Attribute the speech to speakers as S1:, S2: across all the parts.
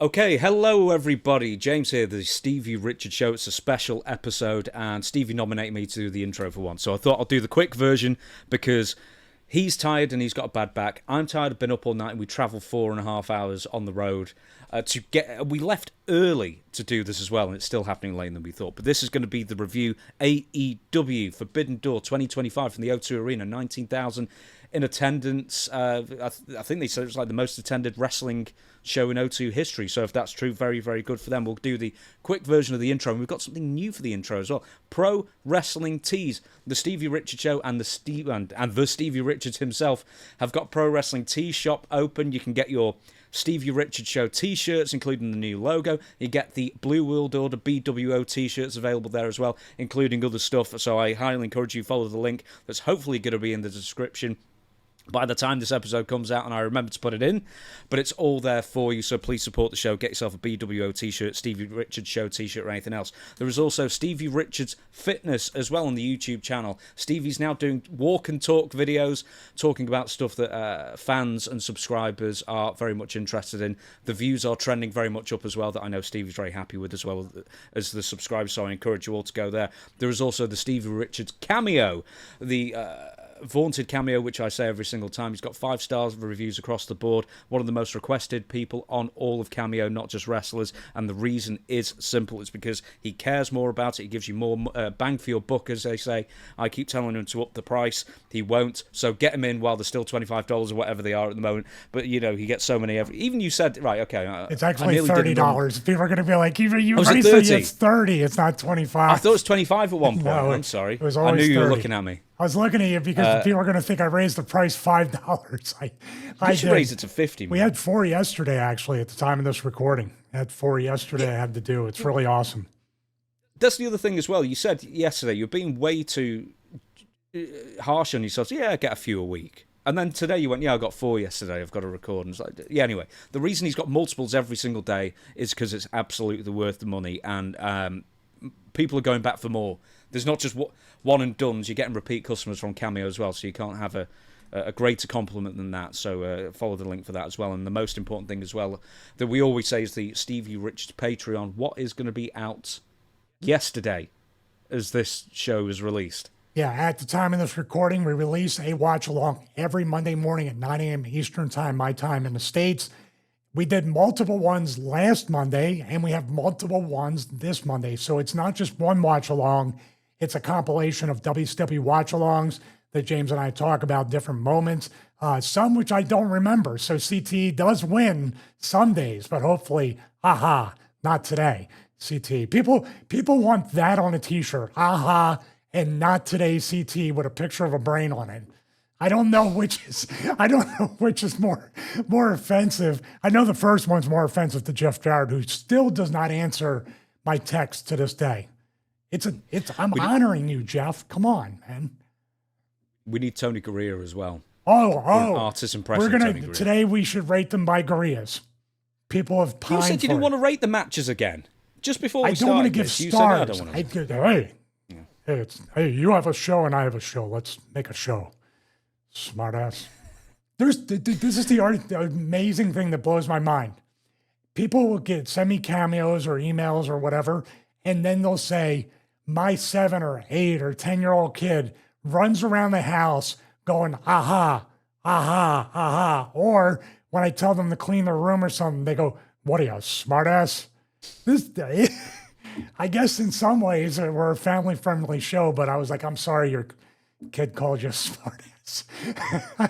S1: Okay, hello everybody. James here, the Stevie Richards Show. It's a special episode, and Stevie nominated me to do the intro for once. So I thought I'll do the quick version because he's tired and he's got a bad back. I'm tired, I've been up all night, and we travelled 4.5 hours on the road to get. We left early to do this as well, and it's still happening later than we thought. But this is going to be the review AEW Forbidden Door 2025 from the O2 Arena, 19,000 in attendance. I think they said it was like the most attended wrestling show in O2 history. So if that's true, very, very good for them. We'll do the quick version of the intro, and we've got something new for the intro as well. Pro Wrestling Tees. The Stevie Richards Show and the Stevie Richards himself have got Pro Wrestling Tees shop open. You can get your Stevie Richards Show t-shirts, including the new logo. You get the Blue World Order BWO t-shirts available there as well, including other stuff. So I highly encourage you to follow the link that's hopefully going to be in the description by the time this episode comes out, and I remember to put it in, but it's all there for you, so please support the show. Get yourself a BWO t-shirt, Stevie Richards Show t-shirt, or anything else. There is also Stevie Richards Fitness as well on the YouTube channel. Stevie's now doing walk and talk videos, talking about stuff that fans and subscribers are very much interested in. The views are trending very much up as well, that I know Stevie's very happy with, as well as the subscribers, so I encourage you all to go there. There is also the Stevie Richards cameo, the vaunted cameo, which I say every single time. He's got 5 stars of reviews across the board. One of the most requested people on all of Cameo, not just wrestlers. And the reason is simple. It's because he cares more about it. He gives you more bang for your buck, as they say. I keep telling him to up the price. He won't. So get him in while they're still $25 or whatever they are at the moment. But, you know, he gets so many. Even you said, right, okay.
S2: It's actually $30. People are going to be like, you already
S1: said
S2: said it's 30. It's not 25.
S1: I thought it was 25 at one point.
S2: No,
S1: I'm sorry.
S2: It was
S1: I
S2: always
S1: knew you
S2: 30.
S1: were looking at me.
S2: I was looking at you because people are going to think I raised the price $5. I
S1: should
S2: did.
S1: raise it to 50.
S2: We had 4 yesterday, actually, at the time of this recording. I had 4 yesterday I had to do. It's really awesome.
S1: That's the other thing as well. You said yesterday you're being way too harsh on yourself. Yeah, I get a few a week. And then today you went, yeah, I got 4 yesterday. I've got to record. And it's like, yeah, anyway, the reason he's got multiples every single day is because it's absolutely worth the money. And people are going back for more. There's not just one and dones. You're getting repeat customers from Cameo as well, so you can't have a greater compliment than that. So follow the link for that as well. And the most important thing as well that we always say is the Stevie Richards Patreon. What is going to be out yesterday as this show is released?
S2: Yeah, at the time of this recording, we release a watch-along every Monday morning at 9 a.m. Eastern Time, my time in the States. We did multiple ones last Monday, and we have multiple ones this Monday. So it's not just one watch-along. It's a compilation of WCW watch-alongs that James and I talk about, different moments, some which I don't remember. So CT does win some days, but hopefully, not today, CT. People want that on a t-shirt, and not today CT with a picture of a brain on it. I don't know which is more offensive. I know the first one's more offensive to Jeff Jarrett, who still does not answer my text to this day. I'm honoring you, Jeff. Come on, man.
S1: We need Toni Gareas as well.
S2: Artist
S1: impression.
S2: Today we should rate them by Gareas. People have pined.
S1: You said you didn't want to rate the matches again. Just before we started.
S2: I don't want to give stars.
S1: You said, I don't want to.
S2: Hey, you have a show and I have a show. Let's make a show. Smartass. This is the amazing thing that blows my mind. People will send me cameos or emails or whatever, and then they'll say, my 7 or 8 or 10-year-old kid runs around the house going, aha, aha, aha. Or when I tell them to clean their room or something, they go, what are you, a smartass? I guess in some ways we're a family-friendly show, but I was like, I'm sorry your kid called you a smartass.
S1: I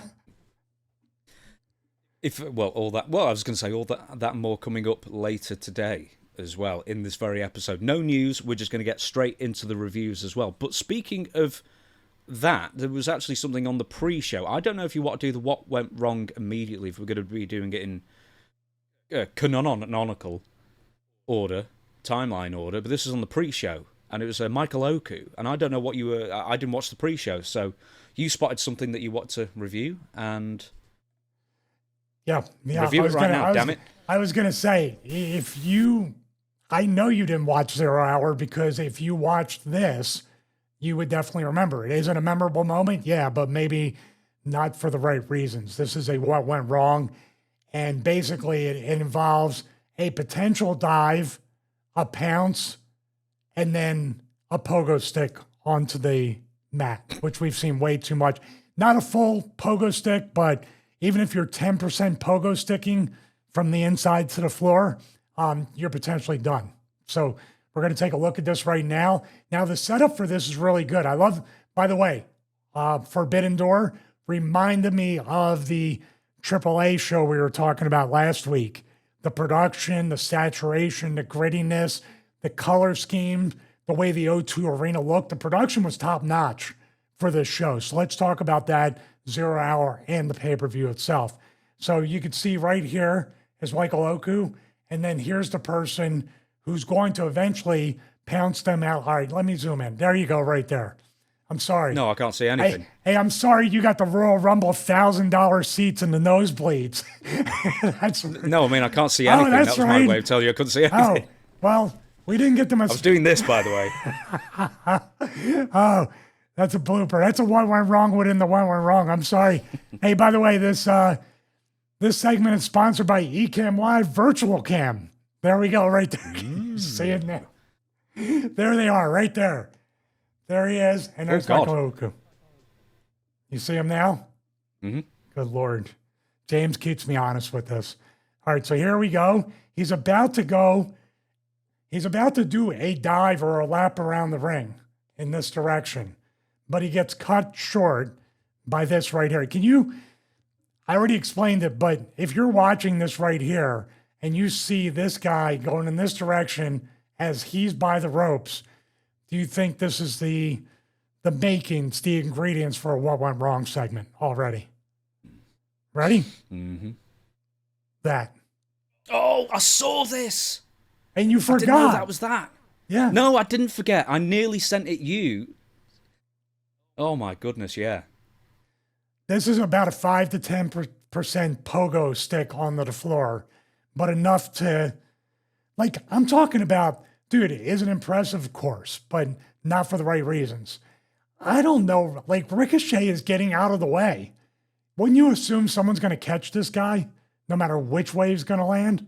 S1: was going to say all that more coming up later today as well in this very episode. No news. We're just going to get straight into the reviews as well. But speaking of that, there was actually something on the pre-show. I don't know if you want to do the what went wrong immediately, if we're going to be doing it in canonical order, timeline order, but this is on the pre-show, and it was Michael Oku, and I don't know what you were. I didn't watch the pre-show, so you spotted something that you want to review, and review it right now. Damn it!
S2: I was gonna say, I know you didn't watch 0 Hour, because if you watched this, you would definitely remember it. Is it a memorable moment? Yeah, but maybe not for the right reasons. This is a what went wrong, and basically it involves a potential dive, a pounce, and then a pogo stick onto the mat, which we've seen way too much. Not a full pogo stick, but even if you're 10% pogo sticking from the inside to the floor, you're potentially done. So we're going to take a look at this right now. Now, the setup for this is really good. I love, by the way, Forbidden Door reminded me of the AAA show we were talking about last week. The production, the saturation, the grittiness, the color scheme, the way the O2 Arena looked. The production was top notch for this show. So let's talk about that 0 hour and the pay-per-view itself. So you can see right here is Michael Oku, and then here's the person who's going to eventually pounce them out. All right, let me zoom in. There you go, right there. I'm sorry.
S1: No, I can't see anything.
S2: Hey, I'm sorry you got the Royal Rumble $1,000 seats in the nosebleeds.
S1: No, I mean, I can't see anything. That was my way of telling you I couldn't see anything.
S2: Oh, well, we didn't get them.
S1: I was doing this, by the way.
S2: Oh, that's a blooper. That's a what went wrong within the what went wrong. I'm sorry. Hey, by the way, this segment is sponsored by Ecamm Live Virtual Cam. There we go, right there. See it now. There they are, right there. There he is, and there's Michael Oku. You see him now?
S1: Mm-hmm.
S2: Good Lord. James keeps me honest with this. All right, so here we go. He's about to do a dive or a lap around the ring in this direction, but he gets cut short by this right here. I already explained it, but if you're watching this right here and you see this guy going in this direction as he's by the ropes, do you think this is the makings, the ingredients for a What Went Wrong segment already? Ready?
S1: Mm-hmm.
S2: That.
S1: Oh, I saw this.
S2: And you forgot.
S1: I didn't know that was that.
S2: Yeah.
S1: No, I didn't forget. I nearly sent it you. Oh, my goodness, yeah.
S2: This is about a 5 to 10% pogo stick on the floor, but enough to, I'm talking about, dude, it isn't impressive, of course, but not for the right reasons. I don't know, Ricochet is getting out of the way. Wouldn't you assume someone's going to catch this guy, no matter which way he's going to land?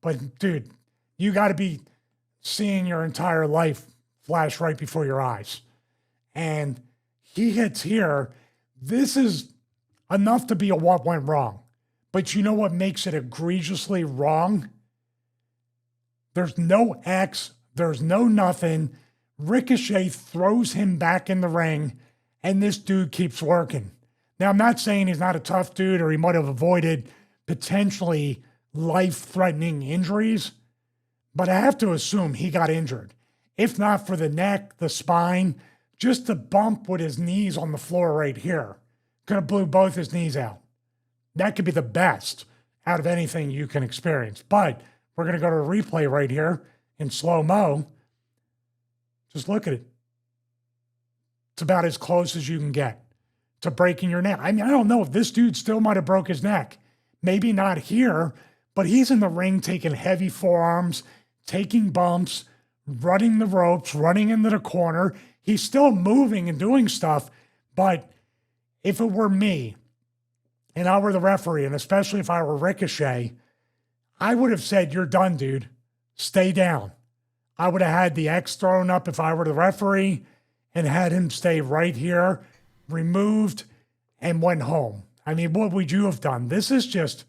S2: But, dude, you got to be seeing your entire life flash right before your eyes. And he hits here. This is enough to be a what went wrong. But you know what makes it egregiously wrong? There's no X. There's no nothing. Ricochet throws him back in the ring, and this dude keeps working. Now, I'm not saying he's not a tough dude or he might have avoided potentially life-threatening injuries, but I have to assume he got injured. If not for the neck, the spine, just the bump with his knees on the floor right here could have blew both his knees out. That could be the best out of anything you can experience. But we're going to go to a replay right here in slow-mo. Just look at it. It's about as close as you can get to breaking your neck. I mean, I don't know if this dude still might have broke his neck. Maybe not here, but he's in the ring taking heavy forearms, taking bumps, running the ropes, running into the corner. He's still moving and doing stuff, but if it were me and I were the referee, and especially if I were Ricochet, I would have said, "You're done, dude. Stay down." I would have had the X thrown up if I were the referee and had him stay right here, removed, and went home. I mean, what would you have done? This is just,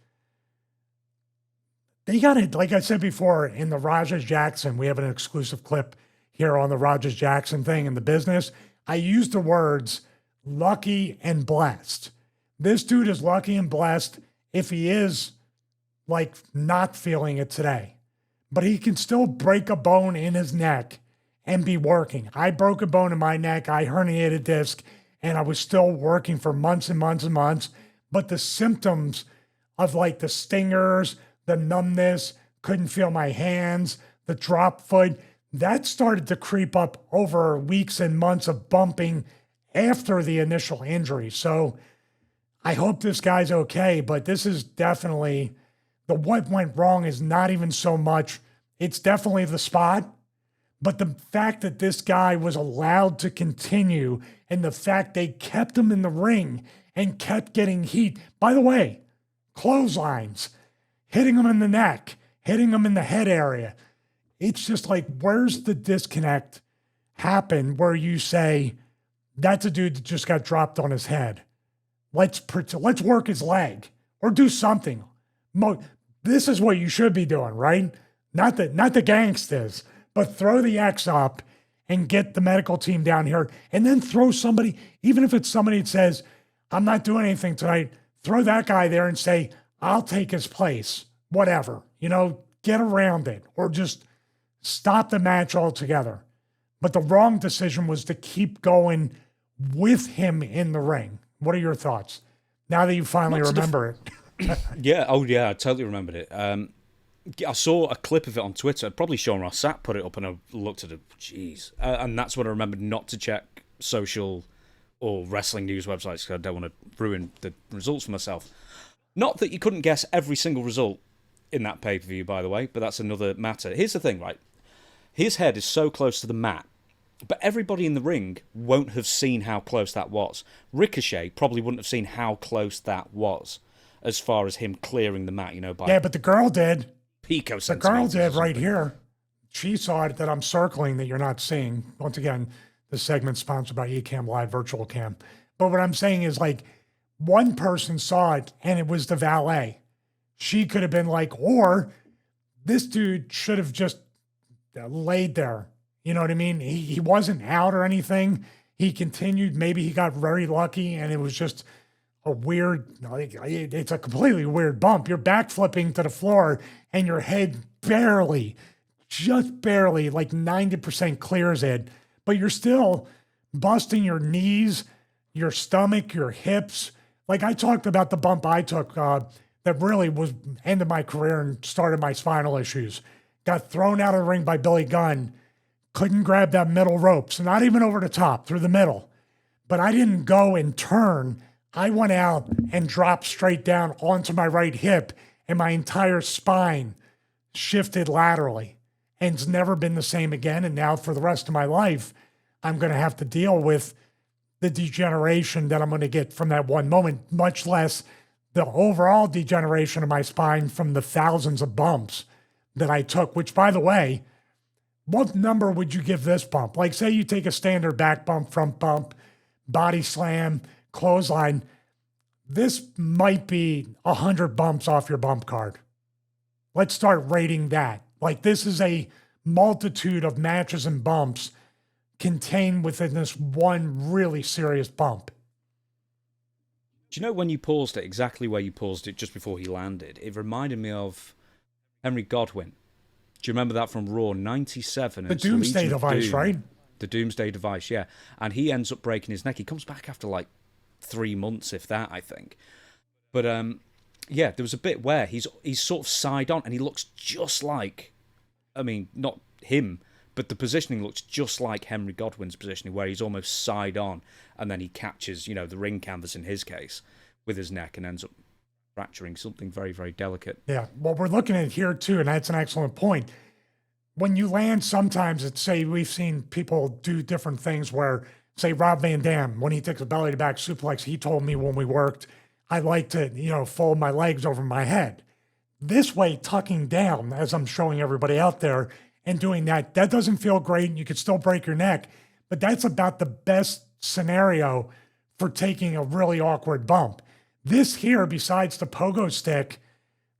S2: they got it. Like I said before, in the Rogers Jackson, we have an exclusive clip here on the Rogers Jackson thing in the business. I used the words lucky and blessed. This dude is lucky and blessed if he is not feeling it today, but he can still break a bone in his neck and be working. I broke a bone in my neck. I herniated a disc, and I was still working for months and months and months. But the symptoms of the stingers, the numbness, couldn't feel my hands, the drop foot, that started to creep up over weeks and months of bumping after the initial injury. So I hope this guy's okay, but this is definitely, the what went wrong is not even so much, it's definitely the spot, but the fact that this guy was allowed to continue and the fact they kept him in the ring and kept getting heat. By the way, clotheslines, hitting him in the neck, hitting him in the head area. It's just like, where's the disconnect happen where you say, that's a dude that just got dropped on his head. Let's work his leg or do something. This is what you should be doing, right? Not the gangsters, but throw the X up and get the medical team down here, and then throw somebody, even if it's somebody that says, I'm not doing anything tonight, throw that guy there and say, I'll take his place, whatever, get around it, or just stop the match altogether. But the wrong decision was to keep going with him in the ring. What are your thoughts now that you finally remember it?
S1: Yeah, I totally remembered it. I saw a clip of it on Twitter. Probably Sean Rossat put it up, and I looked at it. Jeez, and that's when I remembered not to check social or wrestling news websites because I don't want to ruin the results for myself. Not that you couldn't guess every single result in that pay-per-view, by the way, but that's another matter. Here's the thing, right? His head is so close to the mat, but everybody in the ring won't have seen how close that was. Ricochet probably wouldn't have seen how close that was, as far as him clearing the mat, by
S2: but the girl did.
S1: picocentimeters.
S2: The girl did right here. She saw it that I'm circling that you're not seeing. Once again, the segment's sponsored by Ecamm Live Virtual Cam. But what I'm saying is, like, one person saw it and it was the valet. She could have been like, or this dude should have just laid there. You know what I mean? He wasn't out or anything. He continued. Maybe he got very lucky and it was just a weird, it's a completely weird bump. You're backflipping to the floor and your head just barely, like 90% clears it, but you're still busting your knees, your stomach, your hips. Like I talked about the bump I took that really was ended my career and started my spinal issues. Got thrown out of the ring by Billy Gunn. Couldn't grab that middle rope. So not even over the top, through the middle. But I didn't go and turn. I went out and dropped straight down onto my right hip, and my entire spine shifted laterally. And it's never been the same again. And now for the rest of my life, I'm going to have to deal with the degeneration that I'm going to get from that one moment, much less the overall degeneration of my spine from the thousands of bumps that I took, which, by the way, what number would you give this bump? Like, say you take a standard back bump, front bump, body slam, clothesline. This might be 100 bumps off your bump card. Let's start rating that. Like, this is a multitude of matches and bumps contained within this one really serious bump.
S1: Do you know when you paused it, exactly where you paused it just before he landed? It reminded me of Henry Godwin. Do you remember that from Raw 97?
S2: The Doomsday Device, right?
S1: The Doomsday Device, yeah. And he ends up breaking his neck. He comes back after like 3 months, if that, I think. But yeah, there was a bit where he's sort of side on and he looks just like, I mean, not him, but the positioning looks just like Henry Godwin's positioning, where he's almost side on and then he catches, the ring canvas in his case with his neck and ends up fracturing something very, very delicate.
S2: Yeah, what we're looking at here too, and that's an excellent point. When you land, sometimes it's, say, we've seen people do different things where, say, Rob Van Dam, when he takes a belly-to-back suplex, he told me when we worked, I like to, fold my legs over my head. This way, tucking down, as I'm showing everybody out there, and doing that doesn't feel great, and you could still break your neck, but that's about the best scenario for taking a really awkward bump. This here, besides the pogo stick,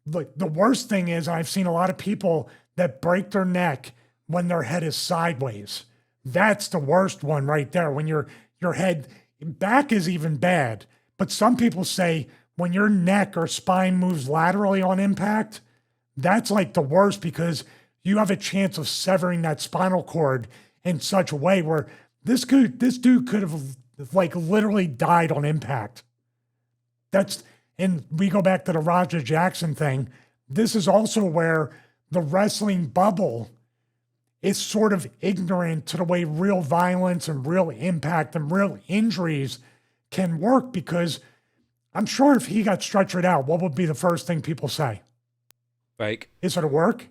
S2: the worst thing is I've seen a lot of people that break their neck when their head is sideways. That's the worst one right there. When your head back is even bad. But some people say when your neck or spine moves laterally on impact, that's like the worst because you have a chance of severing that spinal cord in such a way where this dude could have like literally died on impact. And we go back to the Roger Jackson thing. This is also where the wrestling bubble is sort of ignorant to the way real violence and real impact and real injuries can work, because I'm sure if he got stretchered out, what would be the first thing people say?
S1: Fake.
S2: Is it a work?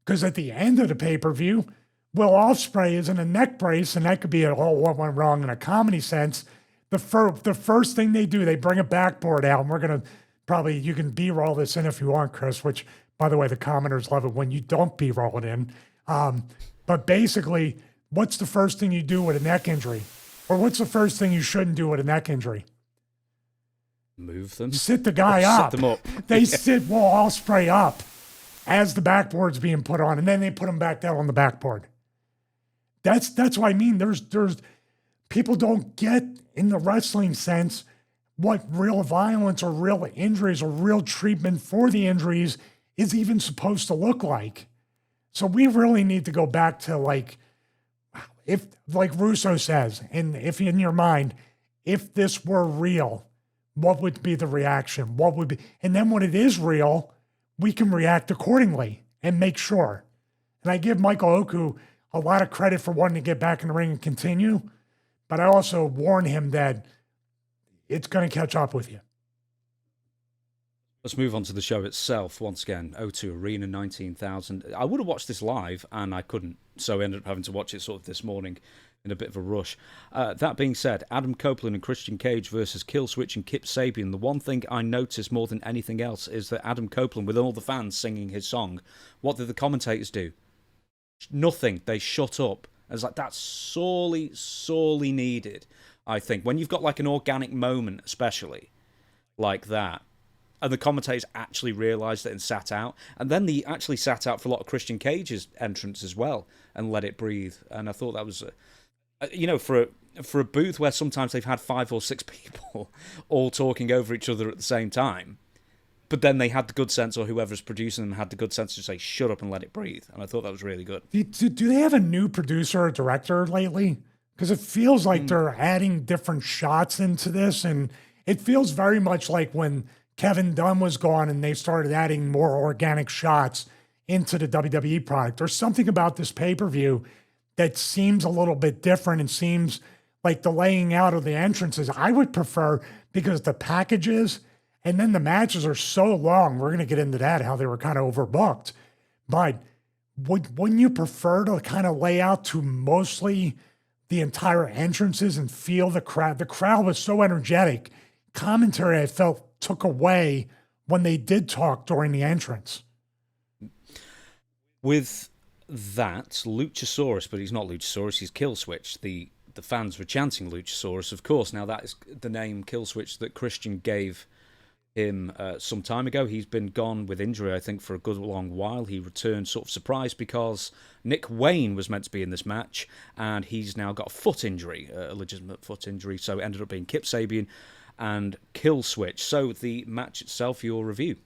S2: Because at the end of the pay-per-view, Will Ospreay is in a neck brace, and that could be what went wrong in a comedy sense. The first thing they do, they bring a backboard out, and we're going to probably you can B-roll this in if you want, Chris, which, by the way, the commenters love it when you don't B-roll it in. But basically, what's the first thing you do with a neck injury? Or what's the first thing you shouldn't do with a neck injury?
S1: Move them.
S2: Sit the guy up.
S1: Sit them up.
S2: They sit Will Ospreay up as the backboard's being put on, and then they put him back down on the backboard. That's what I mean. There's people don't get in the wrestling sense what real violence or real injuries or real treatment for the injuries is even supposed to look like. So we really need to go back to if like Russo says, and if in your mind, if this were real, what would be the reaction? What would be, and then when it is real, we can react accordingly and make sure. And I give Michael Oku a lot of credit for wanting to get back in the ring and continue, but I also warn him that it's going to catch up with you.
S1: Let's move on to the show itself. Once again, O2 Arena, 19,000. I would have watched this live, and I couldn't, so I ended up having to watch it sort of this morning in a bit of a rush. That being said, Adam Copeland and Christian Cage versus Killswitch and Kip Sabian. The one thing I noticed more than anything else is that Adam Copeland, with all the fans singing his song, what did the commentators do? Nothing. They shut up. I was like, that's sorely needed, I think. When you've got like an organic moment, especially, like that, and the commentators actually realised it and sat out. And then they actually sat out for a lot of Christian Cage's entrance as well and let it breathe. And I thought that was, for a booth where sometimes they've had 5 or 6 people all talking over each other at the same time, but then they had the good sense, or whoever's producing them had the good sense to say, shut up and let it breathe. And I thought that was really good.
S2: Do they have a new producer or director lately? Because it feels like they're adding different shots into this. And it feels very much like when Kevin Dunn was gone and they started adding more organic shots into the WWE product. There's something about this pay-per-view that seems a little bit different and seems like the laying out of the entrances. I would prefer, because the packages and then the matches are so long. We're going to get into that, how they were kind of overbooked. But wouldn't you prefer to kind of lay out to mostly the entire entrances and feel the crowd? The crowd was so energetic. Commentary, I felt, took away when they did talk during the entrance.
S1: With that, Luchasaurus, but he's not Luchasaurus, he's Killswitch. The fans were chanting Luchasaurus, of course. Now, that is the name Killswitch that Christian gave him some time ago. He's been gone with injury, I think, for a good long while. He returned sort of surprised because Nick Wayne was meant to be in this match, and he's now got a foot injury, a legitimate foot injury, so it ended up being Kip Sabian and Killswitch. So the match itself, your review.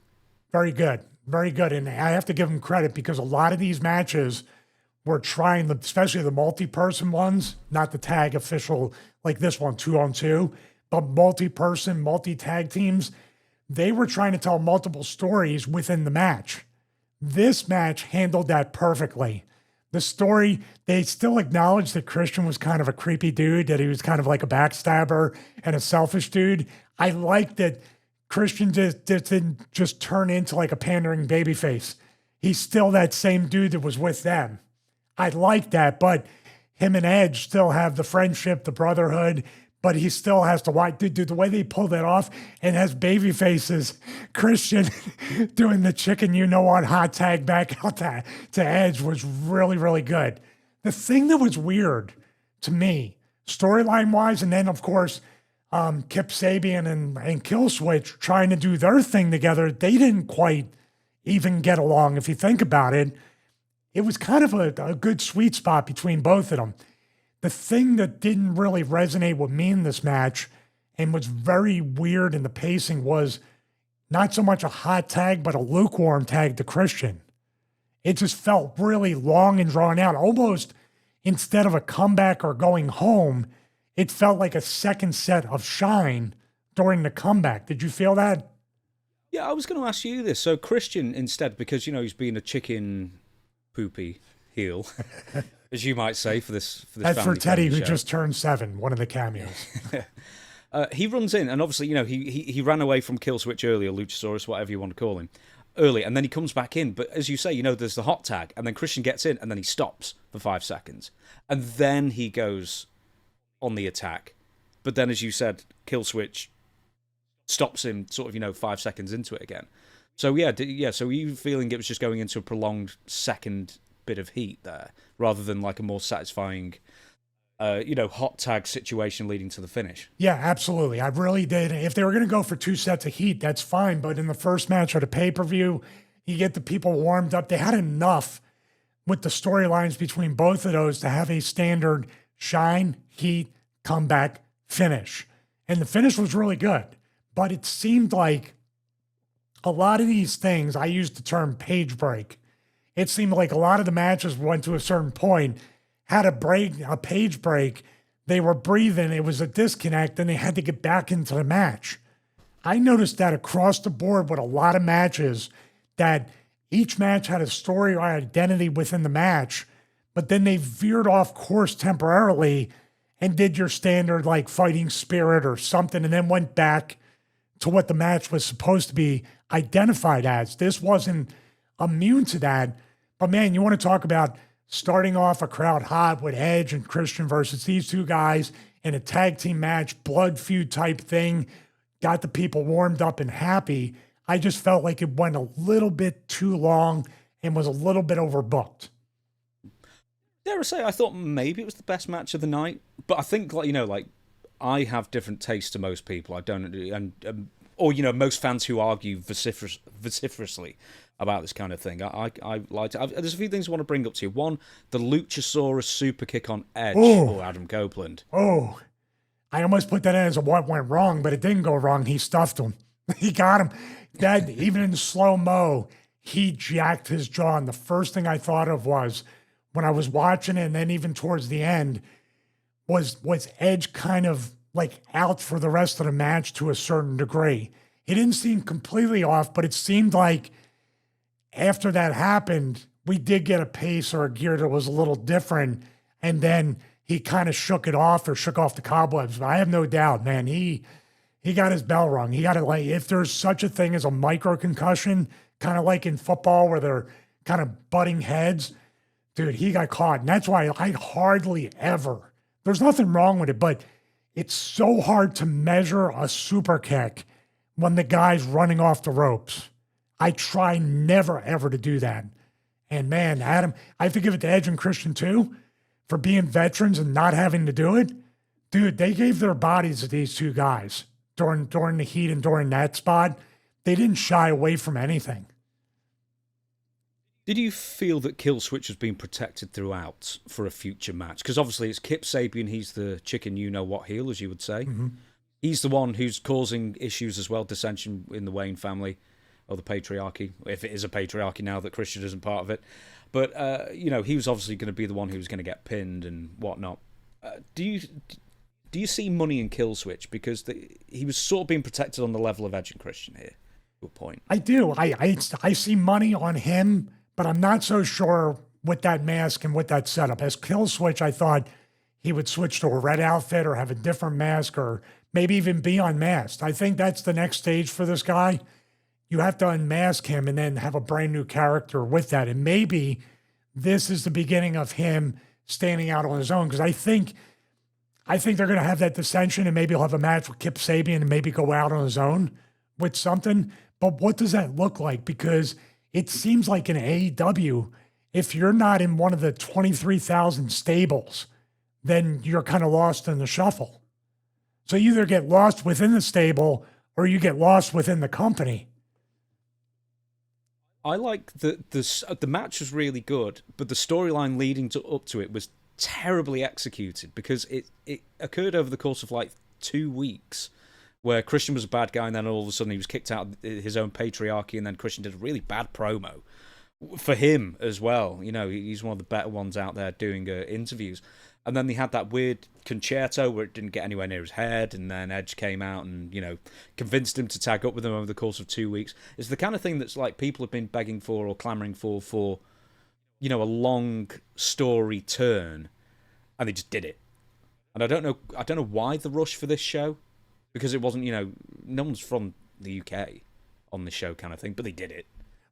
S2: Very good. Very good. And I have to give him credit because a lot of these matches were trying, especially the multi-person ones, not the tag official like this one, 2-on-2, but multi-person, multi-tag teams. They were trying to tell multiple stories within the match. This match handled that perfectly. The story, they still acknowledged that Christian was kind of a creepy dude, that he was kind of like a backstabber and a selfish dude. I like that Christian just didn't just turn into like a pandering babyface. He's still that same dude that was with them. I like that, but him and Edge still have the friendship, the brotherhood, but he still has to watch. Dude, the way they pulled it off and has baby faces, Christian doing the chicken you-know-what hot tag back out to Edge was really, really good. The thing that was weird to me, storyline-wise, and then, of course, Kip Sabian and Killswitch trying to do their thing together, they didn't quite even get along. If you think about it, it was kind of a good sweet spot between both of them. The thing that didn't really resonate with me in this match and was very weird in the pacing was not so much a hot tag, but a lukewarm tag to Christian. It just felt really long and drawn out. Almost instead of a comeback or going home, it felt like a second set of shine during the comeback. Did you feel that?
S1: Yeah, I was going to ask you this. So Christian, instead, because, he's been a chicken poopy heel, as you might say, for this
S2: As for Teddy, who
S1: show.
S2: Just turned 7, one of the cameos.
S1: He runs in, and obviously, he ran away from Killswitch earlier, Luchasaurus, whatever you want to call him, early, and then he comes back in. But as you say, there's the hot tag, and then Christian gets in, and then he stops for 5 seconds. And then he goes on the attack. But then, as you said, Killswitch stops him sort of, 5 seconds into it again. So, yeah, so were you feeling it was just going into a prolonged second bit of heat there, rather than like a more satisfying, hot tag situation leading to the finish?
S2: Yeah, absolutely. I really did. If they were going to go for 2 sets of heat, that's fine. But in the first match of the pay-per-view, you get the people warmed up. They had enough with the storylines between both of those to have a standard shine, heat, comeback, finish. And the finish was really good. But it seemed like a lot of these things, I used the term page break. It seemed like a lot of the matches went to a certain point, had a page break. They were breathing. It was a disconnect, and they had to get back into the match. I noticed that across the board with a lot of matches, that each match had a story or identity within the match, but then they veered off course temporarily and did your standard like fighting spirit or something, and then went back to what the match was supposed to be identified as. This wasn't immune to that. But man, you want to talk about starting off a crowd hot with Edge and Christian versus these two guys in a tag team match, blood feud type thing, got the people warmed up and happy. I just felt like it went a little bit too long and was a little bit overbooked.
S1: Dare I say, I thought maybe it was the best match of the night, but I think I have different tastes to most people. I don't, or most fans who argue vociferously about this kind of thing. I liked it. There's a few things I want to bring up to you. One, the Luchasaurus super kick on Edge or Adam Copeland.
S2: Oh, I almost put that in as a what went wrong, but it didn't go wrong. He stuffed him. He got him. That even in slow-mo, he jacked his jaw. And the first thing I thought of was, when I was watching it, and then even towards the end, was Edge kind of like out for the rest of the match to a certain degree. He didn't seem completely off, but it seemed like after that happened, we did get a pace or a gear that was a little different. And then he kind of shook it off or shook off the cobwebs. But I have no doubt, man, he got his bell rung. He got it, like, if there's such a thing as a micro concussion, kind of like in football where they're kind of butting heads, dude, he got caught. And that's why I hardly ever, there's nothing wrong with it, but it's so hard to measure a super kick when the guy's running off the ropes. I try never, ever to do that. And man, Adam, I have to give it to Edge and Christian too for being veterans and not having to do it. Dude, they gave their bodies to these two guys during the heat and during that spot. They didn't shy away from anything.
S1: Did you feel that Killswitch has been protected throughout for a future match? Because obviously it's Kip Sabian, he's the chicken you-know-what heel, as you would say. Mm-hmm. He's the one who's causing issues as well, dissension in the Wayne family, or the patriarchy, if it is a patriarchy now that Christian isn't part of it. But, he was obviously going to be the one who was going to get pinned and whatnot. Do you see money in Killswitch? Because he was sort of being protected on the level of Edge and Christian here, to a point.
S2: I do. I see money on him, but I'm not so sure with that mask and with that setup. As Killswitch, I thought he would switch to a red outfit or have a different mask or maybe even be unmasked. I think that's the next stage for this guy. You have to unmask him and then have a brand new character with that. And maybe this is the beginning of him standing out on his own, because I think they're going to have that dissension and maybe he'll have a match with Kip Sabian and maybe go out on his own with something. But what does that look like? Because it seems like in AEW, if you're not in one of the 23,000 stables, then you're kind of lost in the shuffle. So you either get lost within the stable or you get lost within the company.
S1: I like the match was really good, but the storyline leading up to it was terribly executed, because it occurred over the course of like 2 weeks, where Christian was a bad guy and then all of a sudden he was kicked out of his own patriarchy, and then Christian did a really bad promo for him as well. He's one of the better ones out there doing interviews. And then they had that weird concerto where it didn't get anywhere near his head, and then Edge came out and, convinced him to tag up with him over the course of 2 weeks. It's the kind of thing that's like people have been begging for or clamoring for, a long story turn, and they just did it. And I don't know why the rush for this show, because it wasn't, no one's from the UK on this show kind of thing, but they did it.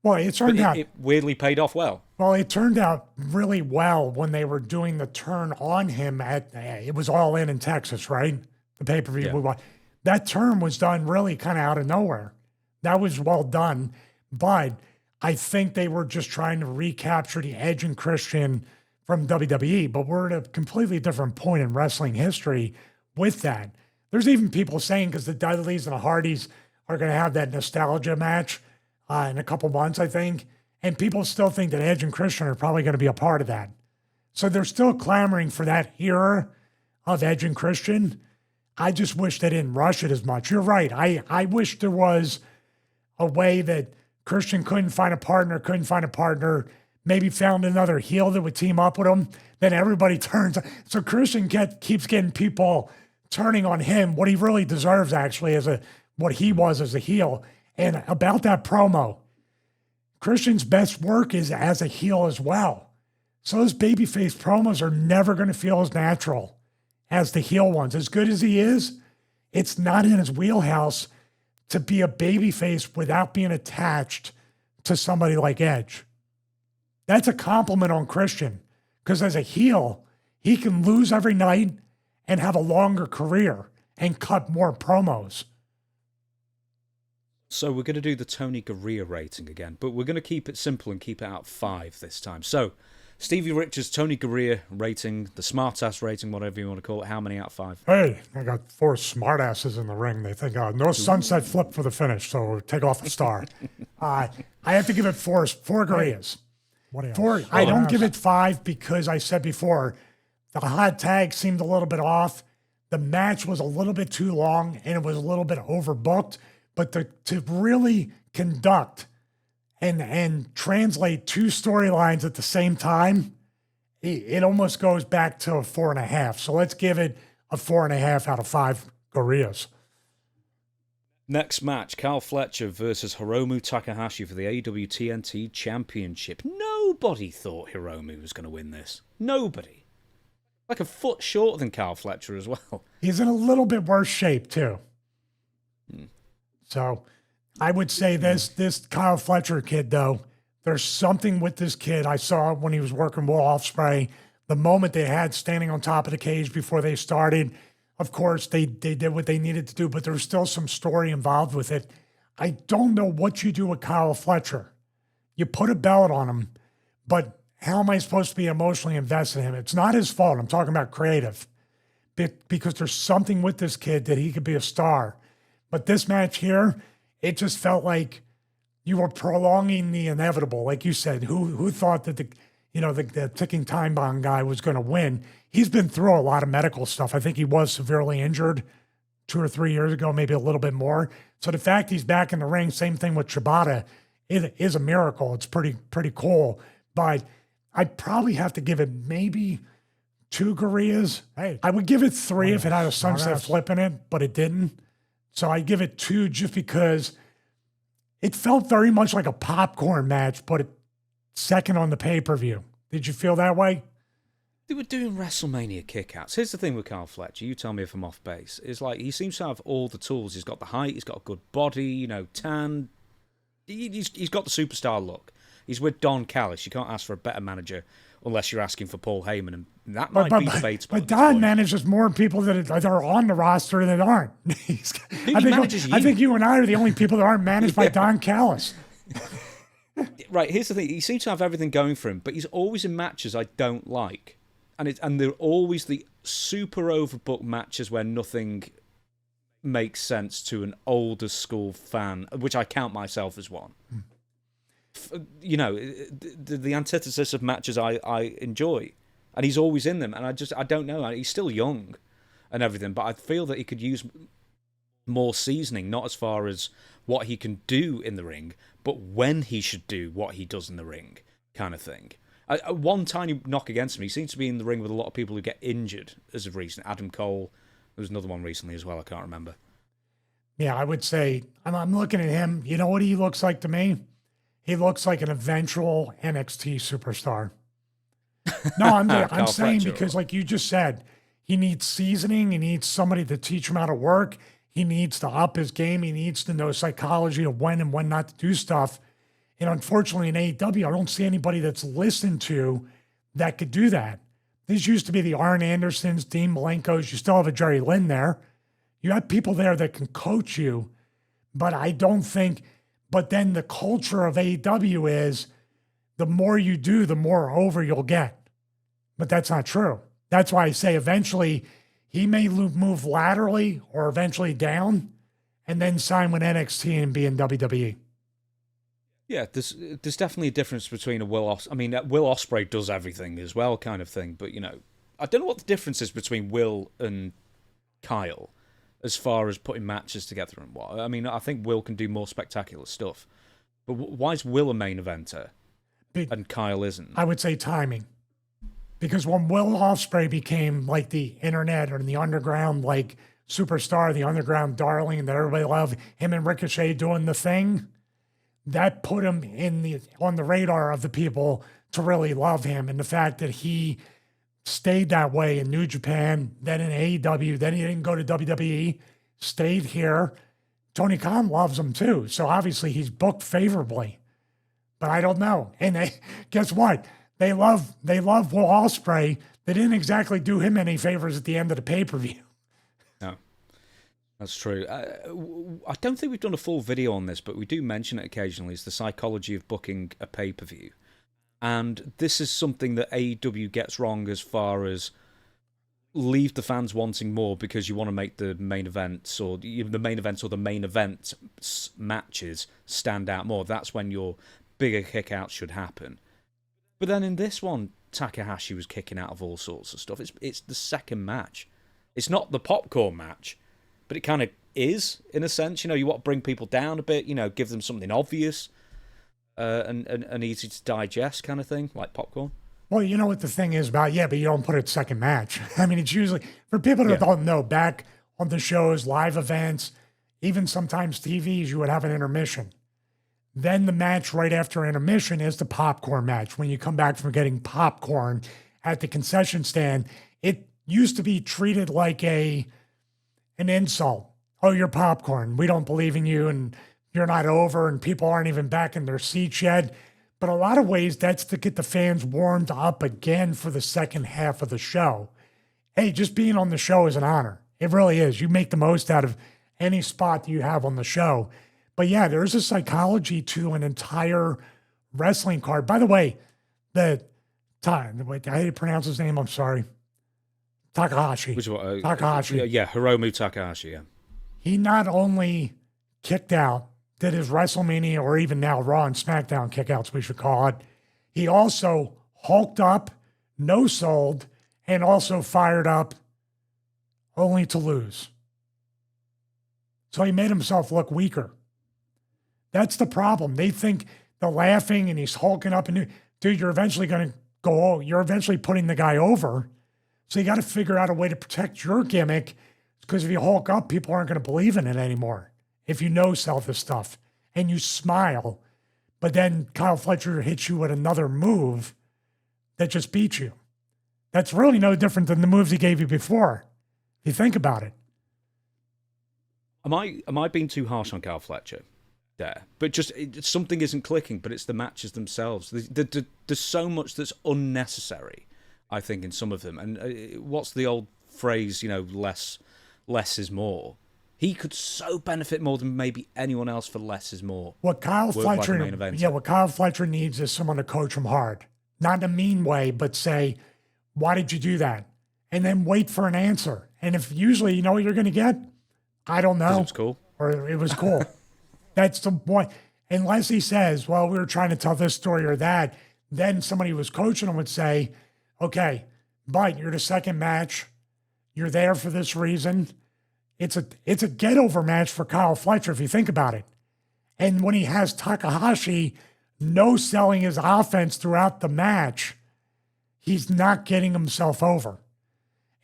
S2: Well, it turned out...
S1: It weirdly paid off well.
S2: Well, it turned out really well when they were doing the turn on him it was All In Texas, right? The pay-per-view we watched. that turn was done really kind of out of nowhere. That was well done, but I think they were just trying to recapture the Edge and Christian from WWE, but we're at a completely different point in wrestling history with that. There's even people saying, because the Dudleys and the Hardys are going to have that nostalgia match in a couple months, I think, and people still think that Edge and Christian are probably going to be a part of that. So they're still clamoring for that era of Edge and Christian. I just wish they didn't rush it as much. You're right. I wish there was a way that Christian couldn't find a partner, maybe found another heel that would team up with him. Then everybody turns. So Christian keeps getting people turning on him, what he really deserves actually what he was as a heel. And about that promo, Christian's best work is as a heel as well. So those babyface promos are never going to feel as natural as the heel ones. As good as he is, it's not in his wheelhouse to be a babyface without being attached to somebody like Edge. That's a compliment on Christian, because as a heel, he can lose every night and have a longer career and cut more promos.
S1: So we're going to do the Toni Garea rating again, but we're going to keep it simple and keep it out 5 this time. So Stevie Richards, Toni Garea rating, the smartass rating, whatever you want to call it. How many out of 5?
S2: Hey, I got 4 smartasses in the ring. They think, no sunset flip for the finish, so take off a star. I have to give it 4 Gareas. What else? 4. I don't give it 5 because I said before, the hot tag seemed a little bit off. The match was a little bit too long and it was a little bit overbooked. But to really conduct and translate 2 storylines at the same time, it almost goes back to a 4.5. So let's give it a 4.5 out of 5 Gareas.
S1: Next match, Kyle Fletcher versus Hiromu Takahashi for the AEW TNT Championship. Nobody thought Hiromu was going to win this. Nobody. Like a foot shorter than Kyle Fletcher as well.
S2: He's in a little bit worse shape, too. So I would say this Kyle Fletcher kid, though, there's something with this kid. I saw when he was working with Ospreay, the moment they had standing on top of the cage before they started. Of course, they did what they needed to do, but there's still some story involved with it. I don't know what you do with Kyle Fletcher. You put a belt on him, but how am I supposed to be emotionally invested in him? It's not his fault. I'm talking about creative. Because there's something with this kid that he could be a star. But this match here, it just felt like you were prolonging the inevitable. Like you said, who thought that the ticking time bomb guy was going to win? He's been through a lot of medical stuff. I think he was severely injured 2 or 3 years ago, maybe a little bit more. So the fact he's back in the ring, same thing with Shibata, it is a miracle. It's pretty cool. But I'd probably have to give it maybe 2 Gareas. Hey, I would give it 3 if it had a sunset flip in it, but it didn't. So I give it 2 just because it felt very much like a popcorn match, but second on the pay-per-view. Did you feel that way?
S1: They were doing WrestleMania kickouts. Here's the thing with Kyle Fletcher. You tell me if I'm off base. It's like he seems to have all the tools. He's got the height. He's got a good body, tan. He's got the superstar look. He's with Don Callis. You can't ask for a better manager unless you're asking for Paul Heyman, and that might be debatable.
S2: But Don manages more people that are on the roster that aren't. I think you and I are the only people that aren't managed by Don Callis.
S1: Right, here's the thing. He seems to have everything going for him, but he's always in matches I don't like. And they're always the super overbooked matches where nothing makes sense to an older school fan, which I count myself as one. The antithesis of matches I enjoy, and he's always in them, and I don't know, he's still young and everything, but I feel that he could use more seasoning, not as far as what he can do in the ring, but when he should do what he does in the ring, kind of thing. One tiny knock against him, he seems to be in the ring with a lot of people who get injured as of recent. Adam Cole, there was another one recently as well, I can't remember.
S2: Yeah, I would say, I'm looking at him, you know what he looks like to me? He looks like an eventual NXT superstar. No, I'm saying because, like you just said, he needs seasoning. He needs somebody to teach him how to work. He needs to up his game. He needs to know psychology of when and when not to do stuff. And unfortunately, in AEW, I don't see anybody that's listened to that could do that. These used to be the Arn Andersons, Dean Malenkos. You still have a Jerry Lynn there. You have people there that can coach you, but I don't think, but then the culture of AEW is the more you do, the more over you'll get. But that's not true. That's why I say eventually he may move laterally or eventually down and then sign with NXT and be in WWE.
S1: Yeah, there's definitely a difference between a Will Ospreay. I mean, Will Ospreay does everything as well, kind of thing. But, you know, I don't know what the difference is between Will and Kyle as far as putting matches together and what. I mean, I think Will can do more spectacular stuff. But why is Will a main eventer and Kyle isn't?
S2: I would say timing. Because when Will Ospreay became like the internet or the underground like superstar, the underground darling that everybody loved, him and Ricochet doing the thing, that put him on the radar of the people to really love him. And the fact that he stayed that way in New Japan, then in AEW, then he didn't go to WWE, stayed here. Tony Khan loves him too. So obviously he's booked favorably. But I don't know. And guess what? They love Will Ospreay. They didn't exactly do him any favors at the end of the pay-per-view.
S1: No, that's true. I don't think we've done a full video on this, but we do mention it occasionally. It's the psychology of booking a pay-per-view. And this is something that AEW gets wrong as far as leave the fans wanting more because you want to make the main events or the main event matches stand out more. That's when your bigger kickouts should happen. But then in this one, Takahashi was kicking out of all sorts of stuff. It's the second match. It's not the popcorn match, but it kind of is, in a sense. You know, you want to bring people down a bit, you know, give them something obvious and easy to digest kind of thing, like popcorn.
S2: Well, you know what the thing is about, but you don't put it second match. I mean, it's usually, for people that don't know, back on the shows, live events, even sometimes TVs, you would have an intermission. Then the match right after intermission is the popcorn match. When you come back from getting popcorn at the concession stand, it used to be treated like an insult. Oh, you're popcorn. We don't believe in you and you're not over and people aren't even back in their seats yet. But a lot of ways that's to get the fans warmed up again for the second half of the show. Hey, just being on the show is an honor. It really is. You make the most out of any spot that you have on the show. But yeah, there's a psychology to an entire wrestling card. By the way, I hate to pronounce his name. I'm sorry. Takahashi.
S1: Which one?
S2: Takahashi.
S1: Yeah, Hiromu Takahashi, yeah.
S2: He not only kicked out, did his WrestleMania or even now Raw and SmackDown kickouts, we should call it. He also hulked up, no-sold, and also fired up only to lose. So he made himself look weaker. That's the problem. They think they're laughing and he's hulking up and dude, you're eventually going to you're eventually putting the guy over. So you got to figure out a way to protect your gimmick because if you hulk up, people aren't going to believe in it anymore. If you sell this stuff and you smile, but then Kyle Fletcher hits you with another move that just beats you. That's really no different than the moves he gave you before. If you think about it.
S1: Am I being too harsh on Kyle Fletcher there? But just something isn't clicking, but it's the matches themselves. There's so much that's unnecessary, I think, in some of them. And what's the old phrase, less is more? He could so benefit more than maybe anyone else for less is more.
S2: What Kyle Fletcher needs is someone to coach him hard. Not in a mean way, but say, why did you do that? And then wait for an answer. And if usually you know what you're going to get, I don't know.
S1: It was cool.
S2: Or it was cool. That's the point. Unless he says, well, we were trying to tell this story or that, then somebody who was coaching him would say, okay, but you're the second match. You're there for this reason. It's a get-over match for Kyle Fletcher, if you think about it. And when he has Takahashi no-selling his offense throughout the match, he's not getting himself over.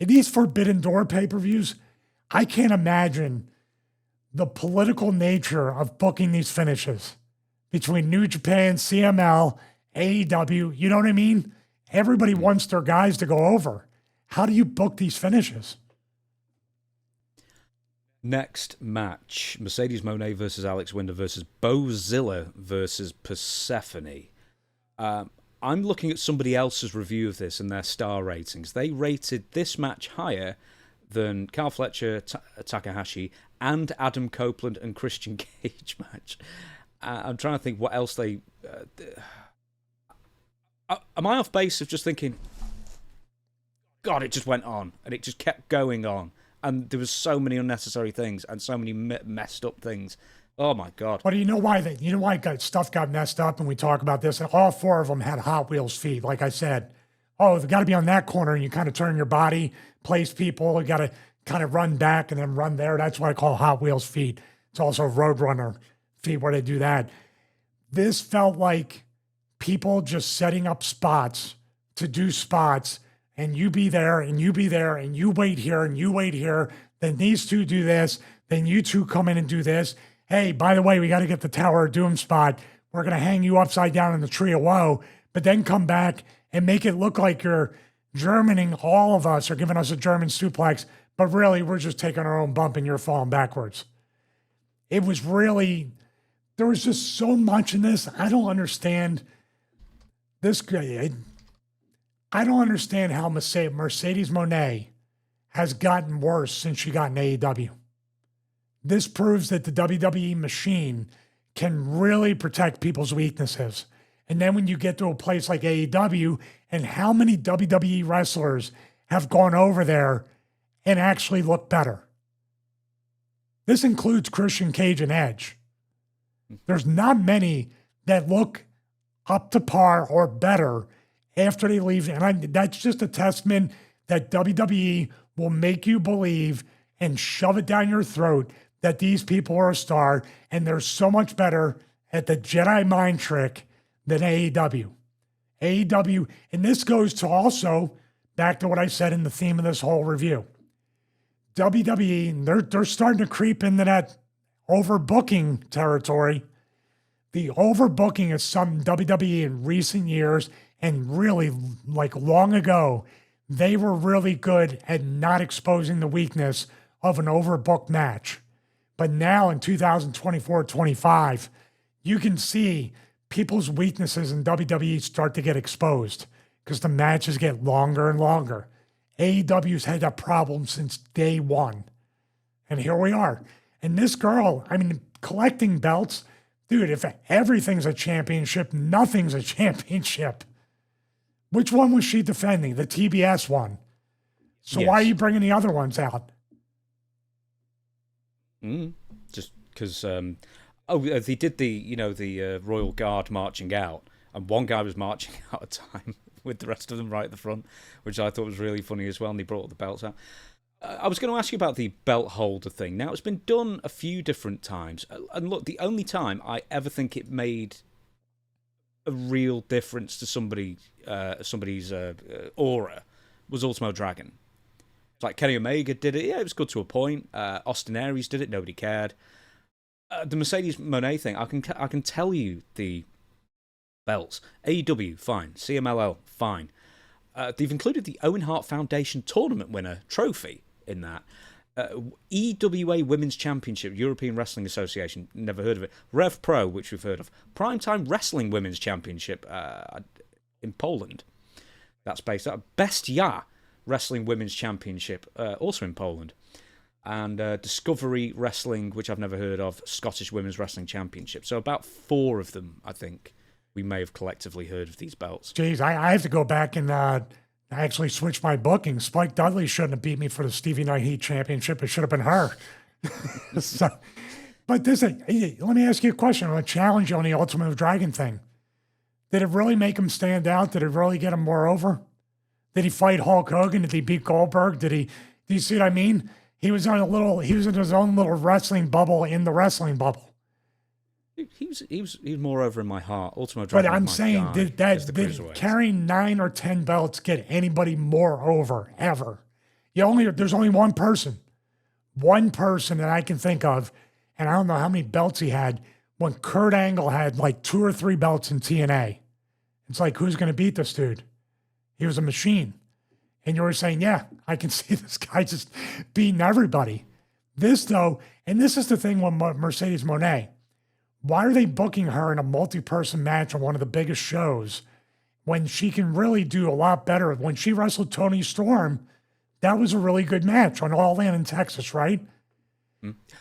S2: In these Forbidden Door pay-per-views, I can't imagine the political nature of booking these finishes between New Japan, CML, AEW. You know what I mean? Everybody wants their guys to go over. How do you book these finishes?
S1: Next match, Mercedes Moné versus Alex Winter versus Bozilla versus Persephone. I'm looking at somebody else's review of this and their star ratings. They rated this match higher than Kyle Fletcher, Takahashi, and Adam Copeland and Christian Cage match. I'm trying to think what else they... am I off base of just thinking, God, it just went on, and it just kept going on, and there was so many unnecessary things and so many messed up things. Oh my God!
S2: But you know why stuff got messed up, and we talk about this. And all four of them had Hot Wheels feet, like I said. Oh, they got to be on that corner, and you kind of turn your body, place people. You got to kind of run back and then run there. That's what I call Hot Wheels feet. It's also Roadrunner feet where they do that. This felt like people just setting up spots to do spots, and you be there, and you be there, and you wait here, and you wait here. Then these two do this. Then you two come in and do this. Hey, by the way, we got to get the Tower of Doom spot. We're going to hang you upside down in the Tree of Woe, but then come back and make it look like you're Germaning all of us, or giving us a German suplex, but really we're just taking our own bump and you're falling backwards. It was really, there was just so much in this. I don't understand this. I don't understand how Mercedes Moné has gotten worse since she got in AEW. This proves that the WWE machine can really protect people's weaknesses. And then when you get to a place like AEW, and how many WWE wrestlers have gone over there and actually look better? This includes Christian Cage and Edge. There's not many that look up to par or better after they leave. And that's just a testament that WWE will make you believe and shove it down your throat that these people are a star, and they're so much better at the Jedi mind trick than AEW. AEW, and this goes to also back to what I said in the theme of this whole review. WWE, they're starting to creep into that overbooking territory. The overbooking is something WWE in recent years, and really like long ago, they were really good at not exposing the weakness of an overbooked match. But now in 2024-25, you can see people's weaknesses in WWE start to get exposed because the matches get longer and longer. AEW's had that problem since day one. And here we are. And this girl, I mean, collecting belts, dude, if everything's a championship, nothing's a championship. Which one was she defending? The TBS one. So yes. Why are you bringing the other ones out?
S1: Just because, they did the Royal Guard marching out, and one guy was marching out of time with the rest of them right at the front, which I thought was really funny as well, and they brought the belts out. I was going to ask you about the belt holder thing. Now, it's been done a few different times, and look, the only time I ever think it made a real difference to somebody's aura was Ultimo Dragon. Like Kenny Omega did it, yeah, it was good to a point. Austin Aries did it, nobody cared. The Mercedes Moné thing, I can tell you the belts. AEW, fine. CMLL, fine. They've included the Owen Hart Foundation tournament winner trophy in that. EWA Women's Championship, European Wrestling Association, never heard of it. Rev Pro, which we've heard of. Primetime Wrestling Women's Championship in Poland. That's based out of Bestia Wrestling Women's Championship, also in Poland. And Discovery Wrestling, which I've never heard of, Scottish Women's Wrestling Championship. So about 4 of them, I think, we may have collectively heard of these belts.
S2: Jeez, I have to go back and actually switch my booking. Spike Dudley shouldn't have beat me for the Stevie Night Heat Championship. It should have been her. But let me ask you a question. I'm going to challenge you on the Ultimate Dragon thing. Did it really make him stand out? Did it really get him more over? Did he fight Hulk Hogan? Did he beat Goldberg? Do you see what I mean? He was in his own little wrestling bubble in the wrestling bubble.
S1: He was more over in my heart. Ultimate Dragon.
S2: But I'm saying, did carrying 9 or 10 belts get anybody more over ever? There's only one person that I can think of, and I don't know how many belts he had when Kurt Angle had like 2 or 3 belts in TNA. It's like, who's going to beat this dude? He was a machine. And you were saying, yeah, I can see this guy just beating everybody. This, though, and this is the thing with Mercedes Moné. Why are they booking her in a multi-person match on one of the biggest shows when she can really do a lot better? When she wrestled Toni Storm, That was a really good match on All In Texas, right?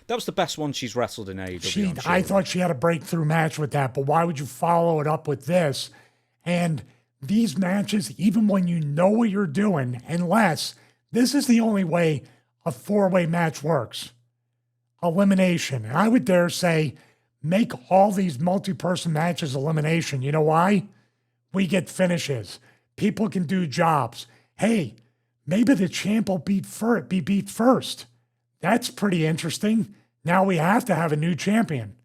S1: That was the best one she's wrestled in AEW.
S2: I thought she had a breakthrough match with that, but why would you follow it up with this? And these matches, even when you know what you're doing, unless this is the only way a four-way match works, elimination. And I would dare say, make all these multi-person matches elimination. You know why? We get finishes. People can do jobs. Hey, maybe the champ will be beat first. That's pretty interesting. Now we have to have a new champion.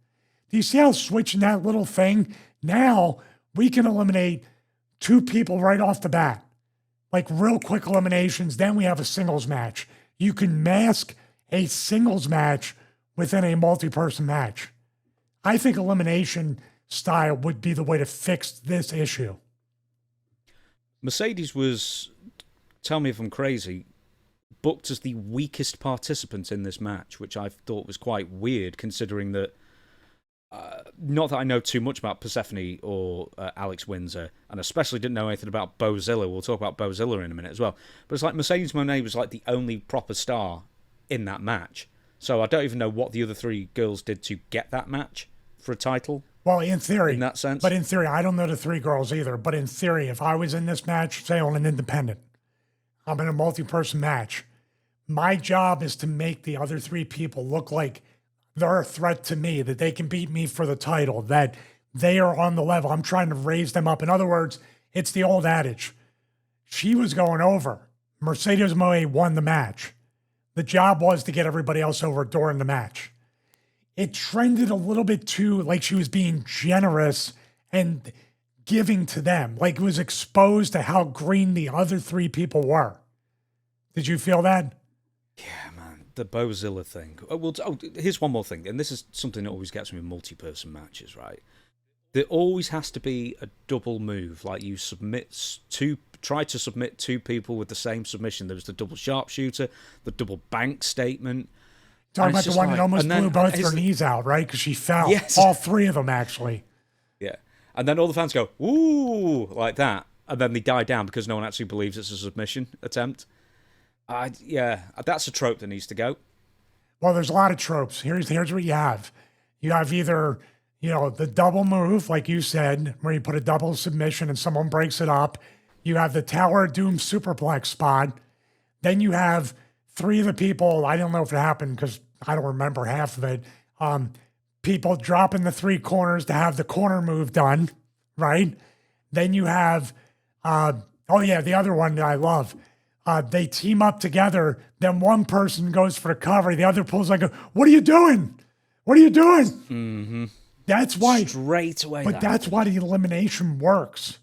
S2: Do you see how switching that little thing? Now we can eliminate two people right off the bat. Like real quick eliminations. Then we have a singles match. You can mask a singles match within a multi-person match. I think elimination style would be the way to fix this issue.
S1: Mercedes was, tell me if I'm crazy, booked as the weakest participant in this match, which I thought was quite weird, considering that, not that I know too much about Persephone or Alex Windsor, and especially didn't know anything about Bozilla. We'll talk about Bozilla in a minute as well. But it's like Mercedes Moné was like the only proper star in that match. So I don't even know what the other three girls did to get that match for a title.
S2: Well, in theory.
S1: In that sense.
S2: But in theory, I don't know the three girls either. But in theory, if I was in this match, say on an independent, I'm in a multi-person match, my job is to make the other three people look like they're a threat to me, that they can beat me for the title, that they are on the level. I'm trying to raise them up. In other words, it's the old adage. She was going over. Mercedes Moé won the match. The job was to get everybody else over during the match. It trended a little bit too like she was being generous and giving to them. Like it was exposed to how green the other three people were. Did you feel that?
S1: Yeah, man. The Bozilla thing. Here's one more thing, and this is something that always gets me in multi-person matches, right? There always has to be a double move. Like you try to submit two people with the same submission. There was the double sharpshooter, the double bank statement.
S2: Talking about the one that almost blew both her knees out, right? Because she fell. Yes. All three of them, actually.
S1: Yeah. And then all the fans go, ooh, like that. And then they die down because no one actually believes it's a submission attempt. Yeah, that's a trope that needs to go.
S2: Well, there's a lot of tropes. Here's what you have. You have either, the double move, like you said, where you put a double submission and someone breaks it up. You have the Tower of Doom superplex spot. Then you have three of the people, I don't know if it happened because I don't remember half of it, people dropping the three corners to have the corner move done, right? Then you have, the other one that I love, they team up together, then one person goes for the cover, the other pulls like, what are you doing? What are you doing?
S1: Mm-hmm.
S2: That's why.
S1: Straight away.
S2: But that's why the elimination works.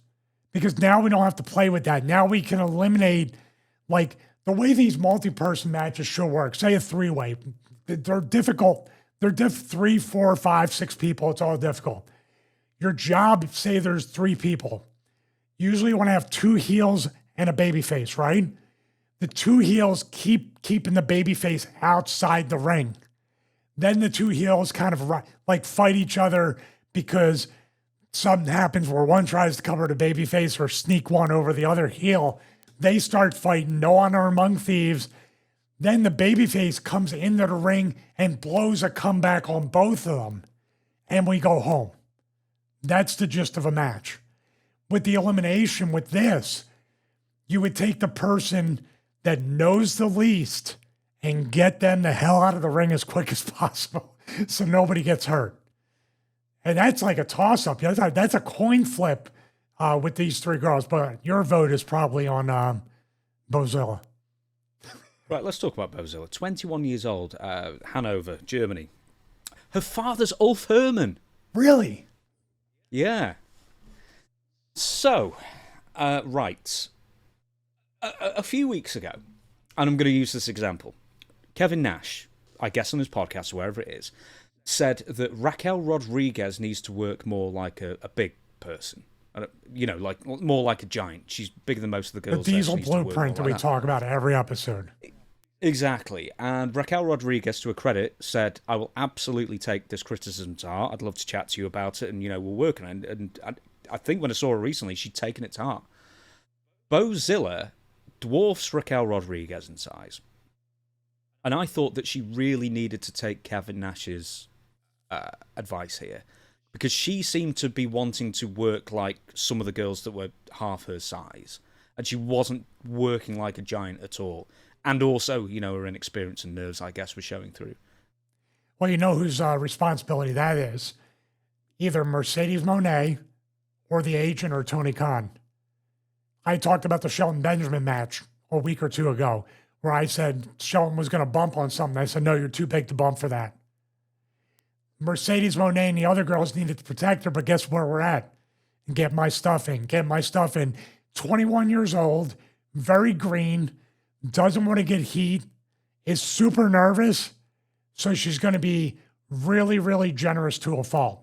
S2: Because now we don't have to play with that. Now we can eliminate, like, the way these multi-person matches should work. Say a three-way. They're difficult. They're 3, 4, 5, 6 people. It's all difficult. Your job, say there's 3 people. Usually you want to have 2 heels and a baby face, right? The 2 heels keeping the baby face outside the ring. Then the 2 heels kind of like fight each other because something happens where one tries to cover the baby face or sneak one over the other heel. They start fighting, no honor among thieves. Then the babyface comes into the ring and blows a comeback on both of them. And we go home. That's the gist of a match. With the elimination, with this, you would take the person that knows the least and get them the hell out of the ring as quick as possible so nobody gets hurt. And that's like a toss-up. That's a coin flip with these 3 girls. But your vote is probably on Bozilla.
S1: Right, let's talk about Bozilla. 21 years old, Hanover, Germany. Her father's Ulf Herman.
S2: Really?
S1: Yeah. So, right. A few weeks ago, and I'm going to use this example, Kevin Nash, I guess on his podcast, or wherever it is, said that Raquel Rodriguez needs to work more like a big person. Like more like a giant. She's bigger than most of the girls.
S2: The Diesel blueprint that we talk about every episode.
S1: Exactly. And Raquel Rodriguez, to her credit, said, I will absolutely take this criticism to heart. I'd love to chat to you about it, and, we'll work on it. And I think when I saw her recently, she'd taken it to heart. Bozilla dwarfs Raquel Rodriguez in size. And I thought that she really needed to take Kevin Nash's advice here, because she seemed to be wanting to work like some of the girls that were half her size, and she wasn't working like a giant at all. And also, her inexperience and nerves, I guess, were showing through.
S2: Well, you know whose responsibility that is. Either Mercedes Moné or the agent or Tony Khan. I talked about the Shelton Benjamin match a week or two ago, where I said Shelton was going to bump on something. I said, no, you're too big to bump for that. Mercedes Moné and the other girls needed to protect her, but guess where we're at? And get my stuff in. 21 years old, very green, doesn't want to get heat, is super nervous, so she's going to be really, really generous to a fault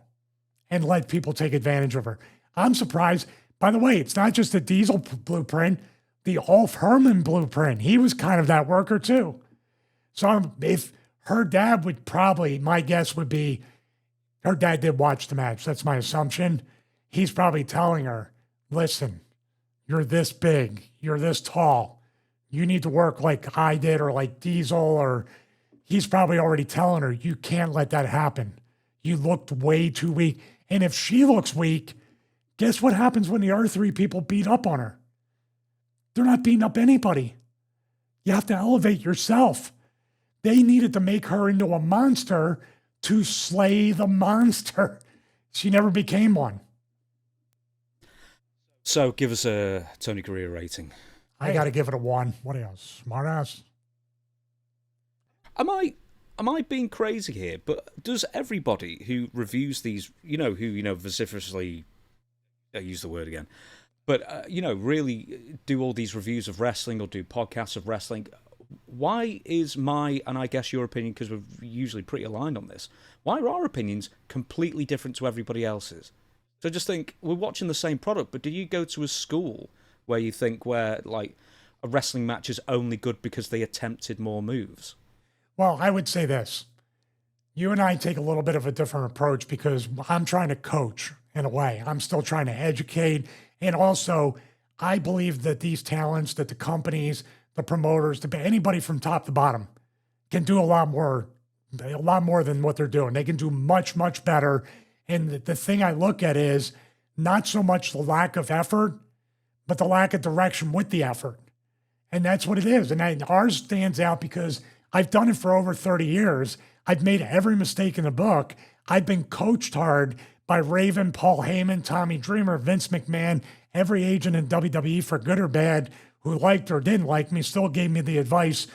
S2: and let people take advantage of her. I'm surprised. By the way, it's not just the Diesel blueprint, the Ulf Herman blueprint. He was kind of that worker too. So if her dad would probably, my guess would be, her dad did watch the match. That's my assumption. He's probably telling her, listen, you're this big, you're this tall. You need to work like I did or like Diesel, or he's probably already telling her, you can't let that happen. You looked way too weak. And if she looks weak, guess what happens when the other three people beat up on her? They're not beating up anybody. You have to elevate yourself. They needed to make her into a monster to slay the monster. She never became one.
S1: So give us a Tony Garea rating.
S2: I got to give it a 1. What else? Smart ass.
S1: Am I being crazy here? But does everybody who reviews these, who vociferously, I use the word again, but really do all these reviews of wrestling or do podcasts of wrestling? Why is my, and I guess your opinion, because we're usually pretty aligned on this, why are our opinions completely different to everybody else's? So I just think we're watching the same product, but do you go to a school where you think like a wrestling match is only good because they attempted more moves?
S2: Well, I would say this. You and I take a little bit of a different approach because I'm trying to coach in a way. I'm still trying to educate. And also, I believe that these talents, that the companies, the promoters, anybody from top to bottom can do a lot more than what they're doing. They can do much, much better. And the thing I look at is not so much the lack of effort, but the lack of direction with the effort. And that's what it is. And ours stands out because I've done it for over 30 years. I've made every mistake in the book. I've been coached hard by Raven, Paul Heyman, Tommy Dreamer, Vince McMahon, every agent in WWE, for good or bad, who liked or didn't like me, still gave me the advice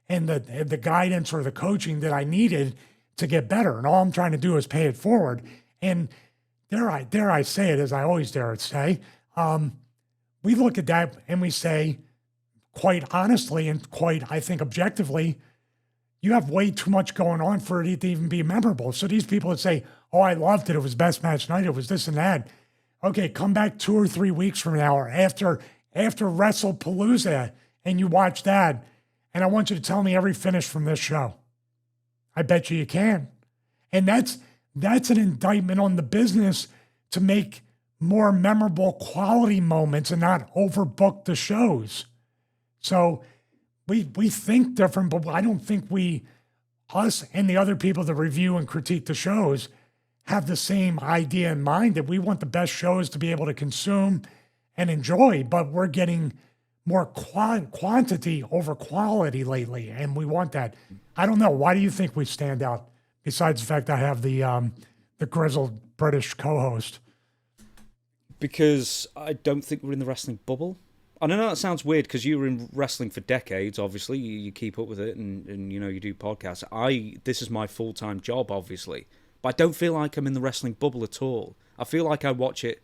S2: and the guidance or the coaching that I needed to get better. And all I'm trying to do is pay it forward. And dare I say it, as I always dare say, we look at that and we say, quite honestly and quite, I think, objectively, you have way too much going on for it to even be memorable. So these people that say, oh, I loved it, it was best match night, it was this and that. Okay, come back 2 or 3 weeks from now or after WrestlePalooza and you watch that, and I want you to tell me every finish from this show. I bet you can. And that's an indictment on the business to make more memorable quality moments and not overbook the shows. So we think different, but I don't think us and the other people that review and critique the shows have the same idea in mind, that we want the best shows to be able to consume and enjoy, but we're getting more quantity over quality lately, and we want that. I don't know. Why do you think we stand out, besides the fact I have the grizzled British co-host?
S1: Because I don't think we're in the wrestling bubble. I know that sounds weird because you were in wrestling for decades, obviously. You keep up with it and you do podcasts. This is my full-time job, obviously. But I don't feel like I'm in the wrestling bubble at all. I feel like I watch it.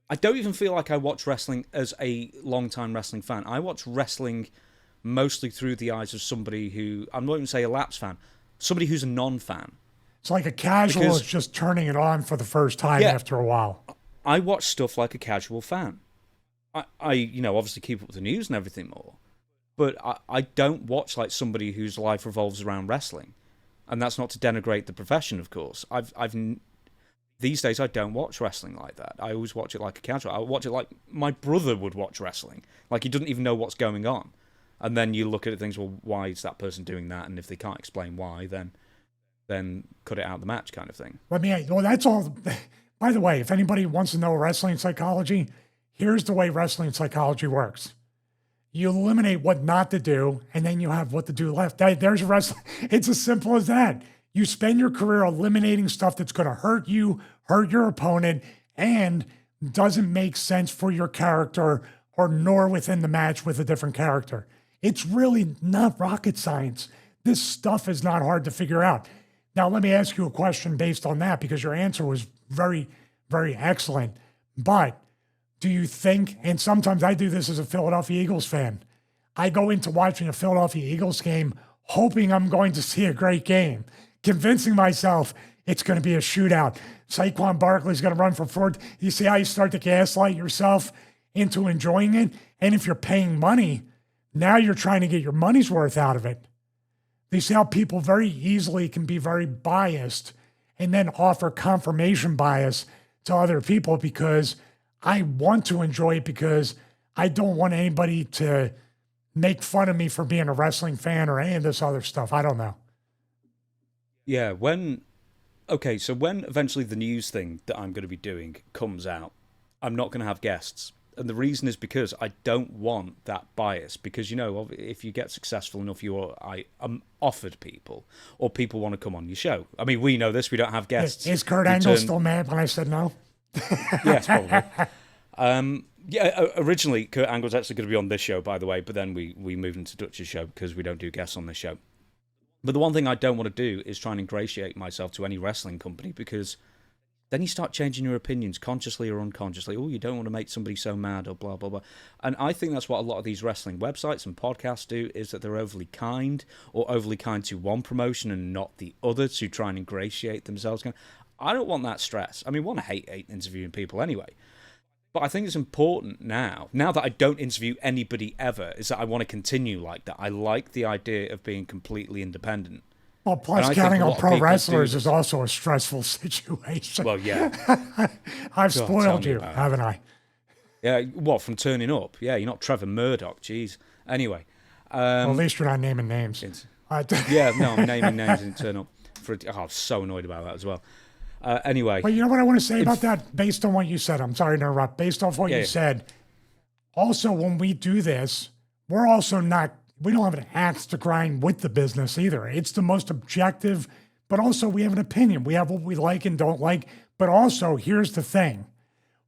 S1: I don't even feel like I watch wrestling as a long-time wrestling fan. I watch wrestling mostly through the eyes of somebody who, I'm not even say a lapsed fan, somebody who's a non-fan.
S2: It's like a casual is just turning it on for the first time after a while.
S1: I watch stuff like a casual fan. I obviously keep up with the news and everything more, but I don't watch like somebody whose life revolves around wrestling, and that's not to denigrate the profession, of course. these days I don't watch wrestling like that. I always watch it like a casual. I watch it like my brother would watch wrestling. Like he doesn't even know what's going on. And then you look at it, things, well, why is that person doing that? And if they can't explain why, then cut it out of the match kind of thing.
S2: Well, that's all. By the way, if anybody wants to know wrestling psychology, here's the way wrestling psychology works. You eliminate what not to do, and then you have what to do left. There's wrestling. It's as simple as that. You spend your career eliminating stuff that's going to hurt you, hurt your opponent, and doesn't make sense for your character or nor within the match with a different character. It's really not rocket science. This stuff is not hard to figure out. Now, let me ask you a question based on that, because your answer was very, very excellent. But do you think, and sometimes I do this as a Philadelphia Eagles fan, I go into watching a Philadelphia Eagles game hoping I'm going to see a great game, convincing myself it's going to be a shootout. Saquon Barkley's going to run for 4. You see how you start to gaslight yourself into enjoying it? And if you're paying money, now you're trying to get your money's worth out of it. You see how people very easily can be very biased and then offer confirmation bias to other people because I want to enjoy it because I don't want anybody to make fun of me for being a wrestling fan or any of this other stuff. I don't know.
S1: Yeah, when eventually the news thing that I'm going to be doing comes out, I'm not going to have guests. And the reason is because I don't want that bias. Because, if you get successful enough, I offered people, or people want to come on your show. I mean, we know this. We don't have guests.
S2: Is Kurt Angle still mad when I said no?
S1: Yes, probably. Originally, Kurt Angle was actually going to be on this show, by the way, but then we moved into Dutch's show because we don't do guests on this show. But the one thing I don't want to do is try and ingratiate myself to any wrestling company, because then you start changing your opinions consciously or unconsciously. Oh, you don't want to make somebody so mad or blah, blah, blah. And I think that's what a lot of these wrestling websites and podcasts do, is that they're overly kind, or overly kind to one promotion and not the other, to try and ingratiate themselves. I don't want that stress. I mean, I hate interviewing people anyway. But I think it's important now that I don't interview anybody ever, is that I want to continue like that. I like the idea of being completely independent.
S2: Well, plus counting on pro wrestlers is also a stressful situation.
S1: Well, yeah.
S2: I've spoiled you, haven't I?
S1: Yeah, what, from turning up? Yeah, you're not Trevor Murdoch, jeez. Anyway.
S2: Well, at least you're not naming names.
S1: Yeah, no, I'm naming names and turn up. I'm so annoyed about that as well. Anyway.
S2: But you know what I want to say about that, based on what you said? I'm sorry to interrupt. Based off what you said, also, when we do this, we're also not, we don't have an axe to grind with the business either. It's the most objective, but also we have an opinion. We have what we like and don't like. But also, here's the thing.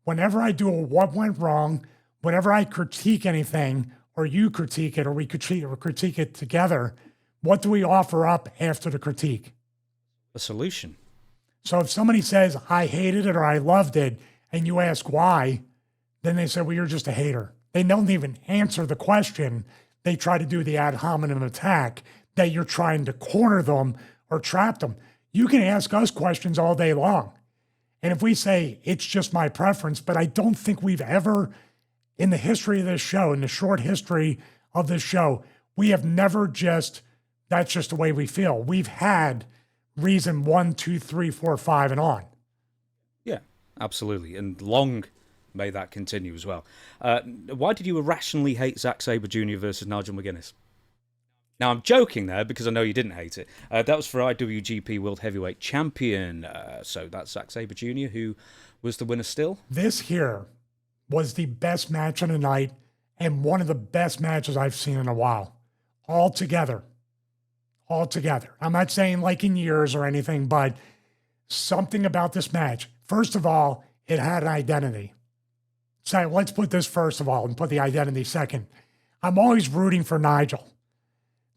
S2: Whenever I do a what went wrong, whenever I critique anything, or you critique it, or we critique it together, what do we offer up after the critique?
S1: A solution.
S2: So if somebody says, I hated it or I loved it, and you ask why, then they say, well, you're just a hater. They don't even answer the question. They try to do the ad hominem attack that you're trying to corner them or trap them. You can ask us questions all day long. And if we say, it's just my preference, but I don't think we've ever, in the history of this show, in the short history of this show, we have never just, that's just the way we feel. We've had reason 1, 2, 3, 4, 5, and on.
S1: Yeah, absolutely. And long may that continue as well. Why did you irrationally hate Zack Sabre Jr. versus Nigel McGuinness? Now, I'm joking there because I know you didn't hate it. That was for IWGP World Heavyweight Champion. So that's Zack Sabre Jr., who was the winner still. This
S2: here was the best match of the night and one of the best matches I've seen in a while. All together. I'm not saying like in years or anything, but something about this match. First of all, it had an identity. So let's put this first of all and put the identity second. I'm always rooting for Nigel.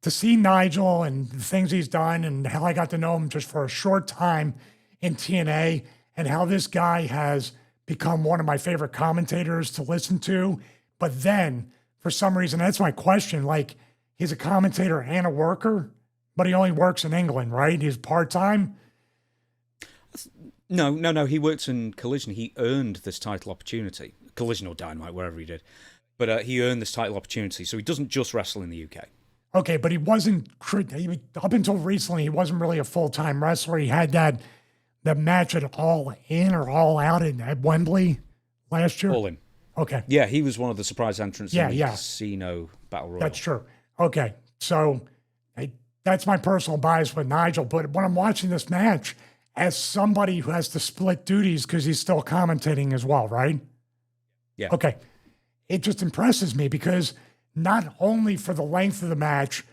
S2: To see Nigel and the things he's done and how I got to know him just for a short time in TNA and how this guy has become one of my favorite commentators to listen to. But then, for some reason, that's my question, like, he's a commentator and a worker, but he only works in England, right? He's part-time?
S1: No. He works in Collision. He earned this title opportunity. Collision or Dynamite, wherever he did. But he earned this title opportunity, so he doesn't just wrestle in the UK.
S2: Okay, but he wasn't, up until recently, he wasn't really a full-time wrestler. He had that the match at All In or All Out at Wembley last year?
S1: All In.
S2: Okay.
S1: Yeah, he was one of the surprise entrants in the Casino Battle Royal.
S2: That's true. Okay. So that's my personal bias with Nigel. But when I'm watching this match, as somebody who has to split duties because he's still commentating as well, right?
S1: Yeah.
S2: Okay. It just impresses me because not only for the length of the match,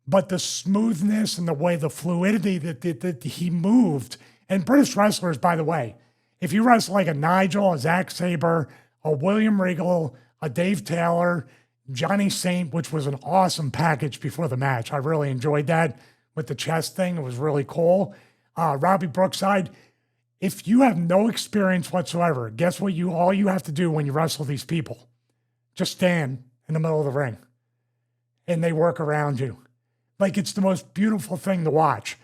S2: but the smoothness and the way, the fluidity that he moved. And British wrestlers, by the way, if you wrestle like a Nigel, a Zack Sabre, a William Regal, a Dave Taylor, Johnny Saint, which was an awesome package before the match. I really enjoyed that with the chest thing. It was really cool. Robbie Brookside, if you have no experience whatsoever, guess what all you have to do when you wrestle these people? Just stand in the middle of the ring and they work around you. Like, it's the most beautiful thing to watch.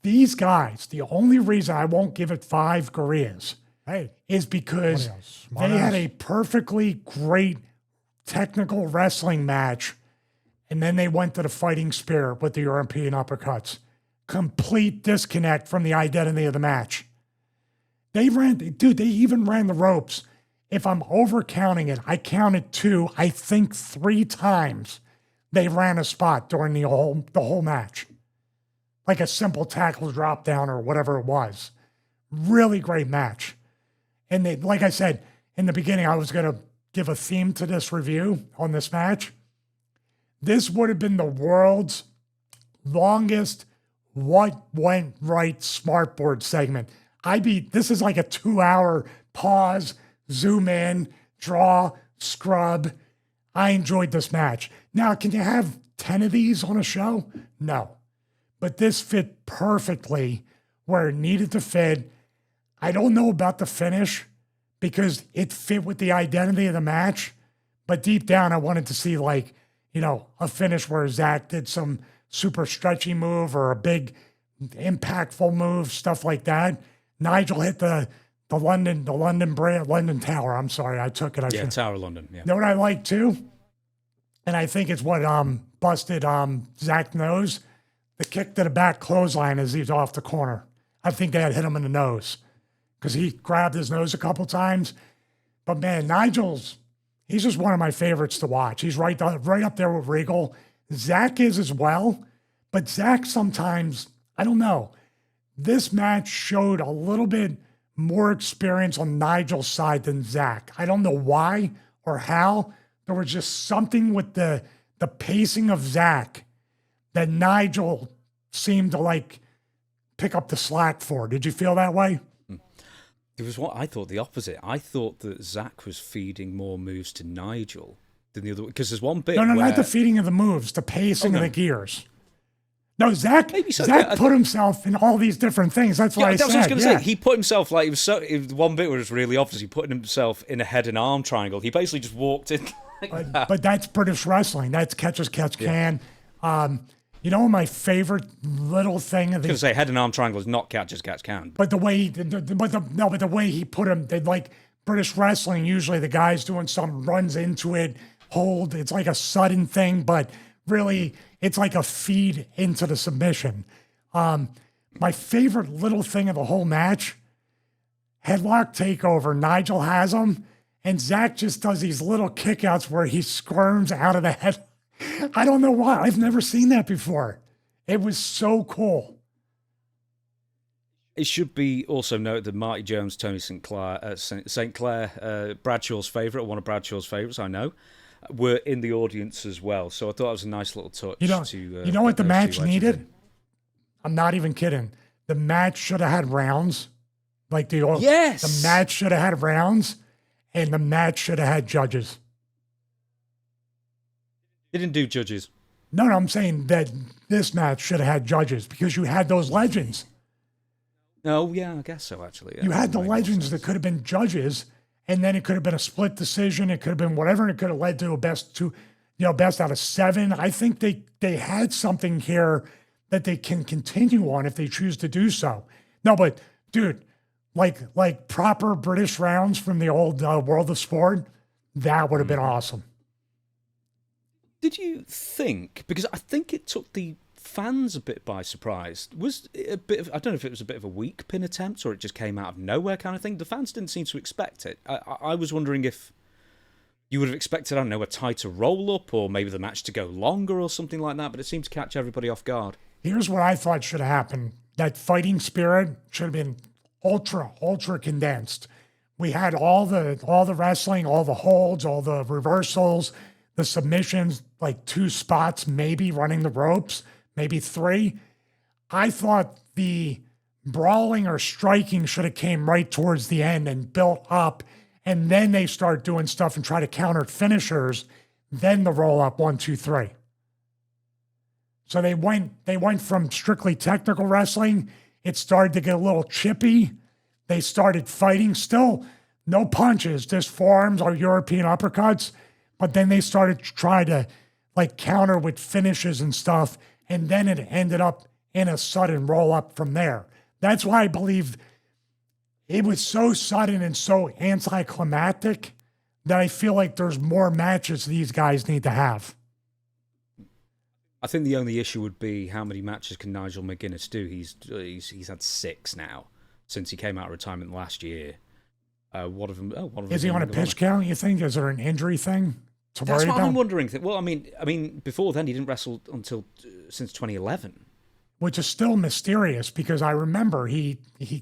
S2: These guys, the only reason I won't give it 5 Gareas is because they had a perfectly great technical wrestling match, and then they went to the fighting spirit with the European uppercuts. Complete disconnect from the identity of the match. They even ran the ropes. If I'm over counting it, I counted 2, I think 3 times they ran a spot during the whole match. Like a simple tackle drop down or whatever it was. Really great match. And they, like I said, in the beginning, I was going to give a theme to this review on this match. This would have been the world's longest what went right smartboard segment. This is like a 2-hour pause, zoom in, draw, scrub. I enjoyed this match. Now, can you have 10 of these on a show? No. But this fit perfectly where it needed to fit. I don't know about the finish because it fit with the identity of the match. But deep down, I wanted to see a finish where Zack did some super stretchy move or a big impactful move, stuff like that. Nigel hit the London Tower. I'm sorry, I took it.
S1: Tower of London. Yeah.
S2: You know what I like too? And I think it's what busted Zack nose. The kick to the back clothesline as he's off the corner. I think that hit him in the nose because he grabbed his nose a couple times. But man, he's just one of my favorites to watch. He's right up there with Regal. Zack is as well. But Zack sometimes, I don't know. This match showed a little bit more experience on Nigel's side than Zack. I don't know why or how. There was just something with the pacing of Zack that Nigel seemed to pick up the slack for. Did you feel that way?
S1: It was what I thought the opposite. I thought that Zack was feeding more moves to Nigel than the other, because there's one bit.
S2: No, not the feeding of the moves, the pacing of the gears. No, Zack put himself in all these different things. That's why I said. That's what I was going to
S1: say. He put himself one bit was really obvious. He put himself in a head and arm triangle. He basically just walked in.
S2: But that's British wrestling. That's catch as catch can. My favorite little thing of the.
S1: I was going to say head and arm triangle is not catch as catch can.
S2: But the way the way he put him, they British wrestling. Usually the guy's doing something, runs into it, hold. It's like a sudden thing, but really it's like a feed into the submission. My favorite little thing of the whole match, headlock takeover. Nigel has him, and Zack just does these little kickouts where he squirms out of the head. I don't know why. I've never seen that before. It was so cool.
S1: It should be also noted that Marty Jones, Tony St. Clair, Bradshaw's favourite, one of Bradshaw's favourites, I know, were in the audience as well. So I thought it was a nice little touch.
S2: You know what the match needed? I'm not even kidding. The match should have had rounds. The match should have had rounds, and the match should have had judges.
S1: They didn't do judges.
S2: No, I'm saying that this match should have had judges because you had those legends.
S1: No, yeah, I guess so, actually. Yeah,
S2: you had the legends that could have been judges, and then it could have been a split decision. It could have been whatever, and it could have led to a best out of 7. I think they had something here that they can continue on if they choose to do so. No, but dude, like proper British rounds from the old World of Sport, that would have been awesome.
S1: Did you think, because I think it took the fans a bit by surprise. Was it a bit of, I don't know if it was a bit of a weak pin attempt or it just came out of nowhere kind of thing. The fans didn't seem to expect it. I was wondering if you would have expected, I don't know, a tighter roll-up or maybe the match to go longer or something like that, but it seemed to catch everybody off guard.
S2: Here's what I thought should have happened. That fighting spirit should have been ultra condensed. We had all the wrestling, all the holds, all the reversals, the submissions, like 2 spots, maybe running the ropes, maybe 3. I thought the brawling or striking should have came right towards the end and built up, and then they start doing stuff and try to counter finishers, then the roll up 1, 2, 3. So they went from strictly technical wrestling. It started to get a little chippy. They started fighting, still no punches, just forearms or European uppercuts. But then they started to try to like counter with finishes and stuff. And then it ended up in a sudden roll up from there. That's why I believe it was so sudden and so anticlimactic that I feel like there's more matches these guys need to have.
S1: I think the only issue would be how many matches can Nigel McGuinness do? He's had 6 now since he came out of retirement last year. One of them
S2: is he on a pitch count? You think? Is there an injury thing to worry about?
S1: That's what I'm wondering. Well, I mean, before then he didn't wrestle until since 2011,
S2: which is still mysterious because I remember he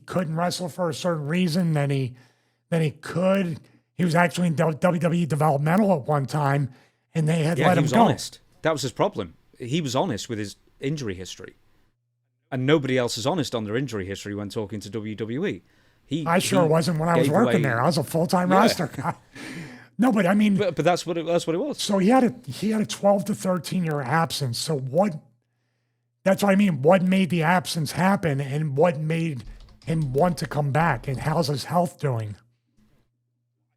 S2: couldn't wrestle for a certain reason. Then he could. He was actually in WWE developmental at one time, and they had let him go.
S1: He was honest. That was his problem. He was honest with his injury history. And nobody else is honest on their injury history when talking to WWE.
S2: I sure wasn't when I was working there. I was a full-time roster guy. No, but I mean...
S1: But that's what it was.
S2: So he had a 12 to 13-year absence. So that's what I mean. What made the absence happen and what made him want to come back? And how's his health doing?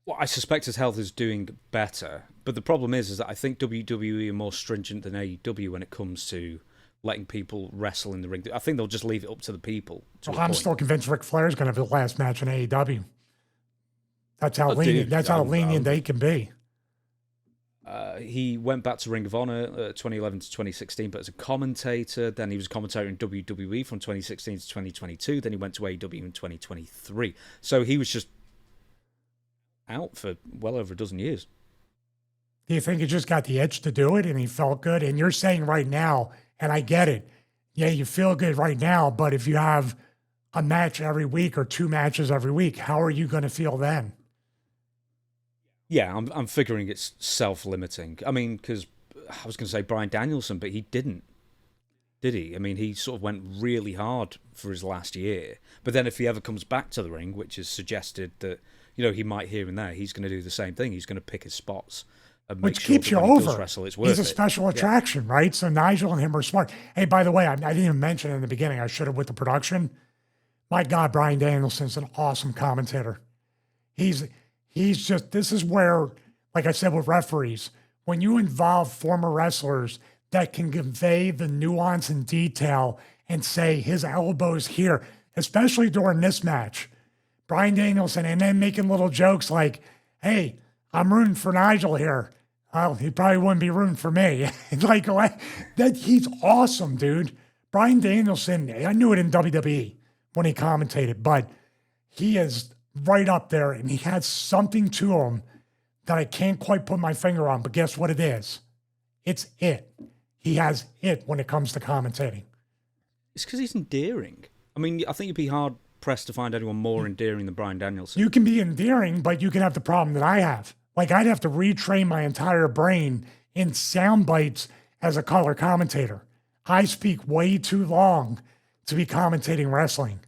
S1: Well, I suspect his health is doing better. But the problem is that I think WWE are more stringent than AEW when it comes to letting people wrestle in the ring. I think they'll just leave it up to the people.
S2: I'm still convinced Ric Flair is going to have the last match in AEW. That's how lenient. That's how lenient they can be.
S1: He went back to Ring of Honor 2011 to 2016, but as a commentator. Then he was a commentator in WWE from 2016 to 2022. Then he went to AEW in 2023. So he was just out for well over a dozen years.
S2: Do you think he just got the itch to do it and he felt good? And you're saying right now, and I get it, yeah, you feel good right now, but if you have a match every week or 2 matches every week, how are you going to feel then?
S1: Yeah, I'm figuring it's self-limiting. I mean, because I was going to say Bryan Danielson, but he didn't, did he? I mean, he sort of went really hard for his last year. But then if he ever comes back to the ring, which is suggested that, you know, he might here and there, he's going to do the same thing. He's going to pick his spots.
S2: Which keeps you over. He's a special attraction, right? So Nigel and him are smart. Hey, by the way, I didn't even mention it in the beginning. I should have with the production. My God, Bryan Danielson's an awesome commentator. He's just, this is where, like I said with referees, when you involve former wrestlers that can convey the nuance and detail and say his elbow's here, especially during this match, Bryan Danielson, and then making little jokes like, hey, I'm rooting for Nigel here. Well, he probably wouldn't be rooting for me. Like that, he's awesome, dude. Bryan Danielson, I knew it in WWE when he commentated, but he is right up there, and he has something to him that I can't quite put my finger on. But guess what it is? It's it. He has it when it comes to commentating.
S1: It's because he's endearing. I mean, I think you'd be hard pressed to find anyone more endearing than Bryan Danielson.
S2: You can be endearing, but you can have the problem that I have. Like, I'd have to retrain my entire brain in sound bites as a color commentator. I speak way too long to be commentating wrestling.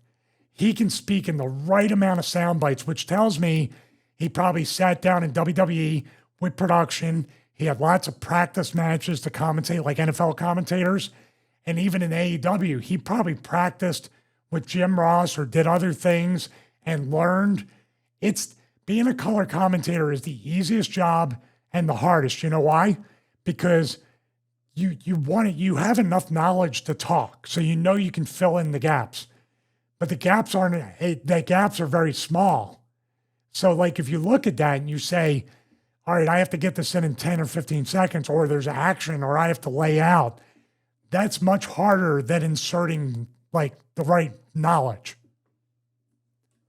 S2: He can speak in the right amount of sound bites, which tells me he probably sat down in WWE with production. He had lots of practice matches to commentate like NFL commentators. And even in AEW, he probably practiced with Jim Ross or did other things and learned. Being a color commentator is the easiest job and the hardest. You know why? Because you have enough knowledge to talk, so you know you can fill in the gaps. But the gaps are very small. So like if you look at that and you say, all right, I have to get this in 10 or 15 seconds, or there's action, or I have to lay out, that's much harder than inserting like the right knowledge.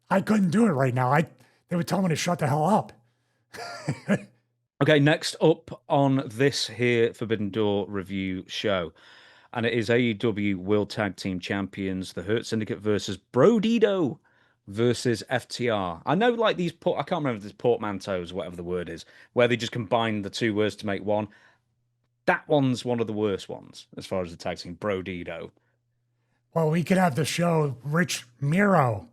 S2: I couldn't do it right now. They would tell me to shut the hell up.
S1: Okay, next up on this here Forbidden Door review show, and it is AEW World Tag Team Champions, the Hurt Syndicate versus Brodido versus FTR. I know, like, these, I can't remember if it's portmanteaus, whatever the word is, where they just combine the two words to make one. That one's one of the worst ones, as far as the tag team, Brodido.
S2: Well, we could have the show Rich Miro.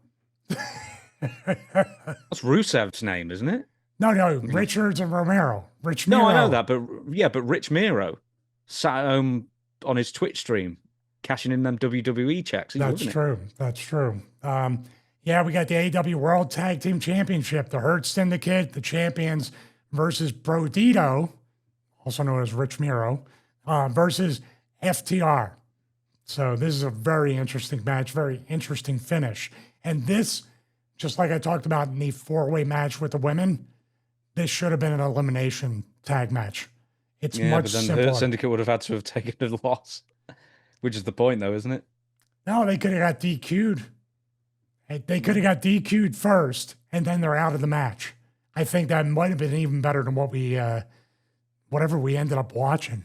S1: That's Rusev's name, isn't it?
S2: No, Richards and Romero. Rich Miro.
S1: No, I know that, but Rich Miro sat at home on his Twitch stream, cashing in them WWE checks.
S2: That's true. That's true. Yeah, we got the AEW World Tag Team Championship, the Hurt Syndicate, the champions versus Brodido, also known as Rich Miro, versus FTR. So this is a very interesting match, very interesting finish. And this, just like I talked about in the four-way match with the women, this should have been an elimination tag match. It's much
S1: but then
S2: simpler.
S1: the Hurt Syndicate would have had to have taken a loss, which is the point, though, isn't it?
S2: No, they could have got DQ'd. They could have got DQ'd first, and then they're out of the match. I think that might have been even better than what whatever we ended up watching.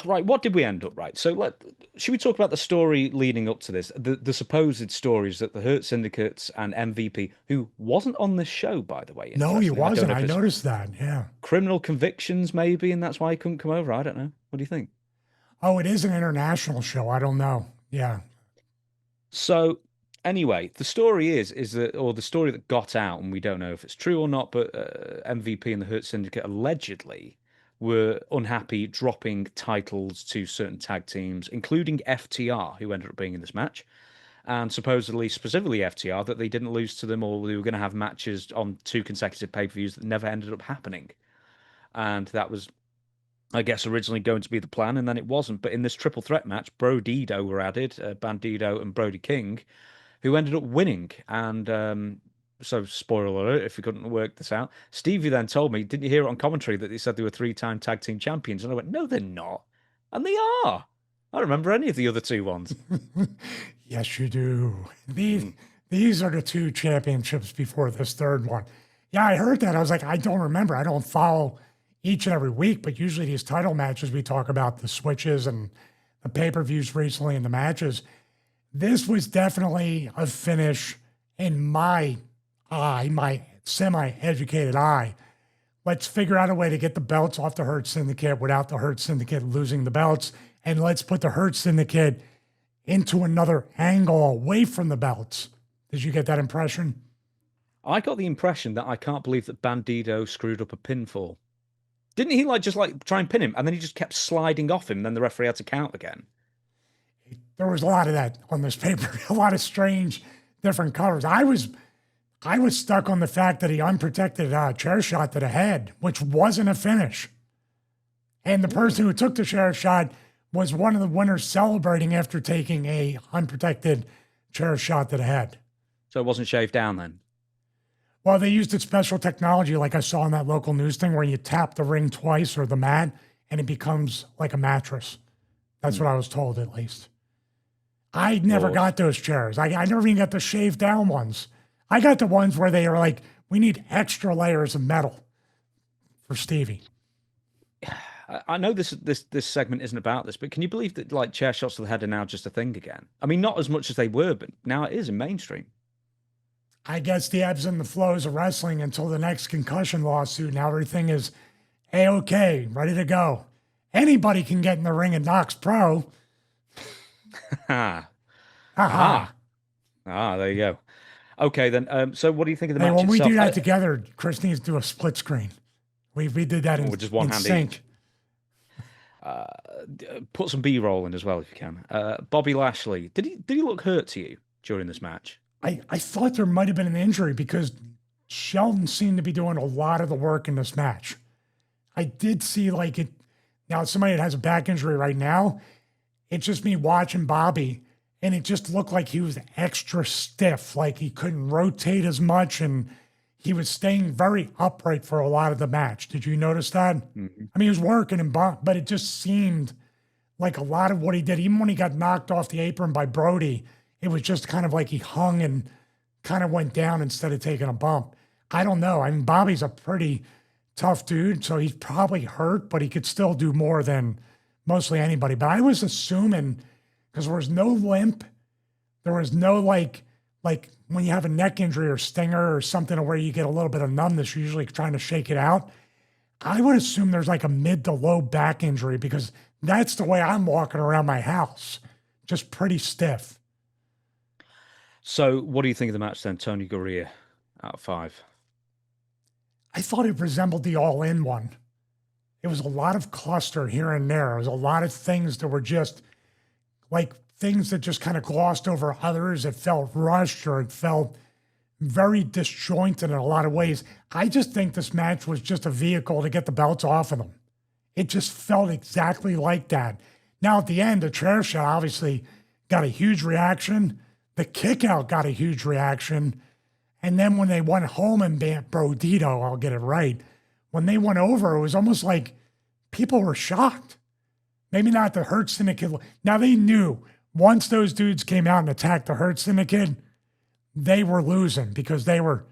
S1: Right, what did we end up right? So should we talk about the story leading up to this? The supposed stories that the Hurt Syndicates and MVP, who wasn't on this show, by the way.
S2: No, he wasn't. I noticed that, yeah.
S1: Criminal convictions, maybe, and that's why he couldn't come over. I don't know. What do you think?
S2: Oh, it is an international show. I don't know. Yeah.
S1: So anyway, the story is that, or the story that got out, and we don't know if it's true or not, but MVP and the Hurt Syndicate allegedly were unhappy dropping titles to certain tag teams, including FTR, who ended up being in this match, and supposedly, specifically FTR, that they didn't lose to them, or they were going to have matches on 2 consecutive pay-per-views that never ended up happening. And that was, I guess, originally going to be the plan, and then it wasn't. But in this triple threat match, Brodido were added, Bandido and Brody King, who ended up winning. And so, spoiler alert, if you couldn't work this out, Stevie then told me, didn't you hear it on commentary that they said they were 3-time tag team champions? And I went, no, they're not. And they are. I don't remember any of the other 2 ones.
S2: Yes, you do. These are the 2 championships before this 3rd one. Yeah, I heard that. I was like, I don't remember. I don't follow each and every week, but usually these title matches, we talk about the switches and the pay-per-views recently and the matches. This was definitely a finish in my eye, my semi-educated eye. Let's figure out a way to get the belts off the Hurt Syndicate without the Hurt Syndicate losing the belts. And let's put the Hurt Syndicate into another angle away from the belts. Did you get that impression?
S1: I got the impression that I can't believe that Bandido screwed up a pinfall. Didn't he just try and pin him, and then he just kept sliding off him, and then the referee had to count again?
S2: There was a lot of that on this paper, a lot of strange different covers. I was stuck on the fact that he unprotected chair shot to the head, which wasn't a finish. And the person who took the chair shot was one of the winners celebrating after taking a unprotected chair shot to the head.
S1: So it wasn't shaved down then?
S2: Well, they used a special technology like I saw in that local news thing where you tap the ring twice or the mat and it becomes like a mattress. That's what I was told, at least. I never got those chairs. I never even got the shaved down ones. I got the ones where they are like, we need extra layers of metal for Stevie.
S1: I know this segment isn't about this, but can you believe that chair shots to the head are now just a thing again? I mean, not as much as they were, but now it is in mainstream.
S2: I guess the ebbs and the flows of wrestling until the next concussion lawsuit. Now everything is A-OK, ready to go. Anybody can get in the ring at Knox Pro.
S1: Ha. There you go. Okay, then. So what do you think of the match
S2: when
S1: itself?
S2: We do that together, Chris needs to do a split screen. We did that in,
S1: just one
S2: in
S1: hand
S2: sync.
S1: Put some B-roll in as well if you can. Bobby Lashley, did he look hurt to you during this match?
S2: I thought there might have been an injury because Sheldon seemed to be doing a lot of the work in this match. I did see it. Now, somebody that has a back injury right now, it's just me watching Bobby, and it just looked like he was extra stiff, like he couldn't rotate as much, and he was staying very upright for a lot of the match. Did you notice that? Mm-hmm. I mean, he was working, but it just seemed like a lot of what he did, even when he got knocked off the apron by Brody, it was just kind of like he hung and kind of went down instead of taking a bump. I don't know. I mean, Bobby's a pretty tough dude, so he's probably hurt, but he could still do more than mostly anybody. But I was assuming, because there was no limp, there was no like when you have a neck injury or stinger or something where you get a little bit of numbness, you're usually trying to shake it out. I would assume there's like a mid to low back injury because that's the way I'm walking around my house, just pretty stiff.
S1: So what do you think of the match then, Toni Gurria, out of 5?
S2: I thought it resembled the All-In one. It was a lot of cluster here and there. It was a lot of things that were just like things that just kind of glossed over others. It felt rushed or it felt very disjointed in a lot of ways. I just think this match was just a vehicle to get the belts off of them. It just felt exactly like that. Now at the end, the chair shot obviously got a huge reaction. The kick out got a huge reaction. And then when they went home and Brodito, I'll get it right. When they went over, it was almost like people were shocked. Maybe not the Hurt Syndicate. Now they knew once those dudes came out and attacked the Hurt Syndicate, they were losing because they were.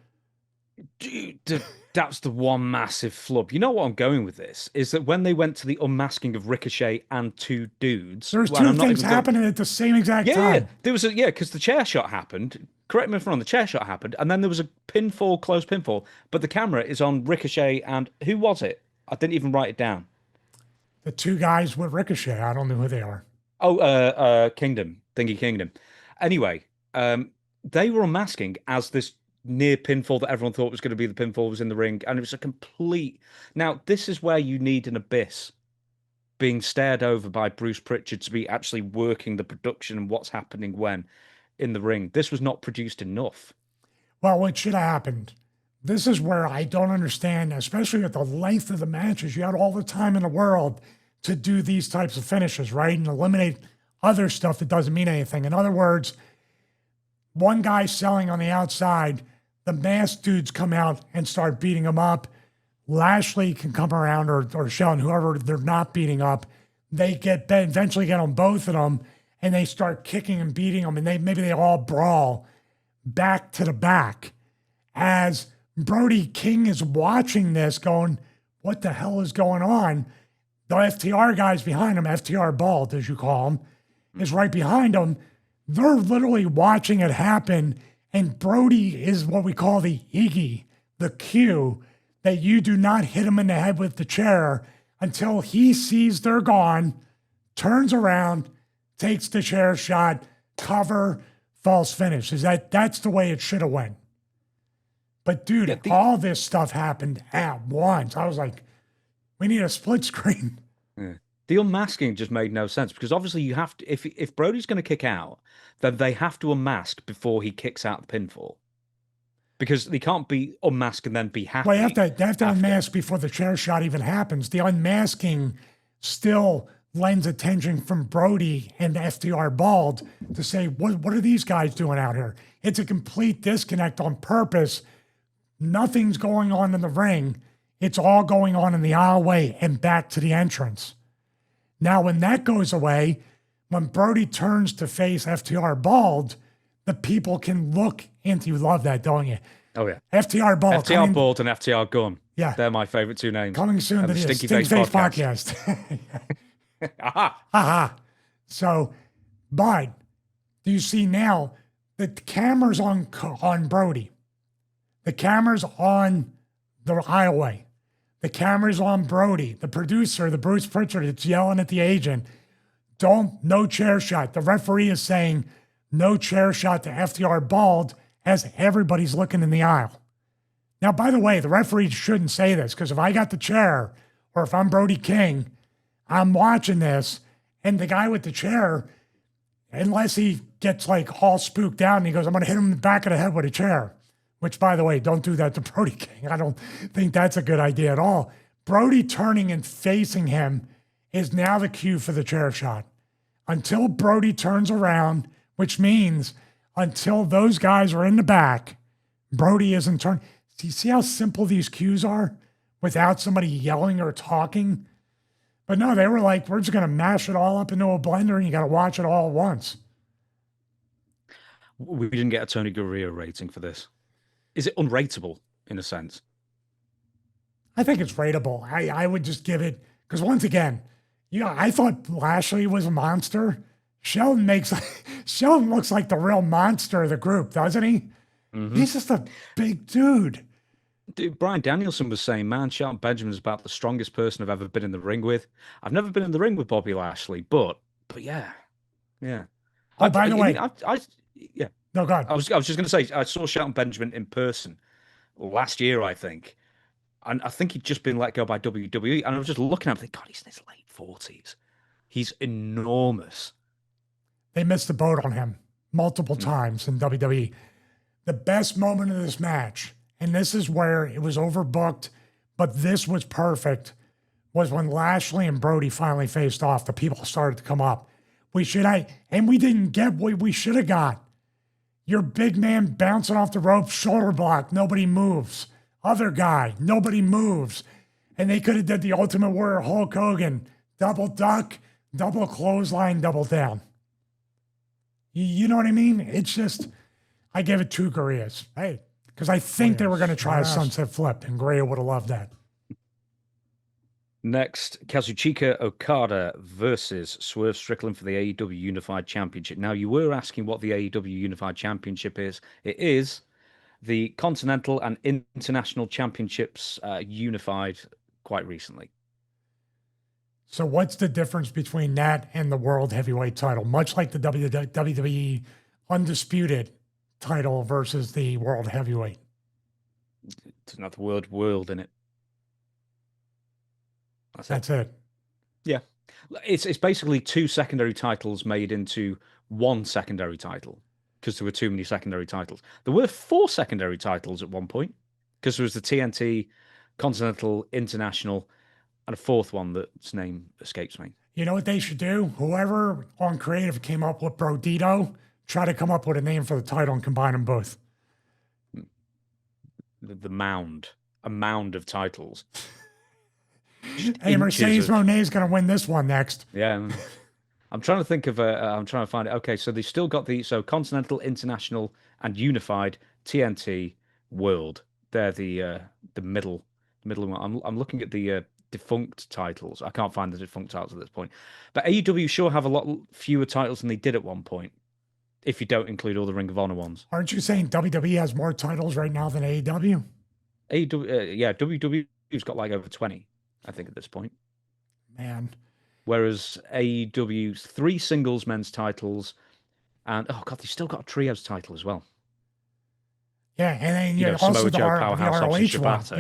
S1: Dude, that's the one massive flub. You know what I'm going with this? Is that when they went to the unmasking of Ricochet and 2 dudes.
S2: There's 2 things happening at the same exact time.
S1: Yeah, there was because the chair shot happened. Correct me if I'm wrong, the chair shot happened, and then there was a close pinfall, but the camera is on Ricochet and who was it? I didn't even write it down.
S2: The 2 guys with Ricochet, I don't know who they are.
S1: Oh, Thingy Kingdom. Anyway, they were unmasking as this near pinfall that everyone thought was going to be the pinfall was in the ring, and it was a complete. Now, this is where you need an abyss being stared over by Bruce Pritchard to be actually working the production and what's happening when in the ring. This was not produced enough.
S2: Well, what should have happened? This is where I don't understand, especially at the length of the matches. You had all the time in the world to do these types of finishes, right? And eliminate other stuff that doesn't mean anything. In other words, one guy selling on the outside, the masked dudes come out and start beating him up. Lashley can come around or Shelton, whoever they're not beating up. They eventually get on both of them and they start kicking and beating them. And maybe they all brawl back to the back as Brody King is watching this going, what the hell is going on? The FTR guys behind him, FTR Bald, as you call him, is right behind him. They're literally watching it happen. And Brody is what we call the Iggy, the cue, that you do not hit him in the head with the chair until he sees they're gone, turns around, takes the chair shot, cover, false finish. That's the way it should have went. But dude, all this stuff happened at once. I was like, we need a split screen.
S1: Yeah. The unmasking just made no sense because obviously you have to, if Brody's going to kick out, then they have to unmask before he kicks out the pinfall. Because they can't be unmasked and then be happy.
S2: Well, they have to unmask before the chair shot even happens. The unmasking still lends attention from Brody and FTR Bald to say, what are these guys doing out here? It's a complete disconnect on purpose. Nothing's going on in the ring. It's all going on in the aisleway and back to the entrance. Now, when that goes away, when Brody turns to face FTR Bald, the people can look into. You love that, don't you?
S1: Oh, yeah.
S2: FTR Bald.
S1: FTR Bald and FTR Gun.
S2: Yeah.
S1: They're my favorite 2 names.
S2: Coming soon to the Stinky Face podcast.
S1: Aha.
S2: Aha. So, but do you see now that the camera's on Brody? The camera's on the aisleway. The camera's on Brody. The producer, the Bruce Pritchard, it's yelling at the agent, no chair shot. The referee is saying no chair shot to FTR Bald as everybody's looking in the aisle. Now, by the way, the referee shouldn't say this because if I got the chair or if I'm Brody King, I'm watching this and the guy with the chair, unless he gets like all spooked out and he goes, I'm going to hit him in the back of the head with a chair. Which, by the way, don't do that to Brody King. I don't think that's a good idea at all. Brody turning and facing him is now the cue for the chair shot. Until Brody turns around, which means until those guys are in the back, Brody isn't turning. Do you see how simple these cues are without somebody yelling or talking? But no, they were like, we're just going to mash it all up into a blender and you got to watch it all at once.
S1: We didn't get a Tony Garea rating for this. Is it unrateable in a sense?
S2: I think it's rateable. I would just give it, because once again, I thought Lashley was a monster. Sheldon looks like the real monster of the group, doesn't he? Mm-hmm. He's just a big dude.
S1: Dude, Bryan Danielson was saying, man, Shelton Benjamin's about the strongest person I've ever been in the ring with. I've never been in the ring with Bobby Lashley, but yeah.
S2: Oh, by the way,
S1: yeah.
S2: No, go ahead.
S1: I was just going to say, I saw Shelton Benjamin in person last year, I think. And I think he'd just been let go by WWE. And I was just looking at him, thinking, God, he's in his late 40s. He's enormous.
S2: They missed the boat on him multiple times in WWE. The best moment of this match, and this is where it was overbooked, but this was perfect, was when Lashley and Brody finally faced off. The people started to come up. We didn't get what we should have got. Your big man bouncing off the rope, shoulder block, nobody moves. Other guy, nobody moves. And they could have did the Ultimate Warrior Hulk Hogan, double duck, double clothesline, double down. You know what I mean? It's just, I gave it 2 Gareas. Hey, because I think they were going to try a sunset flip, and Garea would have loved that.
S1: Next, Kazuchika Okada versus Swerve Strickland for the AEW Unified Championship. Now, you were asking what the AEW Unified Championship is. It is the Continental and International Championships unified quite recently.
S2: So what's the difference between that and the World Heavyweight title? Much like the WWE Undisputed title versus the World Heavyweight.
S1: There's not the word world in it.
S2: That's it.
S1: Yeah. It's basically 2 secondary titles made into 1 secondary title because there were too many secondary titles. There were 4 secondary titles at one point because there was the TNT, Continental, International, and a 4th one that's name escapes me.
S2: You know what they should do? Whoever on creative came up with Brodito, try to come up with a name for the title and combine them both.
S1: The mound. A mound of titles.
S2: Hey, Mercedes Moné is going to win this one next.
S1: Yeah. I'm trying to think of I'm trying to find it. Okay, so they still got so Continental, International, and Unified, TNT, World. They're the middle one. I'm looking at the defunct titles. I can't find the defunct titles at this point. But AEW sure have a lot fewer titles than they did at one point, if you don't include all the Ring of Honor ones.
S2: Aren't you saying WWE has more titles right now than AEW?
S1: Yeah, WWE's got like over 20, I think, at this point.
S2: Man.
S1: Whereas AEW's 3 singles men's titles, and oh god, they've still got a trios title as well.
S2: Yeah, and then also the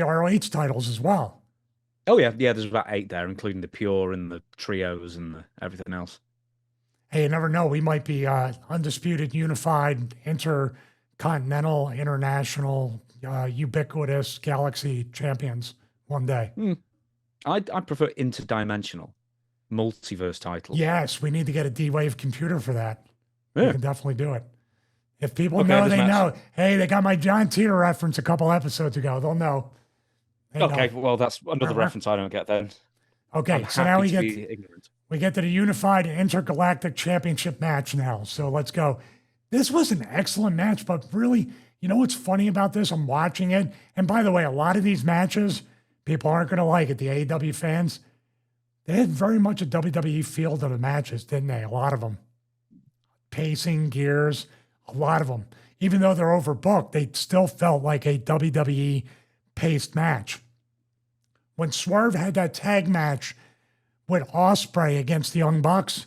S2: ROH titles as well.
S1: Oh yeah, there's about 8 there, including the Pure and the trios and everything else.
S2: Hey, you never know. We might be undisputed, unified, intercontinental, international, ubiquitous galaxy champions one day.
S1: I prefer interdimensional, multiverse titles.
S2: Yes, we need to get a D-Wave computer for that. Yeah. We can definitely do it. If people know, they know. Hey, they got my John Cena reference a couple episodes ago. They'll know.
S1: Well, that's another reference I don't get then.
S2: Okay, so now we get to the unified intergalactic championship match now. So let's go. This was an excellent match, but really, you know what's funny about this? I'm watching it. And by the way, a lot of these matches, people aren't going to like it. The AEW fans, they had very much a WWE feel to the matches, didn't they? A lot of them. Pacing, gears, a lot of them. Even though they're overbooked, they still felt like a WWE paced match. When Swerve had that tag match with Ospreay against the Young Bucks,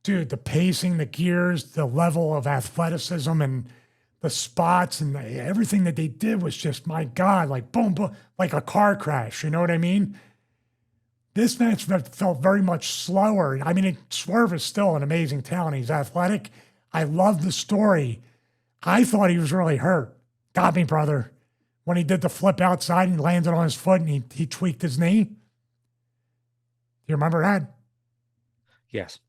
S2: dude, the pacing, the gears, the level of athleticism and the spots and everything that they did was just, my God, like boom, boom, like a car crash. You know what I mean? This match felt very much slower. I mean, Swerve is still an amazing talent. He's athletic. I love the story. I thought he was really hurt. Got me, brother. When he did the flip outside and he landed on his foot and he tweaked his knee. Do you remember that?
S1: Yes.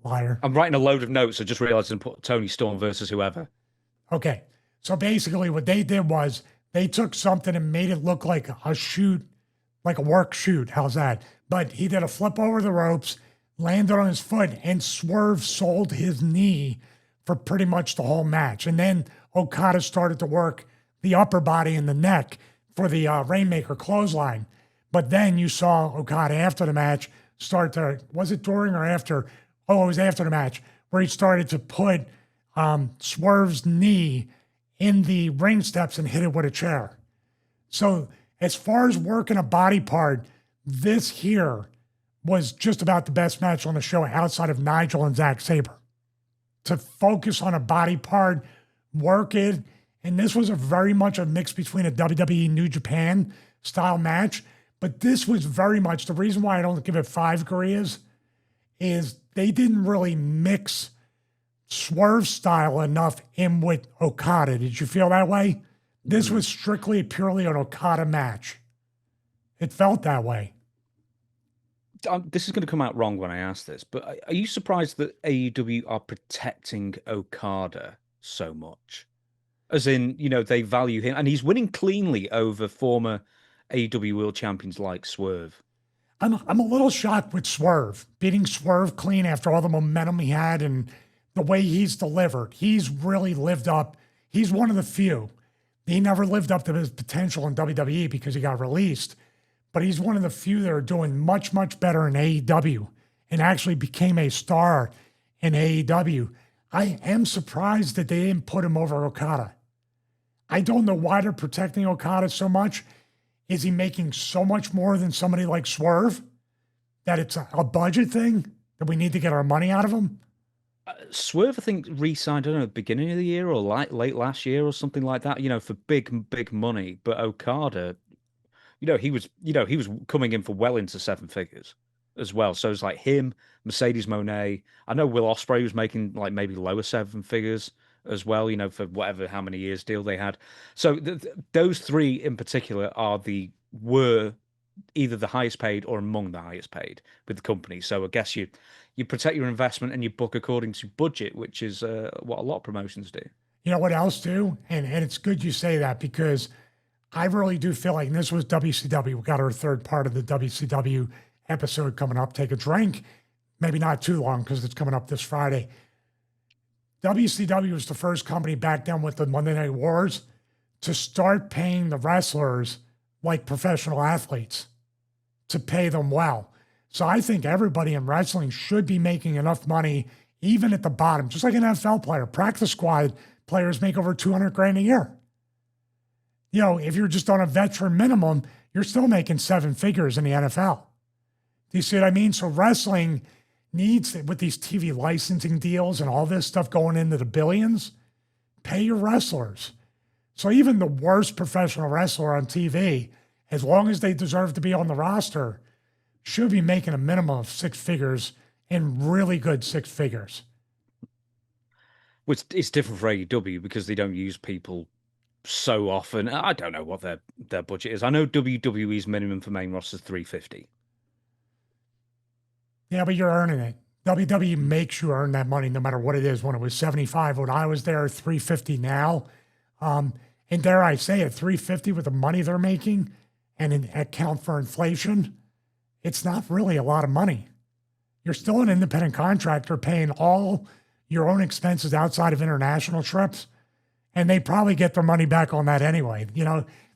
S2: Liar.
S1: I'm writing a load of notes. I just realized and put Tony Storm versus whoever.
S2: Okay. So basically what they did was they took something and made it look like a shoot like a work shoot. How's that? But he did a flip over the ropes, landed on his foot, and Swerve sold his knee for pretty much the whole match. And then Okada started to work the upper body and the neck for the Rainmaker clothesline. But then you saw Okada after the match start to, was it during or after? Oh, it was after the match, where he started to put Swerve's knee in the ring steps and hit it with a chair. So as far as working a body part, this here was just about the best match on the show outside of Nigel and Zack Sabre. To focus on a body part, work it, and this was very much a mix between a WWE New Japan style match, but this was very much, the reason why I don't give it 5 Gareas is they didn't really mix Swerve style enough in with Okada. Did you feel that way? This was strictly purely an Okada match. It felt that way.
S1: This is going to come out wrong when I ask this, but are you surprised that AEW are protecting Okada so much? As in, they value him, and he's winning cleanly over former AEW World Champions like Swerve.
S2: I'm a little shocked with Swerve, beating Swerve clean after all the momentum he had and the way he's delivered. He's really lived up. He's one of the few. He never lived up to his potential in WWE because he got released. But he's one of the few that are doing much, much better in AEW and actually became a star in AEW. I am surprised that they didn't put him over Okada. I don't know why they're protecting Okada so much. Is he making so much more than somebody like Swerve that it's a budget thing that we need to get our money out of him?
S1: Swerve, I think, re-signed, I don't know, beginning of the year or late last year or something like that, for big money. But Okada, he was coming in for well into 7 figures as well. So it's like him, Mercedes Moné. I know Will Ospreay was making like maybe lower 7 figures as well, for how many years deal they had. So those 3 in particular were either the highest paid or among the highest paid with the company. So I guess you protect your investment and you book according to budget, which is what a lot of promotions do.
S2: You know what else do? And it's good you say that because I really do feel like, and this was WCW. We got our 3rd part of the WCW episode coming up. Take a drink. Maybe not too long because it's coming up this Friday. WCW was the first company back then with the Monday Night Wars to start paying the wrestlers like professional athletes, to pay them well. So I think everybody in wrestling should be making enough money, even at the bottom, just like an NFL player. Practice squad players make over $200,000 a year. If you're just on a veteran minimum, you're still making 7 figures in the NFL. Do you see what I mean? So wrestling needs, with these TV licensing deals and all this stuff going into the billions, pay your wrestlers. So even the worst professional wrestler on TV, as long as they deserve to be on the roster, should be making a minimum of 6 figures and really good 6 figures.
S1: Which it's different for AEW because they don't use people so often. I don't know what their budget is. I know WWE's minimum for main roster is $350.
S2: Yeah, but you're earning it. WWE makes you earn that money no matter what it is. When it was $75 when I was there, $350 now. And dare I say it, $350 with the money they're making and account for inflation, it's not really a lot of money. You're still an independent contractor paying all your own expenses outside of international trips, and they probably get their money back on that anyway.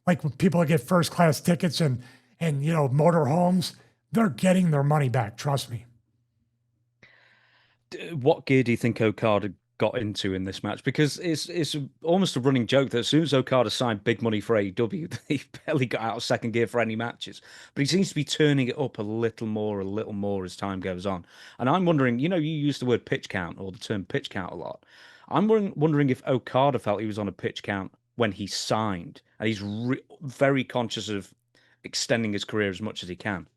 S2: Like when people get first class tickets and motor homes, they're getting their money back. Trust me.
S1: What gear do you think Okada got into in this match? Because it's almost a running joke that as soon as Okada signed big money for AEW, he barely got out of second gear for any matches. But he seems to be turning it up a little more as time goes on. And I'm wondering, you use the word pitch count or the term pitch count a lot. I'm wondering if Okada felt he was on a pitch count when he signed, and he's very conscious of extending his career as much as he can.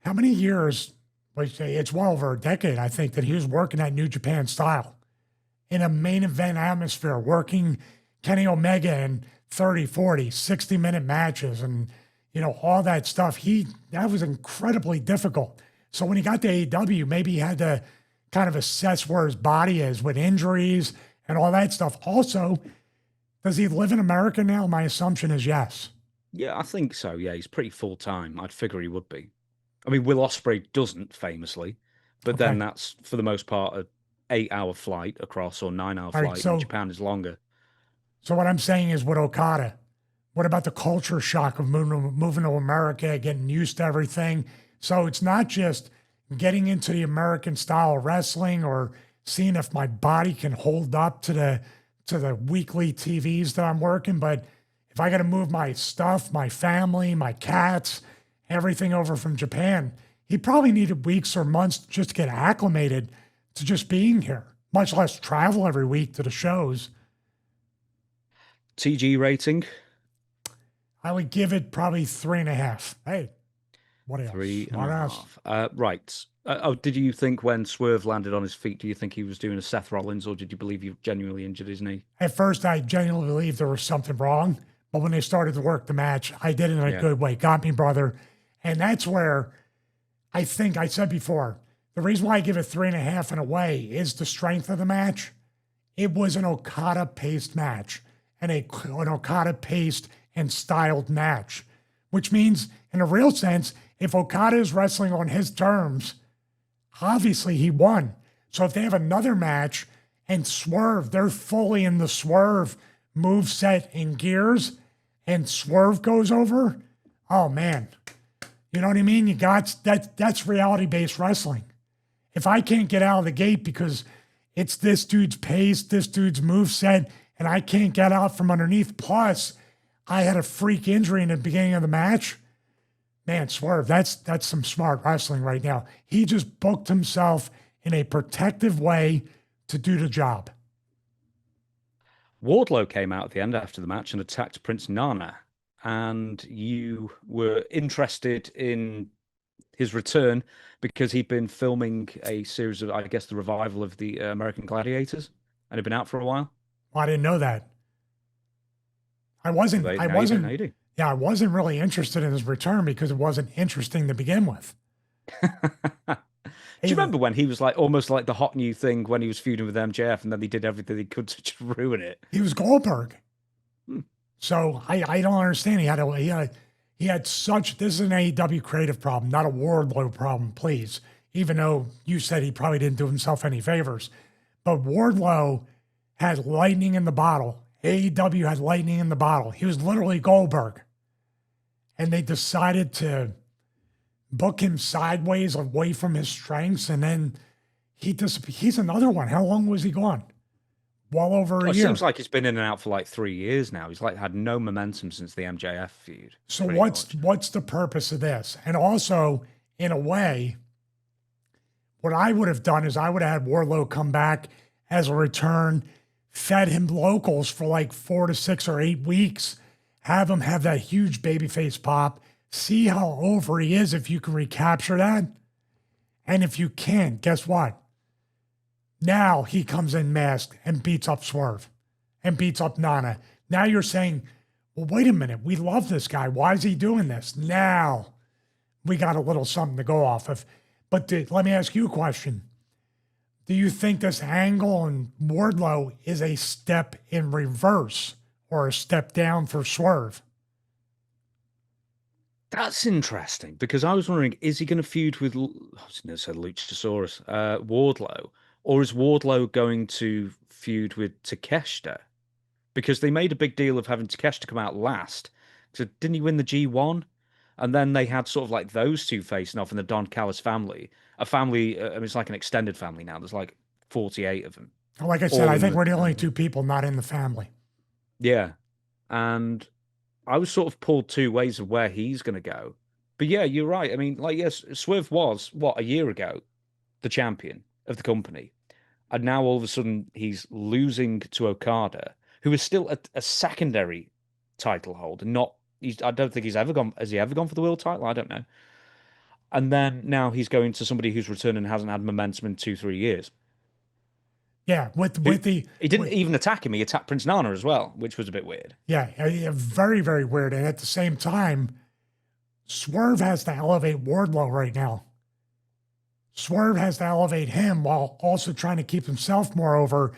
S2: How many years, it's well over a decade, I think, that he was working that New Japan style in a main event atmosphere, working Kenny Omega in 30, 40, 60-minute matches and, all that stuff. That was incredibly difficult. So when he got to AEW, maybe he had to kind of assess where his body is with injuries and all that stuff. Also, does he live in America now? My assumption is yes.
S1: Yeah, I think so. Yeah, he's pretty full-time. I'd figure he would be. I mean, Will Ospreay doesn't famously, but then
S2: Okay.
S1: that's for the most part a 8-hour flight across or 9-hour
S2: All right.
S1: flight, and Japan is longer.
S2: So what I'm saying is with Okada, what about the culture shock of moving to America, getting used to everything? So it's not just getting into the American style of wrestling or seeing if my body can hold up to the weekly TVs that I'm working, but if I got to move my stuff, my family, my cats, everything over from Japan, he probably needed weeks or months just to get acclimated to just being here, much less travel every week to the shows.
S1: TG rating,
S2: I would give it probably 3.5. Hey, what else?
S1: three and
S2: What
S1: a
S2: else?
S1: half. Right. Oh, did you think when Swerve landed on his feet, do you think he was doing a Seth Rollins, or did you believe he genuinely injured his knee?
S2: At first, I genuinely believed there was something wrong, but when they started to work the match, I did it in a
S1: Yeah.
S2: good way. Got me, brother. And that's where I think I said before, the reason why I give it 3.5 in a way is the strength of the match. It was an Okada paced match and an Okada paced and styled match, which means, in a real sense, if Okada is wrestling on his terms, obviously he won. So if they have another match and Swerve, they're fully in the Swerve move set and gears, and Swerve goes over, oh man, you know what I mean? You got that's reality based wrestling. If I can't get out of the gate because it's this dude's pace, this dude's move set, and I can't get out from underneath, plus I had a freak injury in the beginning of the match. Man, Swerve, that's some smart wrestling right now. He just booked himself in a protective way to do the job.
S1: Wardlow came out at the end after the match and attacked Prince Nana, and you were interested in his return because he'd been filming a series of, I guess, the revival of the American Gladiators, and had been out for a while.
S2: Well, I didn't know that. I
S1: Well,
S2: wasn't,
S1: they,
S2: I
S1: now you do, now
S2: wasn't,
S1: you do.
S2: yeah, I wasn't really interested in his return because it wasn't interesting to begin with.
S1: Do you
S2: Either.
S1: remember when he was like almost like the hot new thing when he was feuding with MJF, and then he did everything he could to just ruin it?
S2: He was Goldberg.
S1: Hmm.
S2: So I don't understand. He had such, this is an AEW creative problem, not a Wardlow problem, please. Even though you said he probably didn't do himself any favors. But Wardlow had lightning in the bottle. AEW had lightning in the bottle. He was literally Goldberg. And they decided to book him sideways away from his strengths. And then he's another one. How long was he gone? Well over a
S1: It
S2: year.
S1: seems like he's been in and out for like 3 years now. He's like had no momentum since the MJF feud.
S2: So
S1: pretty much.
S2: what's the purpose of this? And also, in a way, what I would have done is I would have had Wardlow come back as a return, fed him locals for like 4 to 6 or 8 weeks, have him have that huge babyface pop, see how over he is if you can recapture that. And if you can't, guess what? Now he comes in masked and beats up Swerve and beats up Nana. Now you're saying, well, wait a minute. We love this guy. Why is he doing this? Now we got a little something to go off of. But let me ask you a question. Do you think this angle on Wardlow is a step in reverse or a step down for Swerve?
S1: That's interesting because I was wondering, is he going to feud with, I was going to say Luchasaurus, Wardlow, or is Wardlow going to feud with Takeshita? Because they made a big deal of having Takeshita come out last. So didn't he win the G1? And then they had sort of like those two facing off in the Don Callis family. A family, I mean, it's like an extended family now. There's like 48 of them.
S2: Like I said,
S1: All
S2: I
S1: in
S2: think
S1: the
S2: we're the only two people not in the family.
S1: Yeah. And I was sort of pulled two ways of where he's going to go. But yeah, you're right. I mean, like, yes, Swerve was, what, a year ago, the champion of the company. And now all of a sudden he's losing to Okada, who is still a secondary title holder. Not, I don't think he's ever gone. Has he ever gone for the world title? I don't know. And then now he's going to somebody who's returned and hasn't had momentum in 2, 3 years.
S2: Yeah,
S1: He didn't even attack him. He attacked Prince Nana as well, which was a bit weird.
S2: yeah, very, very weird. And at the same time, Swerve has to elevate Wardlow right now. Swerve has to elevate him while also trying to keep himself more over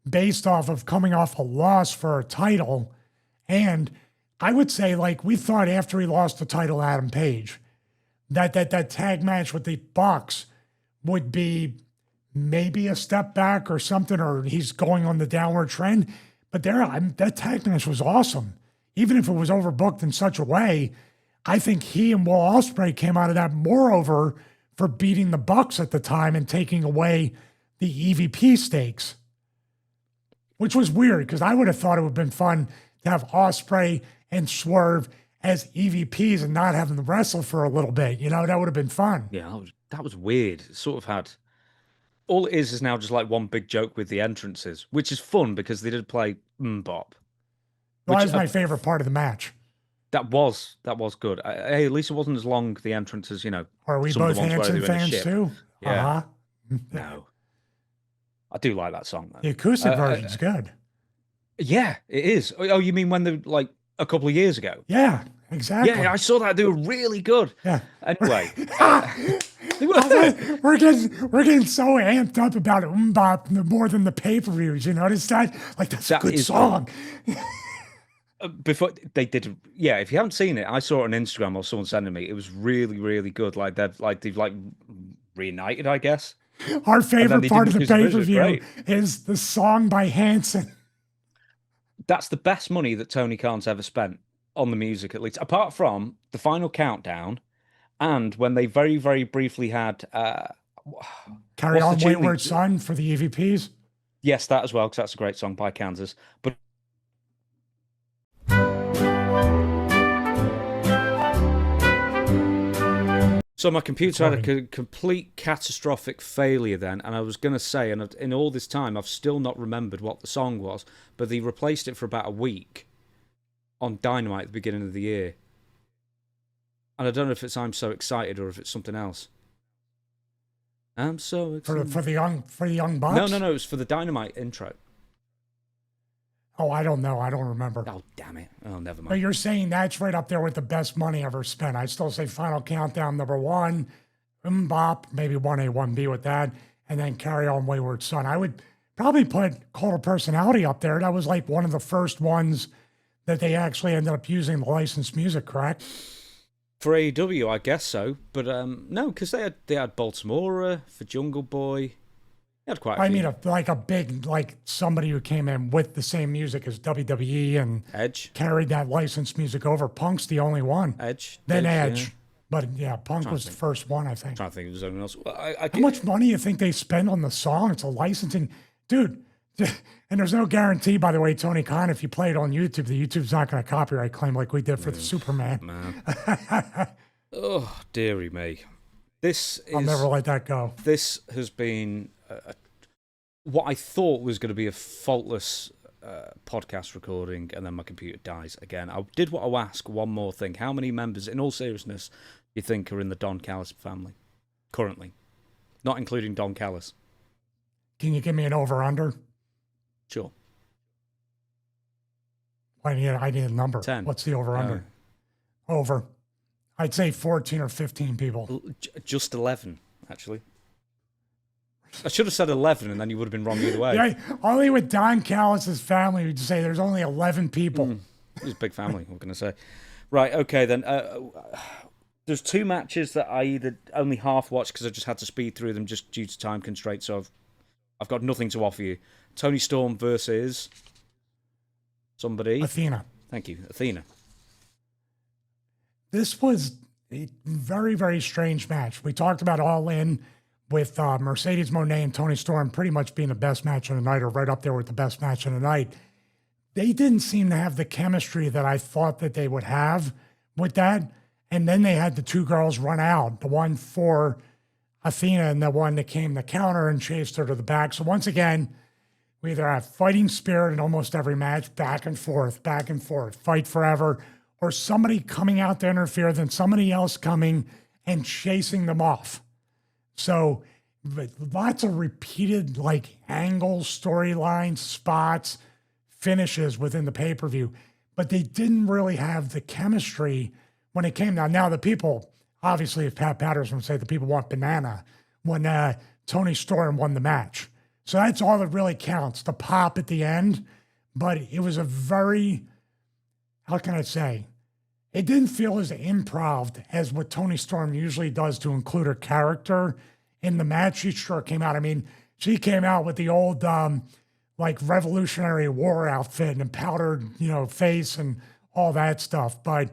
S2: based off of coming off a loss for a title. And I would say, like, we thought after he lost the title to Adam Page, that tag match with the Bucks would be maybe a step back or something, or he's going on the downward trend. But that tag match was awesome. Even if it was overbooked in such a way, I think he and Will Ospreay came out of that moreover for beating the Bucks at the time and taking away the EVP stakes, which was weird because I would have thought it would have been fun to have Ospreay and Swerve as EVPs and not having them wrestle for a little bit. You know, that would have been fun.
S1: Yeah, that was weird. It sort of had... All it is now just like one big joke with the entrances, which is fun because they did play Bop.
S2: Well, that was my favorite part of the match.
S1: That was good. Hey, at least it wasn't as long, the entrances, you know.
S2: Are we both Hanson fans too?
S1: Yeah.
S2: Uh-huh.
S1: No. I do like that song, though.
S2: The acoustic version's good.
S1: Yeah, it is. Oh, you mean when they like a couple of years ago?
S2: Yeah, exactly.
S1: Yeah, I saw that. They were really good.
S2: Yeah.
S1: Anyway.
S2: We're getting so amped up about Bop more than the pay-per-views. You notice that? Like, that's a good song.
S1: Before they did, yeah. If you haven't seen it, I saw it on Instagram or someone sending me. It was really, really good. Like they've reunited, I guess.
S2: Our favorite part of the pay-per-view is the song by Hanson.
S1: That's the best money that Tony Khan's ever spent on the music, at least, apart from the final countdown, and when they very, very briefly had
S2: Carry On Wayward Son for the EVPs.
S1: Yes, that as well, because that's a great song by Kansas. But so my computer had a complete catastrophic failure then, and I was going to say, and in all this time, I've still not remembered what the song was, but they replaced it for about a week on Dynamite at the beginning of the year. And I don't know if it's I'm So Excited or if it's something else. I'm so excited.
S2: For the young Bucks?
S1: No, it was for the Dynamite intro.
S2: Oh, I don't know. I don't remember.
S1: Oh, damn it. Oh, never mind.
S2: But you're saying that's right up there with the best money ever spent. I'd still say Final Countdown #1, Bop, maybe 1A, 1B with that, and then Carry On Wayward Son. I would probably put Cult of Personality up there. That was like one of the first ones that they actually ended up using the licensed music, correct?
S1: For AEW, I guess so. But no, because they had Baltimore for Jungle Boy. Had quite a few.
S2: mean, a big, somebody who came in with the same music as WWE and
S1: Edge
S2: carried that licensed music over. Punk's the only one.
S1: Edge.
S2: Then Edge.
S1: Yeah.
S2: But yeah, Punk was the first one, I think.
S1: I'm trying to think if there's anyone else. Well,
S2: How much money do you think they spend on the song? It's a licensing. Dude, and there's no guarantee, by the way, Tony Khan, if you play it on YouTube, the YouTube's not going to copyright claim like we did for the Superman.
S1: Man. Oh, dearie me.
S2: I'll never let that go.
S1: This has been what I thought was going to be a faultless podcast recording, and then my computer dies again. I did want to ask one more thing. How many members, in all seriousness, do you think are in the Don Callis family currently? Not including Don Callis.
S2: Can you give me an over-under?
S1: Sure.
S2: I need a number.
S1: 10.
S2: What's the over-under? Over. I'd say 14 or 15 people.
S1: Just 11, actually. I should have said 11, and then you would have been wrong either way.
S2: Yeah, only with Don Callis' family would say there's only 11 people.
S1: It was a big family, I'm going to say. Right, okay, then. There's two matches that I either only half watched because I just had to speed through them just due to time constraints, so I've got nothing to offer you. Toni Storm versus somebody.
S2: Athena.
S1: Thank you, Athena.
S2: This was a very, very strange match. We talked about All In with Mercedes Moné and Toni Storm pretty much being the best match of the night, or right up there with the best match of the night. They didn't seem to have the chemistry that I thought that they would have with that. And then they had the two girls run out, the one for Athena and the one that came to counter and chased her to the back. So once again, we either have fighting spirit in almost every match, back and forth, fight forever, or somebody coming out to interfere, then somebody else coming and chasing them off. So lots of repeated angles, storylines, spots, finishes within the pay-per-view, but they didn't really have the chemistry when it came down. Now the people, obviously, if Pat Patterson would say the people want banana, when Toni Storm won the match. So that's all that really counts, the pop at the end. But it was a very how can I say? It didn't feel as improv as what Toni Storm usually does to include her character in the match. She sure came out. I mean, she came out with the old like Revolutionary War outfit and powdered, face and all that stuff. But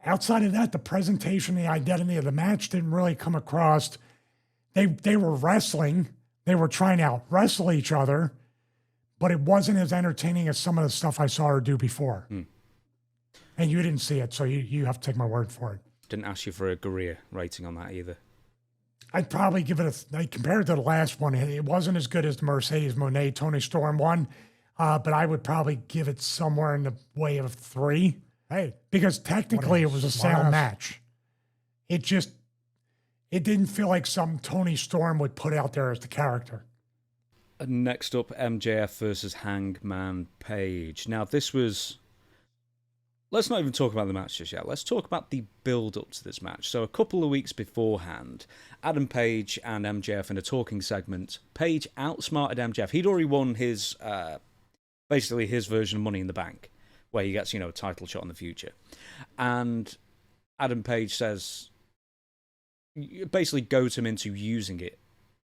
S2: outside of that, the presentation, the identity of the match didn't really come across. They were wrestling. They were trying to out wrestle each other, but it wasn't as entertaining as some of the stuff I saw her do before. And you didn't see it, so you have to take my word for it.
S1: Didn't ask you for a Gareas rating on that either.
S2: I'd probably give it compared to the last one, it wasn't as good as the Mercedes Moné Toni Storm one, but I would probably give it somewhere in the way of 3. Hey, because technically it was a sound match. It didn't feel like some Toni Storm would put out there as the character.
S1: Next up, MJF versus Hangman Page. Now, this was... Let's not even talk about the match just yet. Let's talk about the build-up to this match. So a couple of weeks beforehand, Adam Page and MJF in a talking segment. Page outsmarted MJF. He'd already won his, basically his version of Money in the Bank, where he gets, a title shot in the future. And Adam Page says, basically goads him into using it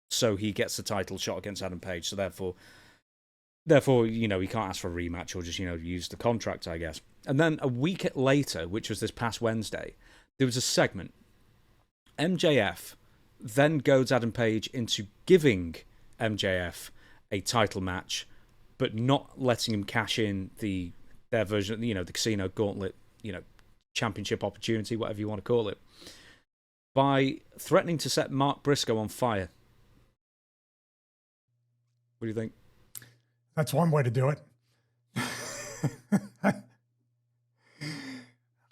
S1: so he gets the title shot against Adam Page. So therefore, he can't ask for a rematch or just, use the contract, I guess. And then a week later, which was this past Wednesday, there was a segment. MJF then goads Adam Page into giving MJF a title match, but not letting him cash in their version, the casino gauntlet, championship opportunity, whatever you want to call it, by threatening to set Mark Briscoe on fire. What do you think?
S2: That's one way to do it.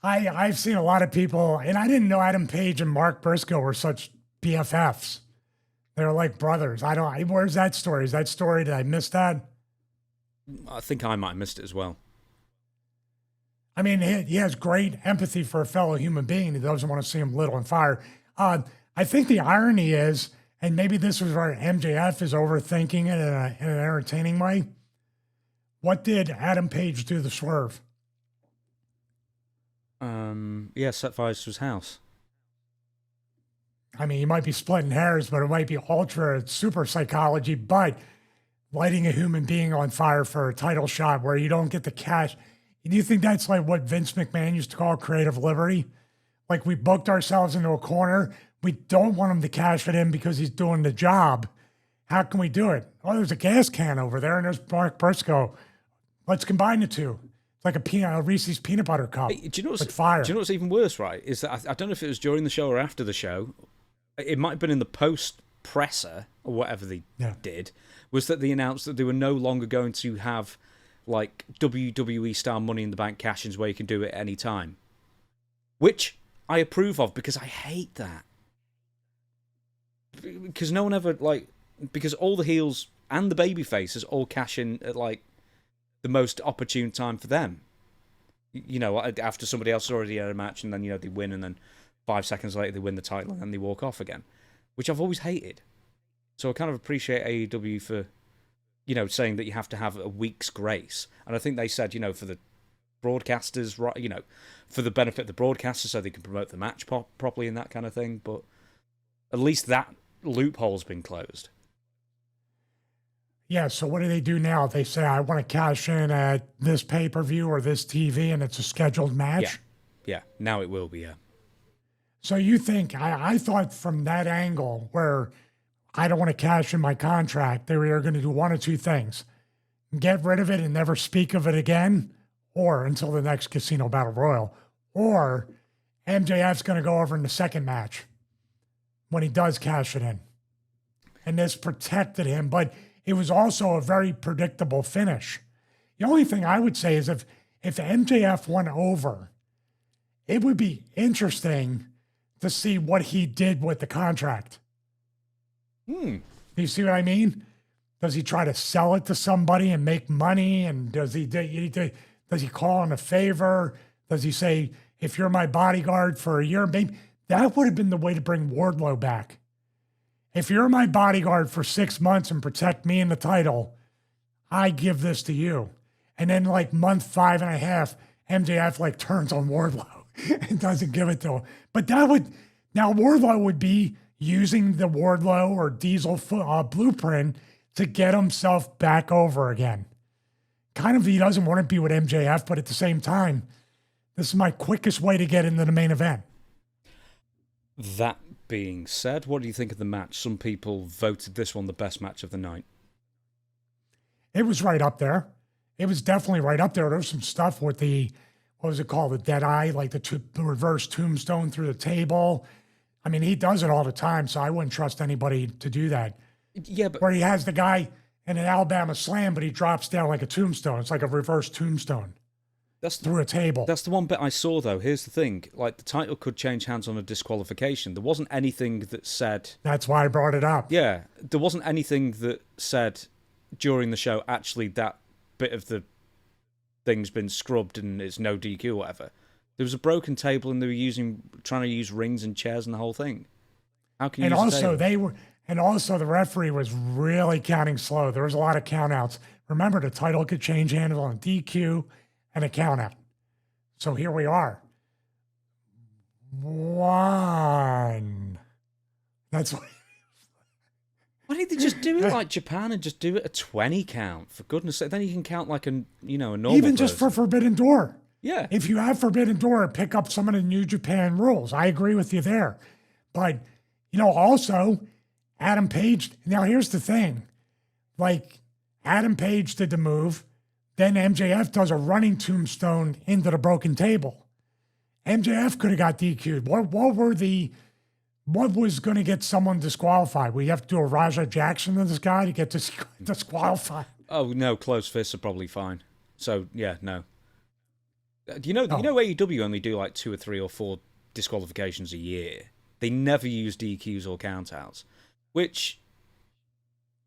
S2: I've seen a lot of people, and I didn't know Adam Page and Mark Briscoe were such BFFs. They're like brothers. Where's that story? Is that story, did I miss that?
S1: I think I might have missed it as well.
S2: I mean, he has great empathy for a fellow human being. He doesn't want to see him lit on fire. I think the irony is, and maybe this was where MJF is overthinking it in an entertaining way. What did Adam Page do to Swerve?
S1: Set fire to his house.
S2: I mean, you might be splitting hairs, but it might be ultra super psychology. But lighting a human being on fire for a title shot where you don't get the cash. Do you think that's like what Vince McMahon used to call creative liberty? Like, we booked ourselves into a corner. We don't want him to cash it in because he's doing the job. How can we do it? Oh, there's a gas can over there, and there's Mark Briscoe. Let's combine the two. It's like a Reese's peanut butter cup.
S1: Hey, do you know what's even worse, right? Is that I don't know if it was during the show or after the show. It might have been in the post-presser or whatever they did, was that they announced that they were no longer going to have like WWE-style Money in the Bank cash-ins where you can do it at any time. Which I approve of because I hate that. Because no one ever, because all the heels and the baby faces all cash in at, the most opportune time for them. After somebody else already had a match and then, they win and then 5 seconds later they win the title and then they walk off again. Which I've always hated. So I kind of appreciate AEW for, saying that you have to have a week's grace. And I think they said, for the broadcasters, right, for the benefit of the broadcasters so they can promote the match properly and that kind of thing. But at least that loophole's been closed.
S2: Yeah, so what do they do now? They say, I want to cash in at this pay-per-view or this TV, and it's a scheduled match?
S1: Yeah, now it will be, yeah.
S2: So you think, I thought from that angle where I don't want to cash in my contract, they were going to do one of two things. Get rid of it and never speak of it again, or until the next Casino Battle Royal. Or MJF's going to go over in the second match when he does cash it in. And this protected him, but it was also a very predictable finish. The only thing I would say is if MJF went over, it would be interesting to see what he did with the contract. Do you see what I mean? Does he try to sell it to somebody and make money? And does he call in a favor? Does he say, if you're my bodyguard for a year, maybe that would have been the way to bring Wardlow back. If you're my bodyguard for 6 months and protect me in the title, I give this to you. And then month 5.5, MJF like turns on Wardlow and doesn't give it to him. But now Wardlow would be using the Wardlow or Diesel blueprint to get himself back over again. Kind of, he doesn't want to be with MJF, but at the same time, this is my quickest way to get into the main event.
S1: That being said, what do you think of the match? Some people voted this one the best match of the night.
S2: It was right up there. It was definitely right up there. There was some stuff with the, what was it called? The dead eye, like the reverse tombstone through the table. I mean, he does it all the time, so I wouldn't trust anybody to do that.
S1: Yeah, but
S2: where he has the guy in an Alabama slam, but he drops down like a tombstone. It's like a reverse tombstone. That's through a table.
S1: That's the one bit I saw, though. Here's the thing. Like, the title could change hands on a disqualification. There wasn't anything that said...
S2: That's why I brought it up.
S1: Yeah. There wasn't anything that said during the show, actually, that bit of the thing's been scrubbed and it's no DQ or whatever. There was a broken table and they were trying to use rings and chairs and the whole thing. How can you use a table?
S2: And also the referee was really counting slow. There was a lot of countouts. Remember, the title could change hands on a DQ and a countout. So here we are. 1. That's what.
S1: Why didn't they just do it like Japan and just do it a 20 count? For goodness sake, then you can count like a normal.
S2: Even just for Forbidden Door.
S1: Yeah.
S2: If you have Forbidden Door, pick up some of the New Japan rules. I agree with you there. But, also Adam Page. Now here's the thing. Like, Adam Page did the move. Then MJF does a running tombstone into the broken table. MJF could have got DQ'd. What was going to get someone disqualified? We have to do a Raja Jackson to this guy to get disqualified.
S1: Oh no, closed fists are probably fine. So yeah, no. You know AEW only do like 2 or 3 or 4 disqualifications a year. They never use DQs or countouts, which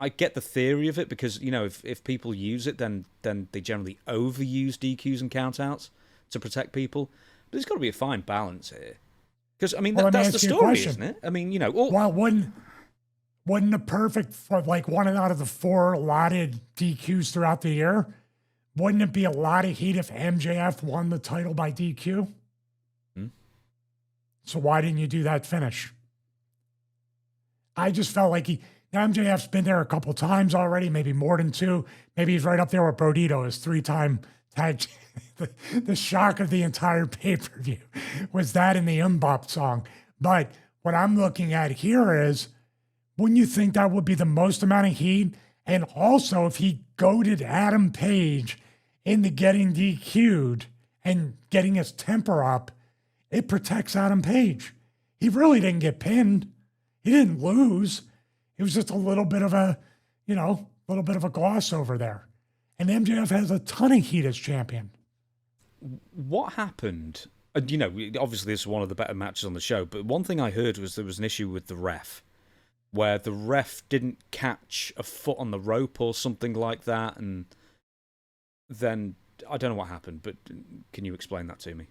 S1: I get the theory of it because if people use it, then they generally overuse DQs and countouts to protect people. But there's got to be a fine balance here, because I mean that's the story, isn't it? I mean
S2: well, wouldn't the perfect for like 1 out of the 4 allotted DQs throughout the year? Wouldn't it be a lot of heat if MJF won the title by DQ? So why didn't you do that finish? I just felt like MJF's been there a couple times already, maybe more than 2. Maybe he's right up there with Brodito, his 3-time tag. The shock of the entire pay-per-view was that in the Mbop song. But what I'm looking at here is, wouldn't you think that would be the most amount of heat? And also, if he goaded Adam Page into getting DQ'd and getting his temper up, it protects Adam Page. He really didn't get pinned. He didn't lose. It was just a little bit of a gloss over there. And MJF has a ton of heat as champion.
S1: What happened? Obviously this is one of the better matches on the show, but one thing I heard was there was an issue with the ref, where the ref didn't catch a foot on the rope or something like that, and then I don't know what happened, but can you explain that to me?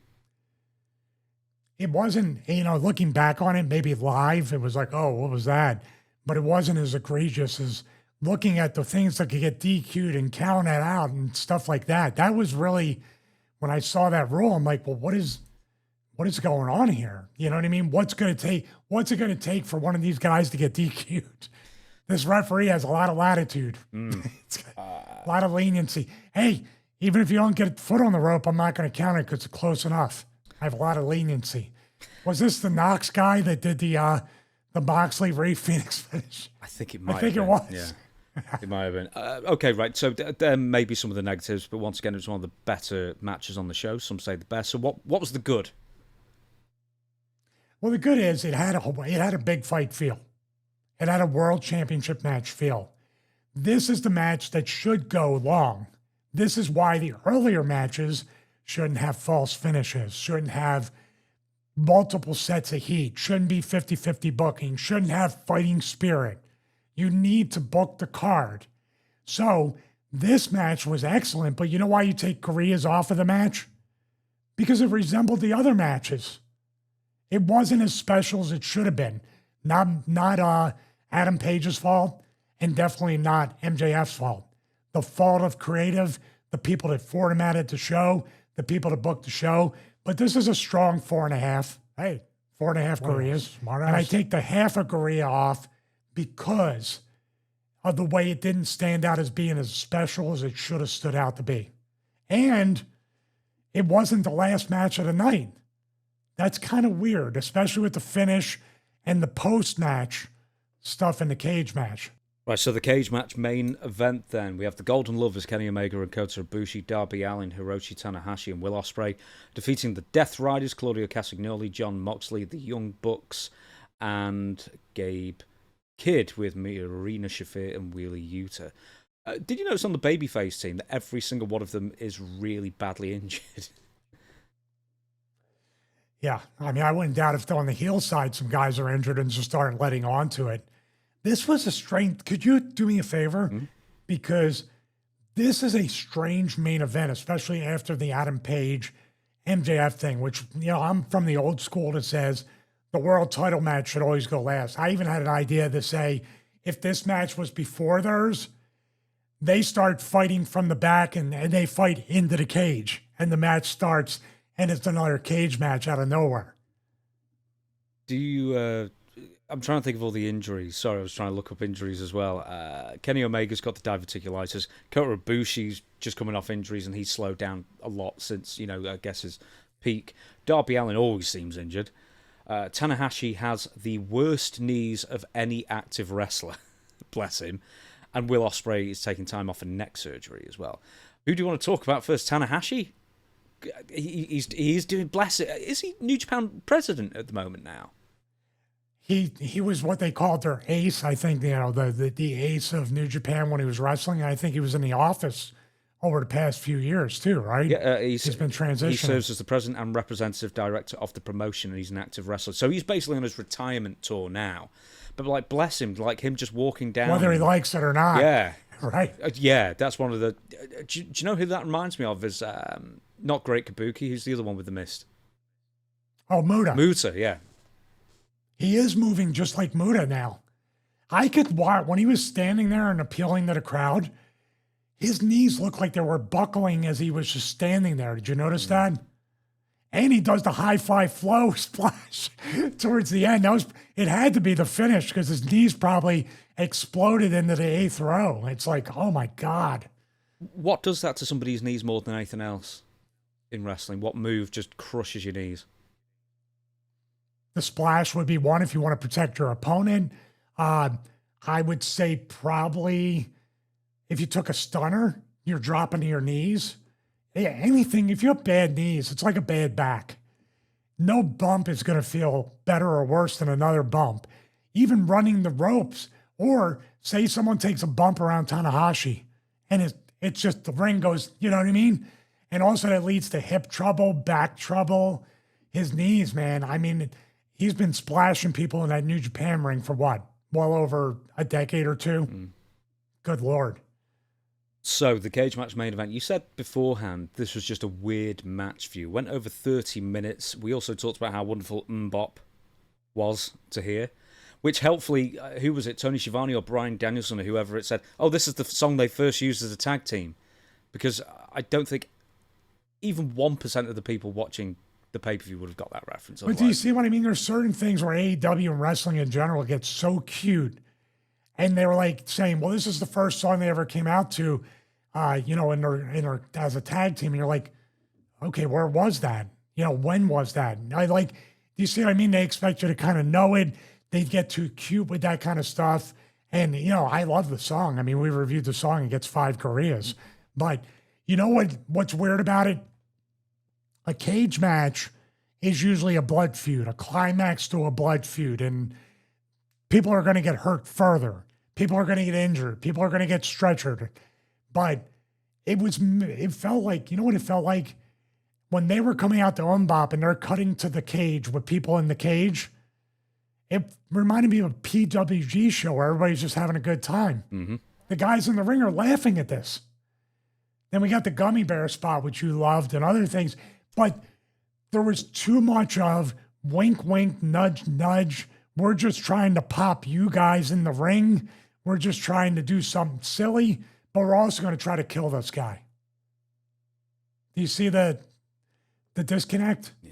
S2: It wasn't, looking back on it, maybe live, it was like, oh, what was that? But it wasn't as egregious as looking at the things that could get DQ'd and counted out and stuff like that. That was really, when I saw that rule, I'm like, well, what is going on here? You know what I mean? What's it going to take for one of these guys to get DQ'd? This referee has a lot of latitude. It's got a lot of leniency. Hey, even if you don't get a foot on the rope, I'm not going to count it because it's close enough. I have a lot of leniency. Was this the Knox guy that did the Moxley Ray Phoenix finish?
S1: I think it might.
S2: It was.
S1: Yeah, it might have been. Okay, right. So there may be some of the negatives, but once again, it was one of the better matches on the show. Some say the best. So what was the good?
S2: Well, the good is it had a big fight feel. It had a world championship match feel. This is the match that should go long. This is why the earlier matches shouldn't have false finishes, shouldn't have multiple sets of heat, shouldn't be 50-50 booking, shouldn't have fighting spirit. You need to book the card. So this match was excellent, but you know why you take Gareas off of the match? Because it resembled the other matches. It wasn't as special as it should have been. Not Adam Page's fault, and definitely not MJF's fault. The fault of creative, the people that formatted the show, the people to book the show. But this is a strong 4.5. Hey, 4.5 Gareas. And I take the half of Garea off because of the way it didn't stand out as being as special as it should have stood out to be. And it wasn't the last match of the night. That's kind of weird, especially with the finish and the post-match stuff in the cage match.
S1: Right, so the cage match main event then. We have the Golden Lovers, Kenny Omega and Kota Ibushi, Darby Allin, Hiroshi Tanahashi and Will Ospreay, defeating the Death Riders, Claudio Castagnoli, Jon Moxley, the Young Bucks, and Gabe Kidd with Marina Shafir and Wheeler Yuta. Did you notice on the babyface team that every single one of them is really badly injured?
S2: Yeah, I mean, I wouldn't doubt if on the heel side some guys are injured and just aren't letting on to it. This was a strange, could you do me a favor? Mm-hmm. Because this is a strange main event, especially after the Adam Page MJF thing, which, you know, I'm from the old school that says the world title match should always go last. I even had an idea to say, if this match was before theirs, they start fighting from the back and they fight into the cage and the match starts and it's another cage match out of nowhere.
S1: Do you, I'm trying to think of all the injuries. Sorry, I was trying to look up injuries as well. Kenny Omega's got the diverticulitis. Kota Ibushi's just coming off injuries and he's slowed down a lot since, you know, I guess his peak. Darby Allin always seems injured. Tanahashi has the worst knees of any active wrestler. Bless him. And Will Ospreay is taking time off for neck surgery as well. Who do you want to talk about first? Tanahashi? He's doing, bless it. Is he New Japan president at the moment now?
S2: He was what they called their ace. I think, you know, the ace of New Japan when he was wrestling. I think he was in the office over the past few years too, right?
S1: Yeah,
S2: he's been transitioning.
S1: He serves as the president and representative director of the promotion, and he's an active wrestler. So he's basically on his retirement tour now. But like, bless him, like him just walking down,
S2: whether he likes it or not.
S1: Yeah,
S2: right.
S1: Yeah, that's one of the. Do you know who that reminds me of? Is not Great Kabuki. Who's the other one with the mist?
S2: Oh, Muta.
S1: Muta, yeah.
S2: He is moving just like Muta now. I could watch when he was standing there and appealing to the crowd. His knees looked like they were buckling as he was just standing there. Did you notice that? And he does the high five flow splash towards the end. It had to be the finish because his knees probably exploded into the 8th row. It's like, oh my God.
S1: What does that to somebody's knees more than anything else in wrestling? What move just crushes your knees?
S2: The splash would be one if you want to protect your opponent. I would say probably if you took a stunner, you're dropping to your knees. Yeah, anything, if you have bad knees, it's like a bad back. No bump is going to feel better or worse than another bump. Even running the ropes, or say someone takes a bump around Tanahashi, and it's just the ring goes, you know what I mean? And also that leads to hip trouble, back trouble. His knees, man, I mean, he's been splashing people in that New Japan ring for what? Well over a decade or two? Good Lord.
S1: So, the cage match main event, you said beforehand this was just a weird match for you. Went over 30 minutes. We also talked about how wonderful Mbop was to hear, which helpfully, who was it, Tony Schiavone or Bryan Danielson or whoever, it said, oh, this is the song they first used as a tag team. Because I don't think even 1% of the people watching the pay-per-view would have got that reference.
S2: But do you see what I mean? There's certain things where AEW and wrestling in general gets so cute. And they were like saying, well, this is the first song they ever came out to, you know, in their as a tag team. And you're like, okay, where was that? You know, when was that? Do you see what I mean? They expect you to kind of know it. They get too cute with that kind of stuff. And, you know, I love the song. I mean, we reviewed the song. It gets 5 Koreas. But you know what's weird about it? A cage match is usually a blood feud, a climax to a blood feud. And people are going to get hurt further. People are going to get injured. People are going to get stretchered. But it felt like, you know what it felt like? When they were coming out to Mbop and they're cutting to the cage with people in the cage, it reminded me of a PWG show where everybody's just having a good time. Mm-hmm. The guys in the ring are laughing at this. Then we got the gummy bear spot, which you loved, and other things. But there was too much of wink, wink, nudge, nudge. We're just trying to pop you guys in the ring. We're just trying to do something silly, but we're also going to try to kill this guy. Do you see the The disconnect?
S1: Yeah.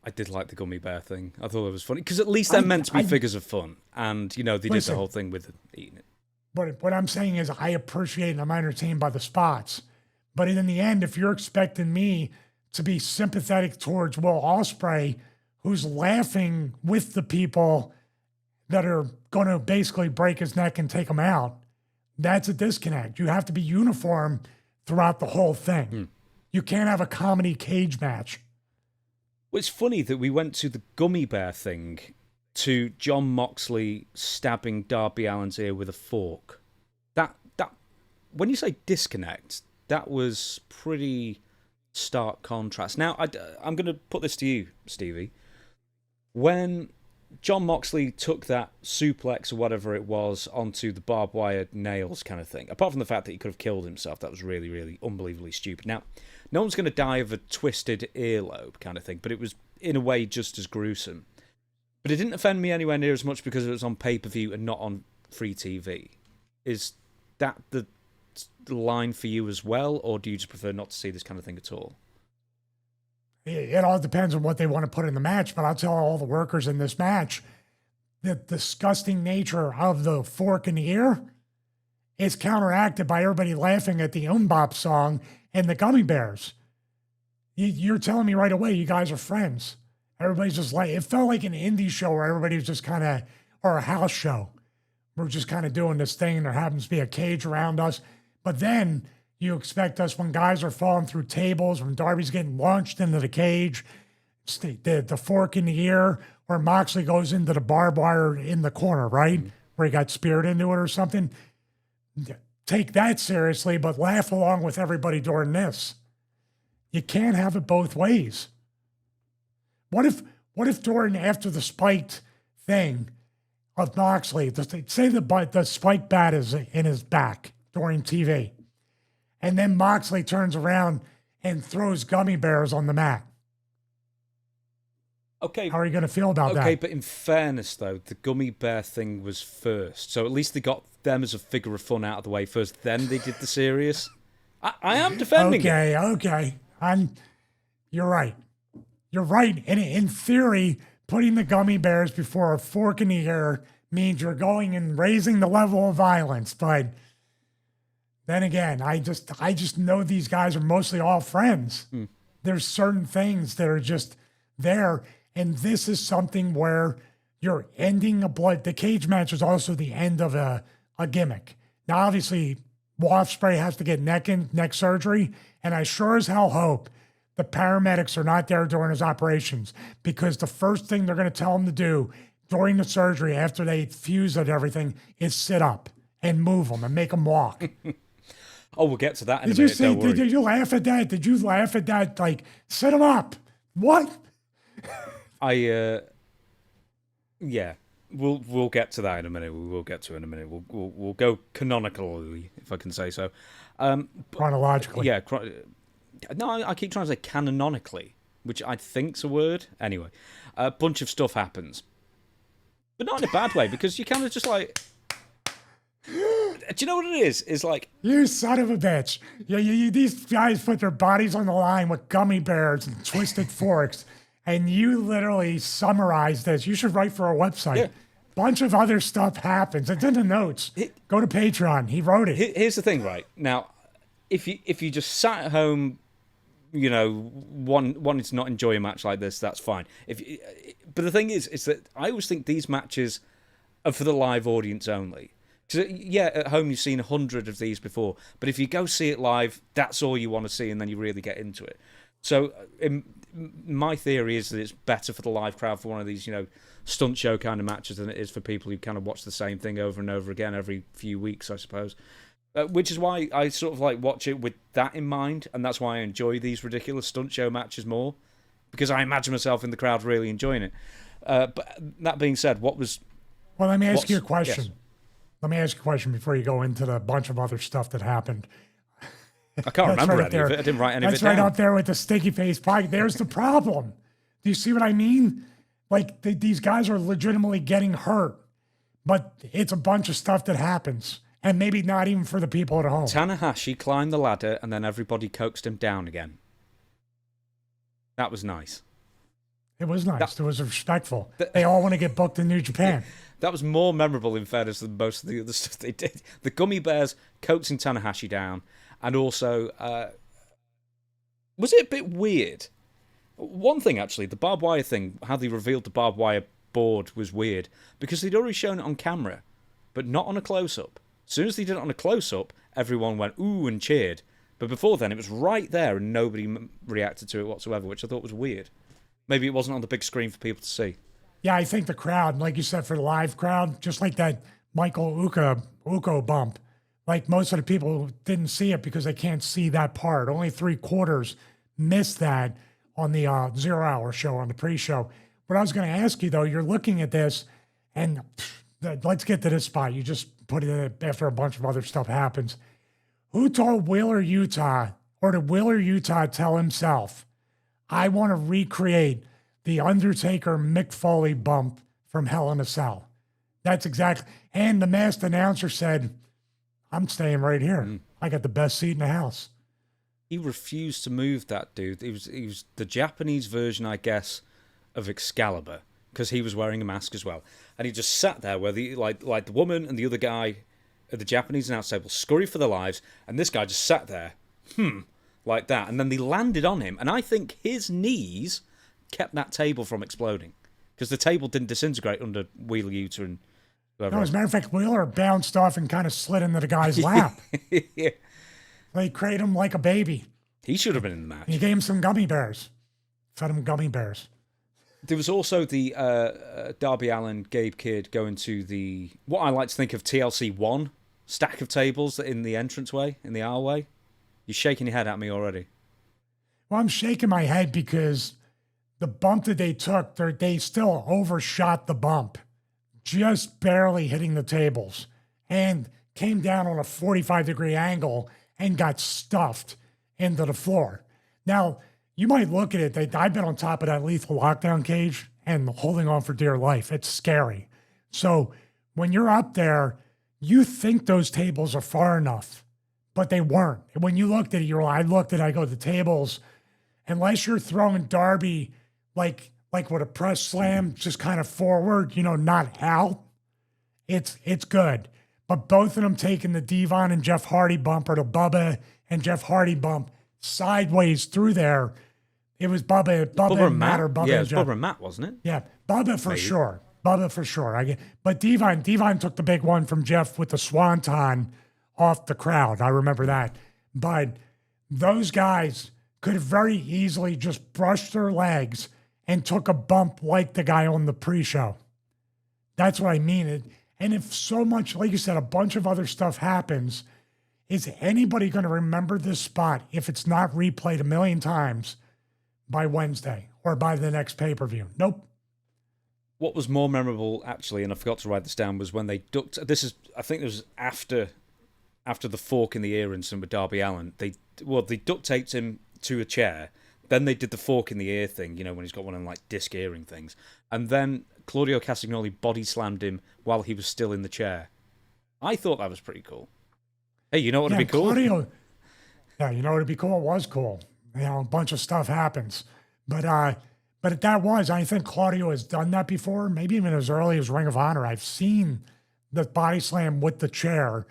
S1: I did like the gummy bear thing. I thought it was funny. Because at least they're meant to be figures of fun. And, they did the whole thing with eating it.
S2: But what I'm saying is I appreciate and I'm entertained by the spots. But in the end, if you're expecting me to be sympathetic towards Will Ospreay, who's laughing with the people that are going to basically break his neck and take him out, that's a disconnect. You have to be uniform throughout the whole thing. You can't have a comedy cage match.
S1: Well, it's funny that we went to the gummy bear thing to Jon Moxley stabbing Darby Allin's ear with a fork. That when you say disconnect, that was pretty stark contrast. Now, I'm going to put this to you, Stevie. When Jon Moxley took that suplex or whatever it was onto the barbed wire nails kind of thing, apart from the fact that he could have killed himself, that was really, really unbelievably stupid. Now, no one's going to die of a twisted earlobe kind of thing, but it was, in a way, just as gruesome. But it didn't offend me anywhere near as much because it was on pay-per-view and not on free TV. Is that the line for you as well, or do you just prefer not to see this kind of thing at all?
S2: It all depends on what they want to put in the match, but I'll tell all the workers in this match, the disgusting nature of the fork in the ear is counteracted by everybody laughing at the Bop song and the gummy bears. You're telling me right away you guys are friends. Everybody's just like, it felt like an indie show where everybody was just kind of, or a house show. We're just kind of doing this thing and there happens to be a cage around us. But then you expect us when guys are falling through tables, when Darby's getting launched into the cage, the fork in the ear, or Moxley goes into the barbed wire in the corner, right? Where he got speared into it or something. Take that seriously, but laugh along with everybody during this. You can't have it both ways. What if during, after the spiked thing of Moxley, say the spike bat is in his back during TV, and then Moxley turns around and throws gummy bears on the mat.
S1: Okay.
S2: How are you going to feel about that?
S1: Okay, but in fairness, though, the gummy bear thing was first. So at least they got them as a figure of fun out of the way first. Then they did the serious. I am defending it.
S2: Okay. You're right. You're right. And in theory, putting the gummy bears before a fork in the ear means you're going and raising the level of violence. But then again, I just know these guys are mostly all friends. There's certain things that are just there. And this is something where you're ending the cage match is also the end of a gimmick. Now, obviously, Ospreay has to get neck surgery. And I sure as hell hope the paramedics are not there during his operations, because the first thing they're going to tell him to do during the surgery after they fuse it everything is sit up and move him and make him walk.
S1: Oh, we'll get to that in a minute.
S2: Did you laugh at that? Did you laugh at that? Like, sit him up. What?
S1: Yeah, we'll get to that in a minute. We will get to it in a minute. We'll go canonically, if I can say so.
S2: Chronologically.
S1: Yeah. No, I keep trying to say canonically, which I think's a word. Anyway, a bunch of stuff happens, but not in a bad way, because you kind of just like. Do you know what it is? It's like,
S2: you son of a bitch. These guys put their bodies on the line with gummy bears and twisted forks, and you literally summarized this. You should write for our website.
S1: Yeah.
S2: Bunch of other stuff happens. It's in the notes. Go to Patreon. He wrote it.
S1: Here's the thing, right? Now, if you just sat at home, wanting to not enjoy a match like this, that's fine. But the thing is that I always think these matches are for the live audience only. Because, at home you've seen 100 of these before, but if you go see it live, that's all you want to see, and then you really get into it. So my theory is that it's better for the live crowd for one of these, stunt show kind of matches than it is for people who kind of watch the same thing over and over again every few weeks, I suppose. Which is why I sort of like watch it with that in mind, and that's why I enjoy these ridiculous stunt show matches more, because I imagine myself in the crowd really enjoying it. But that being said, Well,
S2: let me ask you a question.
S1: Yes.
S2: Let me ask you a question before you go into the bunch of other stuff that happened.
S1: I can't remember any of it. I didn't write any of it down.
S2: That's right up there with the sticky face pie. There's the problem. Do you see what I mean? Like, these guys are legitimately getting hurt, but it's a bunch of stuff that happens, and maybe not even for the people at home.
S1: Tanahashi climbed the ladder, and then everybody coaxed him down again. That was nice.
S2: It was nice. It was respectful. They all want to get booked in New Japan.
S1: That was more memorable, in fairness, than most of the other stuff they did. The Gummy Bears coaxing Tanahashi down, and also, was it a bit weird? One thing, actually, the barbed wire thing, how they revealed the barbed wire board was weird, because they'd already shown it on camera, but not on a close-up. As soon as they did it on a close-up, everyone went, ooh, and cheered. But before then, it was right there, and nobody reacted to it whatsoever, which I thought was weird. Maybe it wasn't on the big screen for people to see.
S2: Yeah, I think the crowd, like you said, for the live crowd, just like that Michael Oku bump, like most of the people didn't see it because they can't see that part. Only 3/4 missed that on the 0 Hour show, on the pre-show. But I was going to ask you, though, you're looking at this, and let's get to this spot. You just put it in after a bunch of other stuff happens. Who told Wheeler Yuta, or did Wheeler Yuta tell himself, I want to recreate the Undertaker Mick Foley bump from Hell in a Cell? That's exactly. And the masked announcer said, I'm staying right here. I got the best seat in the house.
S1: He refused to move that dude. He was the Japanese version, I guess, of Excalibur, because he was wearing a mask as well. And he just sat there where the like the woman and the other guy at the Japanese announce table scurry for their lives, and this guy just sat there, like that. And then they landed on him, and I think his knees kept that table from exploding, because the table didn't disintegrate under Wheeler Yuta and whoever.
S2: No, as a matter of fact, Wheeler bounced off and kind of slid into the guy's lap.
S1: Yeah.
S2: They cradled him like a baby.
S1: He should have been in the match.
S2: He gave him some gummy bears. Fed him gummy bears.
S1: There was also the Darby Allin, Gabe Kidd going to the, what I like to think of TLC 1 stack of tables in the entranceway, in the aisleway. You're shaking your head at me already.
S2: Well, I'm shaking my head because the bump that they took, they still overshot the bump, just barely hitting the tables, and came down on a 45-degree angle and got stuffed into the floor. Now, you might look at it, I've been on top of that lethal lockdown cage and holding on for dear life. It's scary. So when you're up there, you think those tables are far enough, but they weren't. When you looked at it, I looked at it, I go, the tables, unless you're throwing Darby like with a press slam, just kind of forward, not out, it's good. But both of them taking the Devon and Jeff Hardy bump, or the Bubba and Jeff Hardy bump sideways through there. It was Bubba and Matt, or Bubba
S1: yeah,
S2: and Jeff.
S1: Bubba and Matt, wasn't it?
S2: Yeah, Bubba for sure. Bubba for sure. But Devon took the big one from Jeff with the swanton off the crowd. I remember that. But those guys could have very easily just brushed their legs and took a bump like the guy on the pre-show. That's what I mean. And if so much, like you said, a bunch of other stuff happens, is anybody going to remember this spot if it's not replayed a million times by Wednesday or by the next pay-per-view? Nope.
S1: What was more memorable, actually, and I forgot to write this down, was when they ducked. I think it was after the fork in the ear incident with Darby Allin. They duct taped him to a chair. Then they did the fork in the ear thing, when he's got one of them like disc earring things. And then Claudio Castagnoli body slammed him while he was still in the chair. I thought that was pretty cool. Hey, you know what would be cool?
S2: Claudio, yeah, you know what would be cool? It was cool. A bunch of stuff happens. But I think Claudio has done that before, maybe even as early as Ring of Honor. I've seen the body slam with the chair.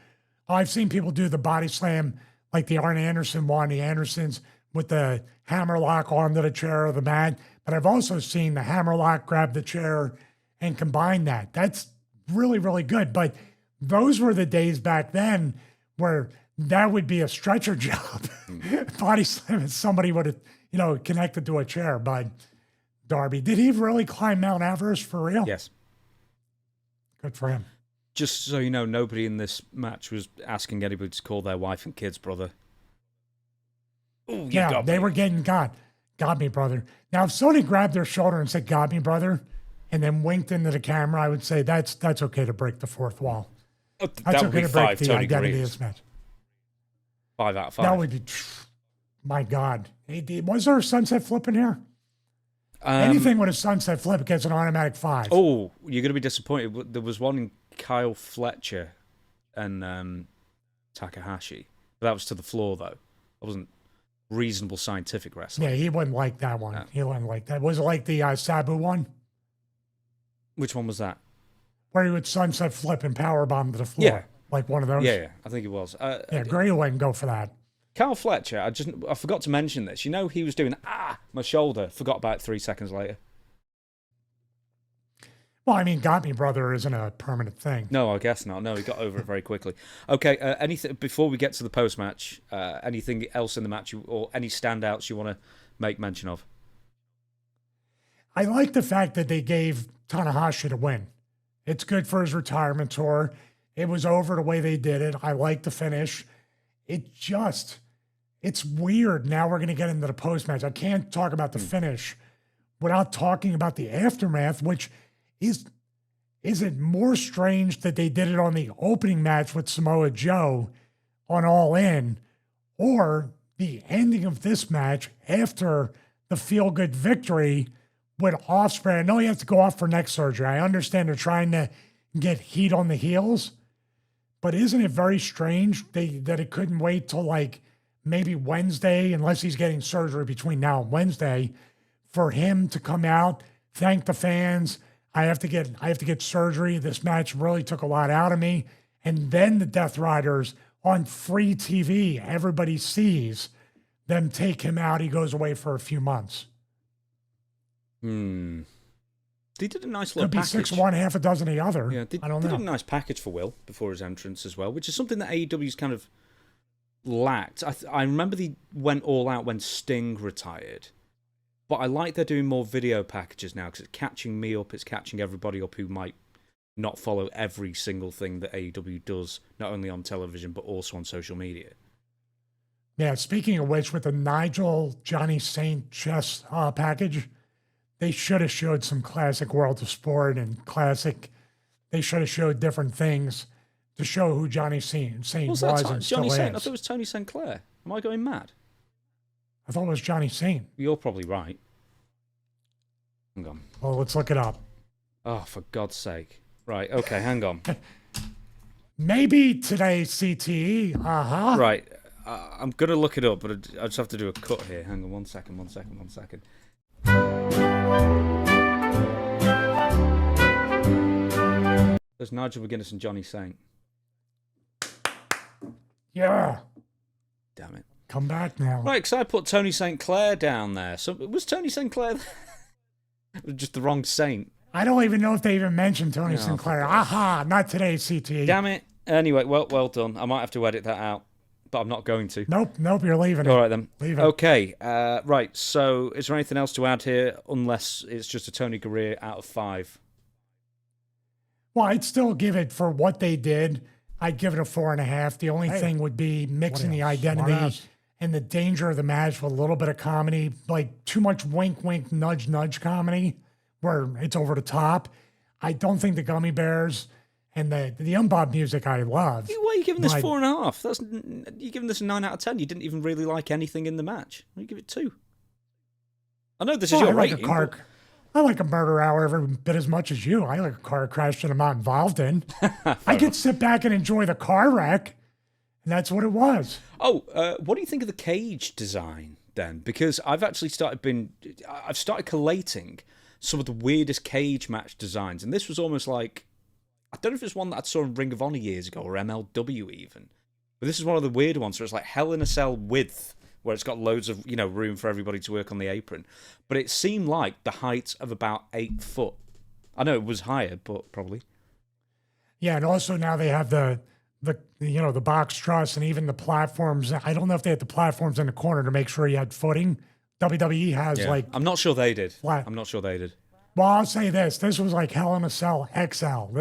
S2: I've seen people do the body slam like the Arn Anderson one, the Andersons, with the hammerlock onto the chair or the mat. But I've also seen the hammerlock grab the chair and combine that. That's really, really good. But those were the days back then where that would be a stretcher job. Body slam and somebody would have, connected to a chair. But Darby, did he really climb Mount Everest for real?
S1: Yes.
S2: Good for him.
S1: Just so you know, nobody in this match was asking anybody to call their wife and kids brother. Ooh,
S2: yeah, they were getting got me, brother. Now, if somebody grabbed their shoulder and said, got me, brother, and then winked into the camera, I would say that's okay to break the fourth wall. That's okay to break the identity of this match.
S1: 5 out of 5.
S2: That would be, my God. Was there a sunset flip in here? Anything with a sunset flip gets an automatic 5.
S1: Oh, you're going to be disappointed. There was one in Kyle Fletcher and Takahashi. But that was to the floor, though. I wasn't reasonable scientific wrestling.
S2: Yeah, he wouldn't like that one. He wouldn't like that. Was it like the Sabu one?
S1: Which one was that?
S2: Where he would sunset flip and powerbomb to the floor.
S1: Yeah.
S2: Like one of those?
S1: Yeah, I think it was.
S2: Yeah, Gray wouldn't go for that.
S1: Carl Fletcher, I forgot to mention this. You know, he was doing, my shoulder. Forgot about it 3 seconds later.
S2: Well, I mean, Got Me Brother isn't a permanent thing.
S1: No, I guess not. No, he got over it very quickly. Okay, anything before we get to the post-match, anything else in the match or any standouts you want to make mention of?
S2: I like the fact that they gave Tanahashi the win. It's good for his retirement tour. It was over the way they did it. I like the finish. It's weird. Now we're going to get into the post-match. I can't talk about the finish without talking about the aftermath, which is it more strange that they did it on the opening match with Samoa Joe on All In, or the ending of this match after the feel-good victory with Ospreay? I know he has to go off for neck surgery. I understand they're trying to get heat on the heels, but isn't it very strange that it couldn't wait till like maybe Wednesday, unless he's getting surgery between now and Wednesday, for him to come out, thank the fans? I have to get surgery. This match really took a lot out of me. And then the Death Riders on free TV, everybody sees them take him out. He goes away for a few months.
S1: They did a nice little
S2: package. Could be 6 one, half a dozen the other.
S1: Yeah,
S2: I don't know.
S1: They did a nice package for Will before his entrance as well, which is something that AEW's kind of lacked. I remember they went all out when Sting retired. But I like they're doing more video packages now because it's catching me up, it's catching everybody up who might not follow every single thing that AEW does, not only on television, but also on social media.
S2: Yeah, speaking of which, with the Nigel Johnny Saint chess package, they should have showed some classic World of Sport and they should have showed different things to show who Johnny Saint was and
S1: Johnny
S2: still
S1: Saint? I
S2: is.
S1: thought it was Tony St. Clair. Am I going mad?
S2: I thought it was Johnny Saint.
S1: You're probably right. Hang on.
S2: Well, let's look it up.
S1: Oh, for God's sake. Right, okay, hang on.
S2: Maybe today CTE. Uh-huh.
S1: Right, I'm going to look it up, but I just have to do a cut here. Hang on, one second. There's Nigel McGuinness and Johnny Saint.
S2: Yeah.
S1: Damn it.
S2: Come back now.
S1: Right, because I put Tony St. Clair down there. So was Tony St. Clair just the wrong saint?
S2: I don't even know if they even mentioned Tony St. Clair. Aha, not today, CTE.
S1: Damn it. Anyway, well done. I might have to edit that out, but I'm not going to.
S2: Nope, you're leaving it.
S1: All right, then.
S2: Leave it.
S1: Okay, right, so is there anything else to add here, unless it's just a Tony Gareas out of 5?
S2: Well, I'd still give it, for what they did, I'd give it a 4.5. The only thing would be mixing the identity and the danger of the match with a little bit of comedy, like too much wink, wink, nudge, nudge comedy, where it's over the top. I don't think the Gummy Bears and the Umbob music I love.
S1: Why are you giving this 4.5? You're giving this a 9 out of 10. You didn't even really like anything in the match. Why you give it 2? I know this is your rating.
S2: I like a murder hour every bit as much as you. I like a car crash that I'm not involved in. I could sit back and enjoy the car wreck, and that's what it was.
S1: Oh, what do you think of the cage design then? Because I've actually started collating some of the weirdest cage match designs, and this was almost like, I don't know if it's one that I saw in Ring of Honor years ago or MLW even, but this is one of the weird ones where it's like Hell in a Cell width, where it's got loads of room for everybody to work on the apron, but it seemed like the height of about 8 foot. I know it was higher, but probably. Yeah,
S2: and also now they have the box truss and even the platforms. I don't know if they had the platforms in the corner to make sure you had footing. WWE has
S1: I'm not sure they did.
S2: Flat.
S1: I'm not sure they did.
S2: Well, I'll say this. This was like Hell in a Cell XL.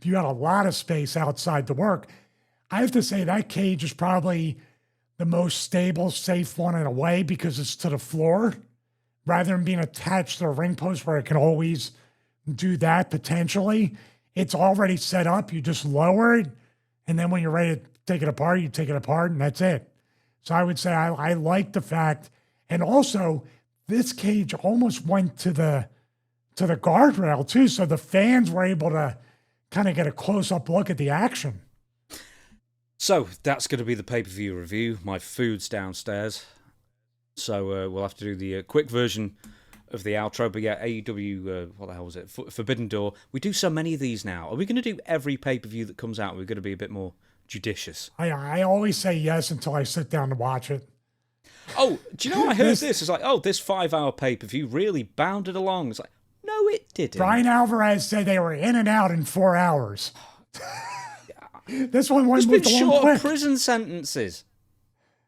S2: You had a lot of space outside to work. I have to say that cage is probably the most stable, safe one in a way, because it's to the floor rather than being attached to a ring post where it can always do that potentially. It's already set up. You just lower it, and then when you're ready to take it apart, you take it apart, and that's it. So I would say I like the fact, and also this cage almost went to the guardrail too, so the fans were able to kind of get a close-up look at the action.
S1: So that's going to be the pay-per-view review. My food's downstairs. So we'll have to do the quick version of the outro. But yeah, AEW, what the hell was it? Forbidden Door. We do so many of these now. Are we going to do every pay-per-view that comes out? We're going to be a bit more judicious.
S2: I always say yes until I sit down to watch it.
S1: Oh, do you know I heard this? It's like, oh, this 5-hour pay-per-view really bounded along. It's like, no, it didn't.
S2: Brian Alvarez said they were in and out in 4 hours. This one went
S1: with short
S2: quick.
S1: Prison sentences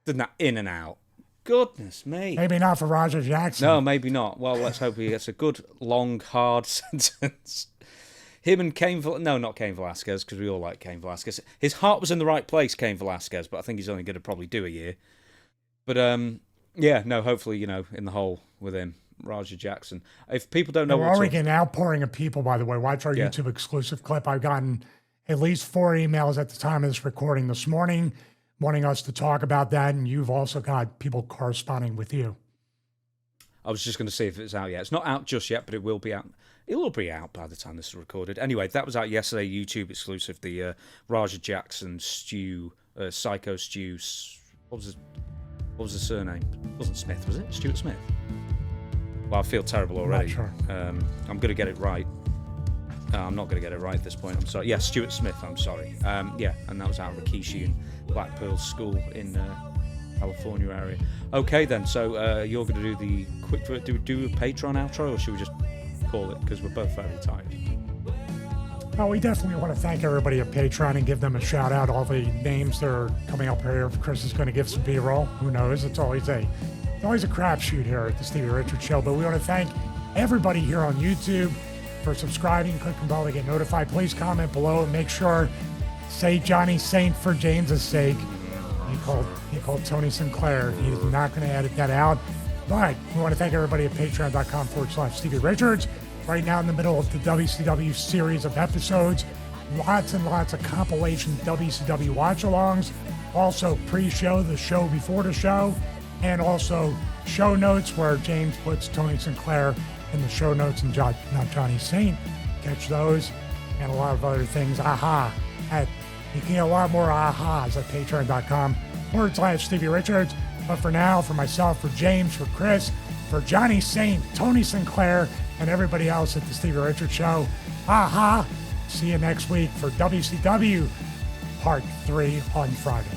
S1: than that in and out. Goodness me.
S2: Maybe not for Roger Jackson.
S1: No, maybe not. Well, let's hope he gets a good, long, hard sentence. Him and not Cain Velasquez, because we all like Cain Velasquez. His heart was in the right place, Cain Velasquez, but I think he's only going to probably do a year. But, yeah, no, hopefully, in the hole with him, Roger Jackson. If people don't know
S2: we're already getting outpouring of people, by the way. Watch our YouTube exclusive clip. I've gotten at least 4 emails at the time of this recording this morning wanting us to talk about that, and you've also got people corresponding with you.
S1: I was just going to see if it's out yet. It's not out just yet, but it will be out. It will be out by the time this is recorded. Anyway, that was out yesterday, YouTube exclusive, the Raja Jackson Psycho Stu. What was his surname? It wasn't Smith, was it? Stuart Smith? Well, I feel terrible already.
S2: Not sure.
S1: I'm going to get it right. I'm not going to get it right at this point. I'm sorry. Yeah, Stuart Smith, I'm sorry. Yeah, and that was out of Rikishi and Black Pearl School in California area. Okay, then. So you're going to do the quick... Do a Patreon outro, or should we just call it? Because we're both very tired.
S2: Well, we definitely want to thank everybody at Patreon and give them a shout-out. All the names that are coming up here. Chris is going to give some B-roll. Who knows? It's always a crapshoot here at the Stevie Richards Show. But we want to thank everybody here on YouTube for subscribing. Click the bell to get notified. Please comment below and make sure, say Johnny Saint for James' sake. He called Tony Sinclair. He's not going to edit that out. But we want to thank everybody at patreon.com/Stevie Richards. Right now in the middle of the WCW series of episodes. Lots and lots of compilation WCW watch-alongs. Also pre-show, the show before the show. And also show notes where James puts Tony Sinclair in the show notes and not Johnny Saint. Catch those and a lot of other things. You can get a lot more ahas at patreon.com/Stevie Richards. But for now, for myself, for James, for Chris, for Johnny Saint, Tony Sinclair, and everybody else at the Stevie Richards Show, see you next week for WCW Part 3 on Friday.